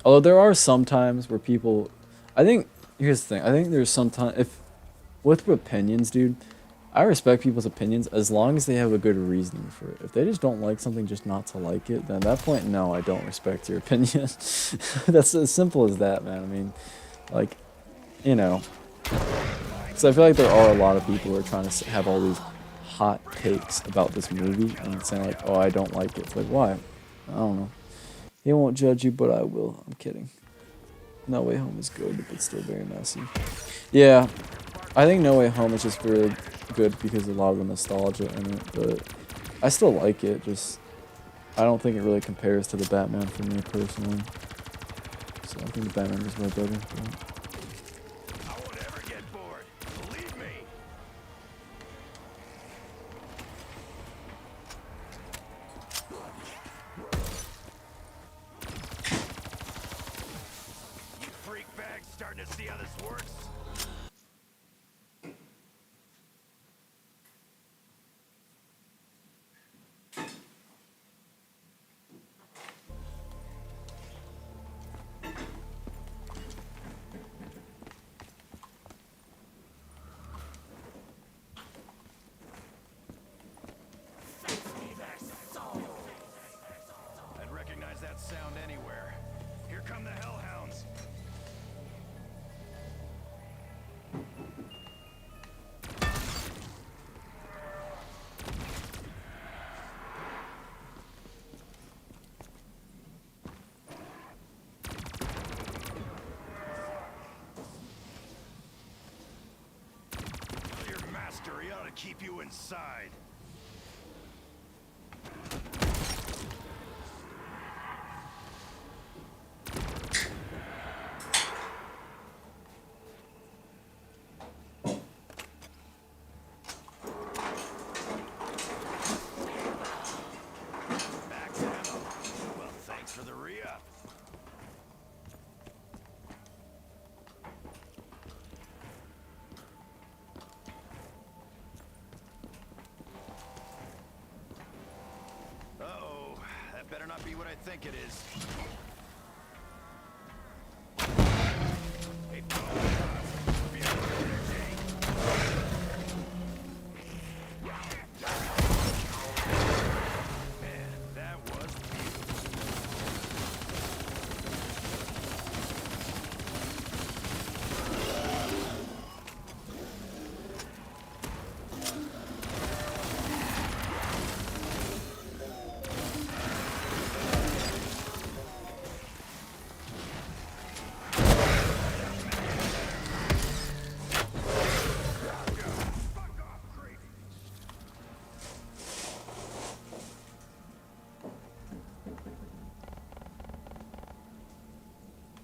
Although there are some times where people, here's the thing. I think there's sometimes with opinions, dude. I respect people's opinions as long as they have a good reasoning for it. If they just don't like something just not to like it, then at that point, no, I don't respect your opinion. That's as simple as that, man. I mean, like, you know, Because I feel like there are a lot of people who are trying to have all these hot takes about this movie and saying like, oh, I don't like it. It's like, why? I don't know. He won't judge you, but I will. I'm kidding. No Way Home is good, but still very messy. Yeah, I think No Way Home is just really good because of a lot of the nostalgia in it, but I still like it. Just I don't think it really compares to the Batman for me personally. So I think the Batman is way better. I won't ever get bored. Believe me. You freak bag starting to see how this works? I'd recognize that sound anywhere. Here come the hellhounds. Tell your master he ought to keep you inside. Back to ammo. Well, thanks for the re-up. Uh-oh, that better not be what I think it is. Hey, be a man, that was beautiful.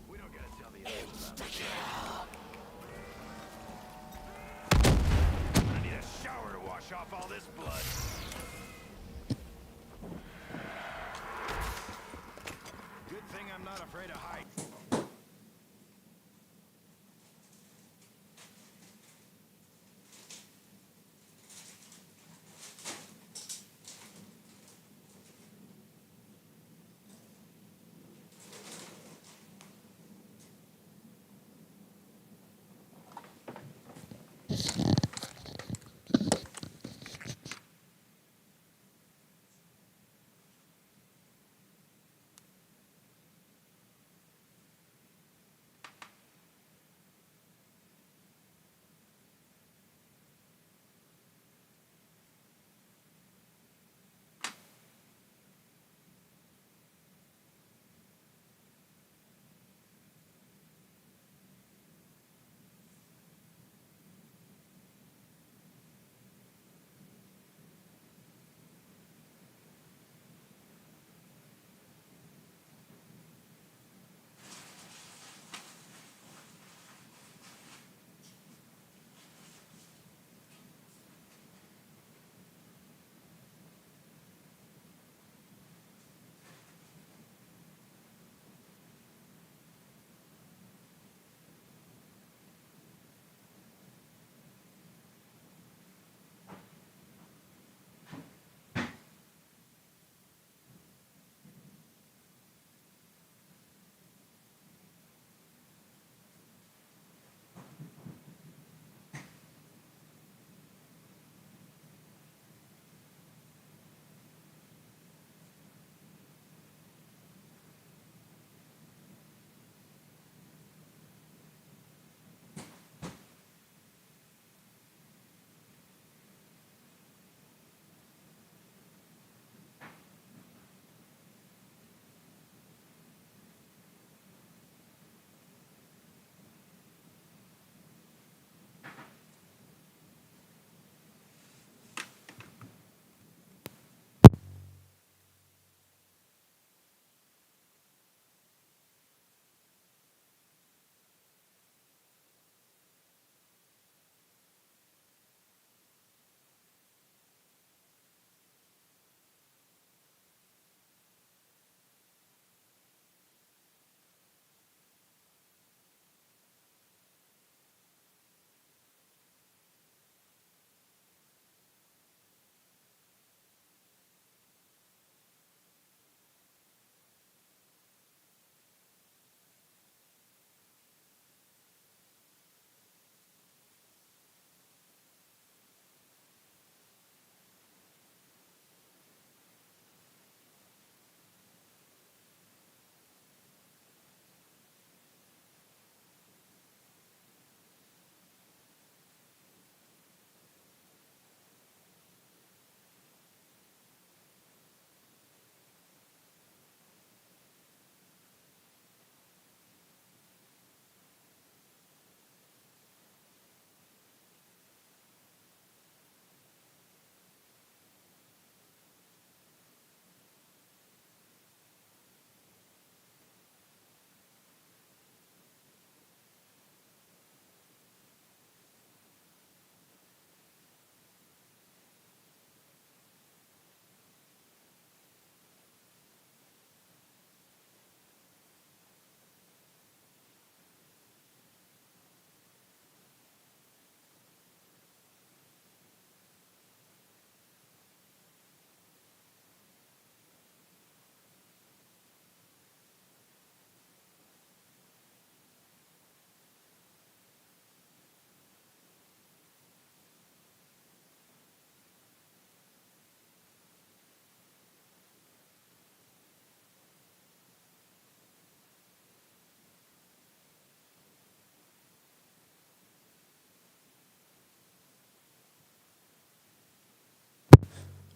We don't gotta tell the others about it. I need a shower to wash off all this blood. Good thing I'm not afraid of heights.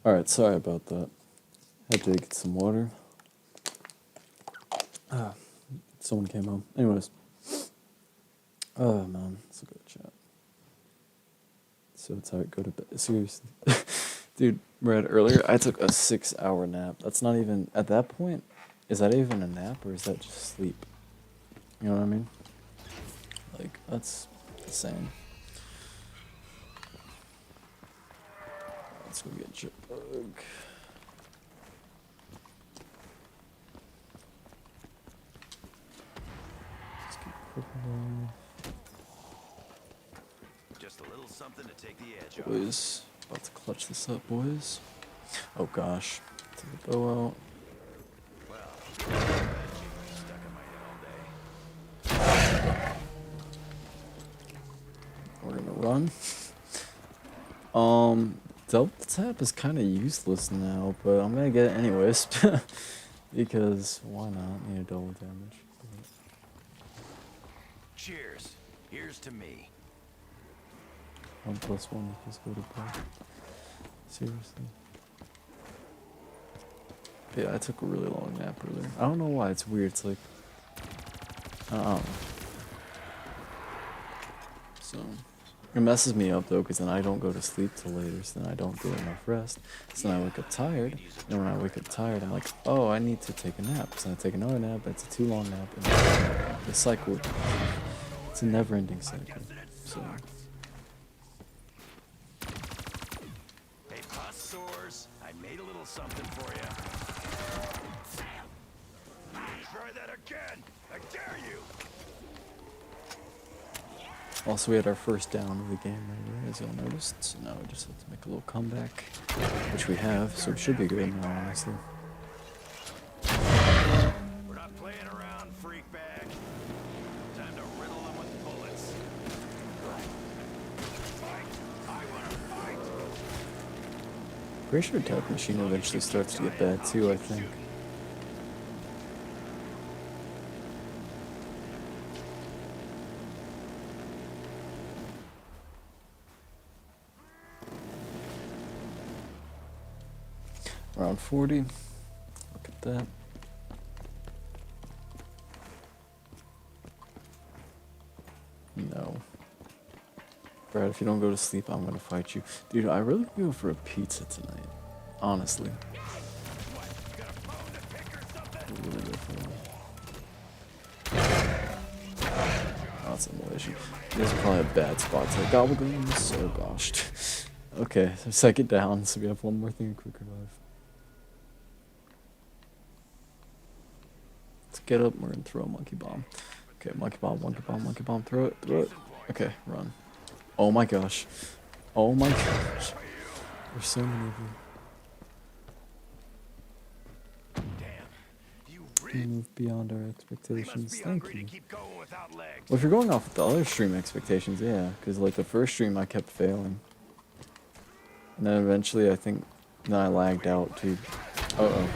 Alright, sorry about that. Had to get some water. Someone came home. Anyways. Oh man, it's a good chat. So tired, go to bed. Seriously. Dude, Brad, earlier I took a 6-hour nap. That's not even, at that point, is that even a nap or is that just sleep? You know what I mean? Like, that's insane. Let's go get Jitbug. Let's keep cooking. Just a little something to take the edge off. Boys, about to clutch this up, boys. Oh gosh, take the bow out. Well, stuck in my head all day. We're gonna run. Double tap is kind of useless now, but I'm gonna get it anyways. Because why not? Need a double damage. Cheers. Here's to me. 1+1 equals go to bed. Seriously. Yeah, I took a really long nap earlier. I don't know why, it's weird. It's like, I don't know. So, it messes me up though, because then I don't go to sleep till later, so then I don't get enough rest. So then I wake up tired, and when I wake up tired, I'm like, oh, I need to take a nap. So I take another nap, that's a too long nap, and the cycle, it's a never-ending cycle. So. Hey, pus sores, I made a little something for you. Try that again! I dare you! Also, we had our first down of the game right here, as y'all noticed. So now we just have to make a little comeback, which we have, so it should be good now, honestly. We're not playing around, freak bag. Time to riddle them with bullets. Fight! I wanna fight! Pretty sure Tap Machine eventually starts to get bad too, I think. Around 40. Look at that. No. Brad, if you don't go to sleep, I'm gonna fight you. Dude, I really go for a pizza tonight. Honestly. I really go for one. Oh, that's a Malaysian. This is probably a bad spot to gobble guns. Oh gosh. Okay, so second down, so we have one more thing, quick revive. Let's get up, we're gonna throw a monkey bomb. Okay, monkey bomb, throw it. Okay, run. Oh my gosh. Oh my gosh. There's so many of you. You move beyond our expectations. Thank you. Well, if you're going off with the other stream expectations, yeah. Because, like, the first stream I kept failing. And then eventually, I think, then I lagged out, too. Uh-oh.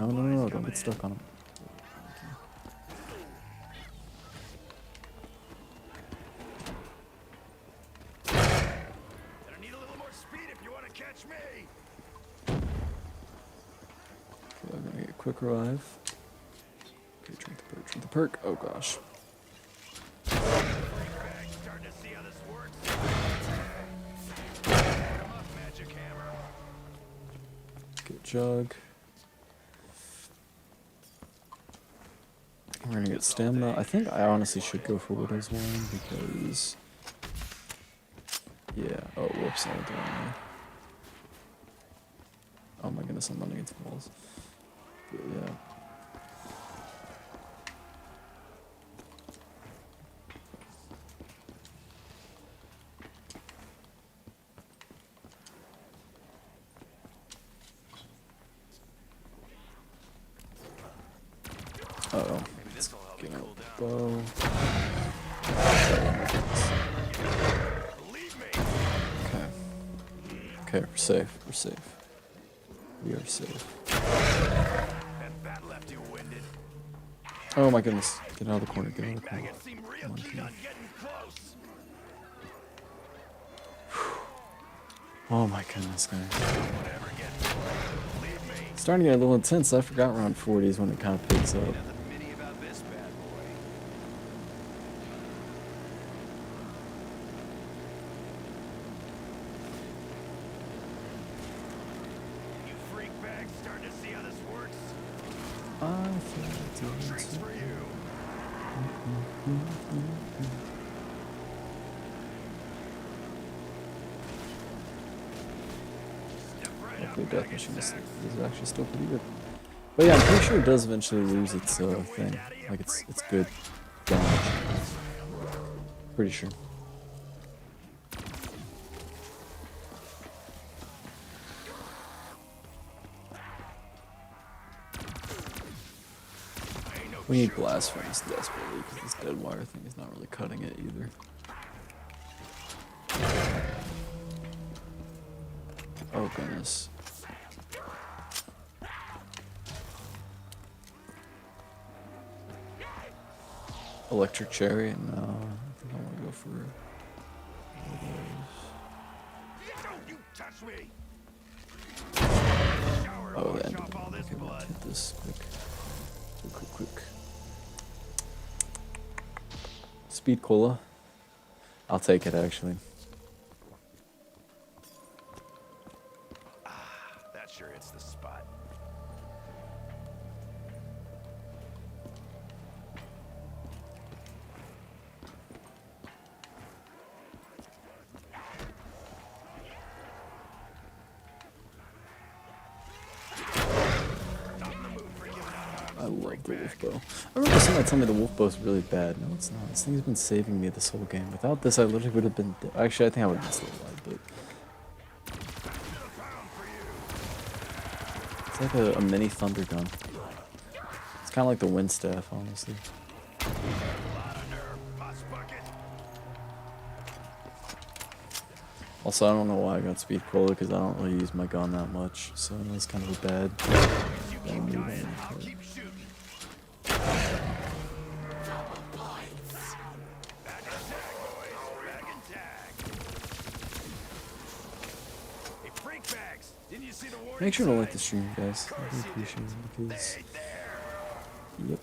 No, don't get stuck on him. I need a little more speed if you want to catch me. Okay, I'm gonna get a quick revive. Okay, drink the perk. Oh gosh. Starting to see how this works. Magic hammer. Get jug. We're gonna get stamina. I think I honestly should go for Widow's Wine because... Yeah. Oh, whoops. I went the wrong way. Oh my goodness, I'm running into walls. But yeah. Uh-oh. Let's get out the bow. Okay. Okay, we're safe. We're safe. We are safe. That left you winded. Oh my goodness. Get out of the corner. Get out of the corner. It seemed real Come on, keen come on on. getting close. Oh my goodness, guys. It's starting to get a little intense. I forgot around 40s when it kind of picks up. Nothing mini about this bad boy. You freak bags starting to see how this works? I feel Tricks for you. Hopefully Death Machine is actually still pretty good. But yeah, I'm pretty sure it does eventually lose its thing. Like it's good damage. Pretty sure. We need blast furnace desperately because this dead wire thing is not really cutting it either. Oh goodness. Electric cherry? No, I think I want to go for one of those. Don't you touch me! Oh, the end. Okay, let's hit this quick. Speed cola. I'll take it actually. That sure hits the spot. I love the wolf bow. I remember somebody telling me the wolf bow is really bad. No, it's not. This thing's been saving me this whole game. Without this, I literally would have been. Actually, I think I would have been still alive, but. It's like a mini thunder gun. It's kind of like the wind staff, honestly. Also, I don't know why I got speed cola because I don't really use my gun that much, so it's kind of a bad move on my part. Make sure to like the stream, guys. I really appreciate it because, yep,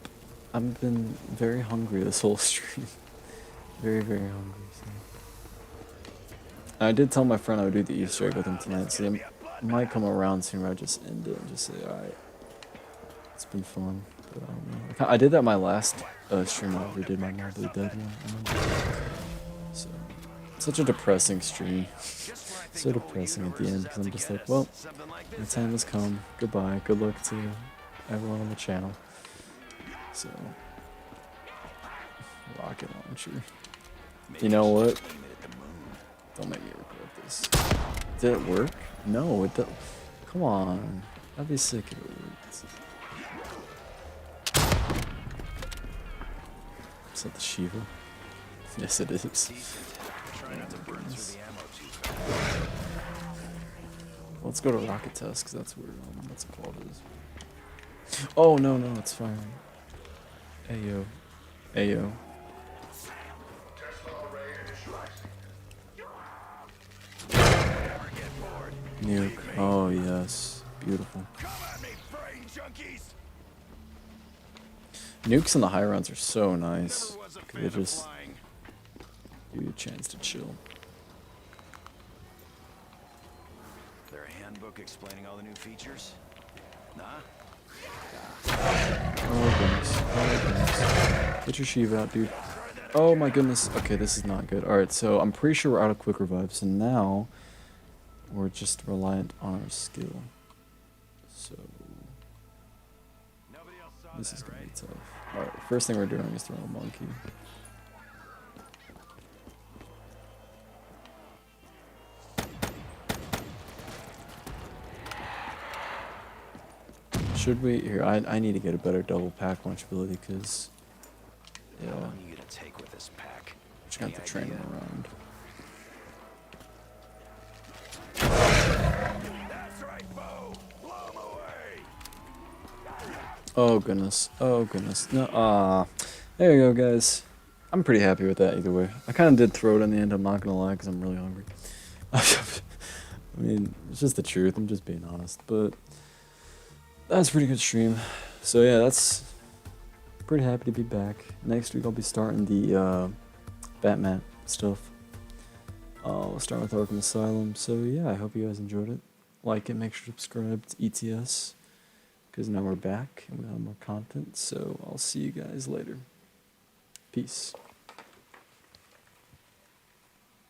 I've been very hungry this whole stream. Very, very hungry. So. I did tell my friend I would do the Easter egg with him tonight, so I might come around soon where I just end it and just say, alright, it's been fun, but I don't know. I did that my last stream I ever did, my monthly dead one. So, such a depressing stream. So depressing at the end because I'm just like, well, my time has come. Goodbye. Good luck to everyone on the channel. So, rocket launcher. You know what? Don't make me regret this. Did it work? No, it don't. Come on. I'd be sick if it worked. Is that the Shiva? Yes, it is. Let's go to rocket test because that's where what's it called is. Oh no, it's fine. Ayo, ayo. Nuke. Oh yes, beautiful. Nukes in the high rounds are so nice. They just give you a chance to chill. Handbook explaining all the new features? Nah? Oh goodness. Get your Shiva out, dude. Oh my goodness. Okay, this is not good. Alright, so I'm pretty sure we're out of quick revive, so now we're just reliant on our skill. So this is gonna be tough. Alright, first thing we're doing is throwing a monkey. Should we? Here, I need to get a better double pack launchability because, yeah, How long are you gonna take with this pack? just got to train them around. That's right, Bo. Blow 'em away. Oh goodness, oh goodness. No, there you go, guys. I'm pretty happy with that either way. I kind of did throw it in the end. I'm not gonna lie, because I'm really hungry. I mean, it's just the truth. I'm just being honest. But that's a pretty good stream. So yeah, that's pretty happy to be back. Next week I'll be starting the Batman stuff. We'll start with Arkham Asylum. So yeah, I hope you guys enjoyed it. Like it, make sure to subscribe to ETS. Because now we're back and we have more content. So I'll see you guys later. Peace.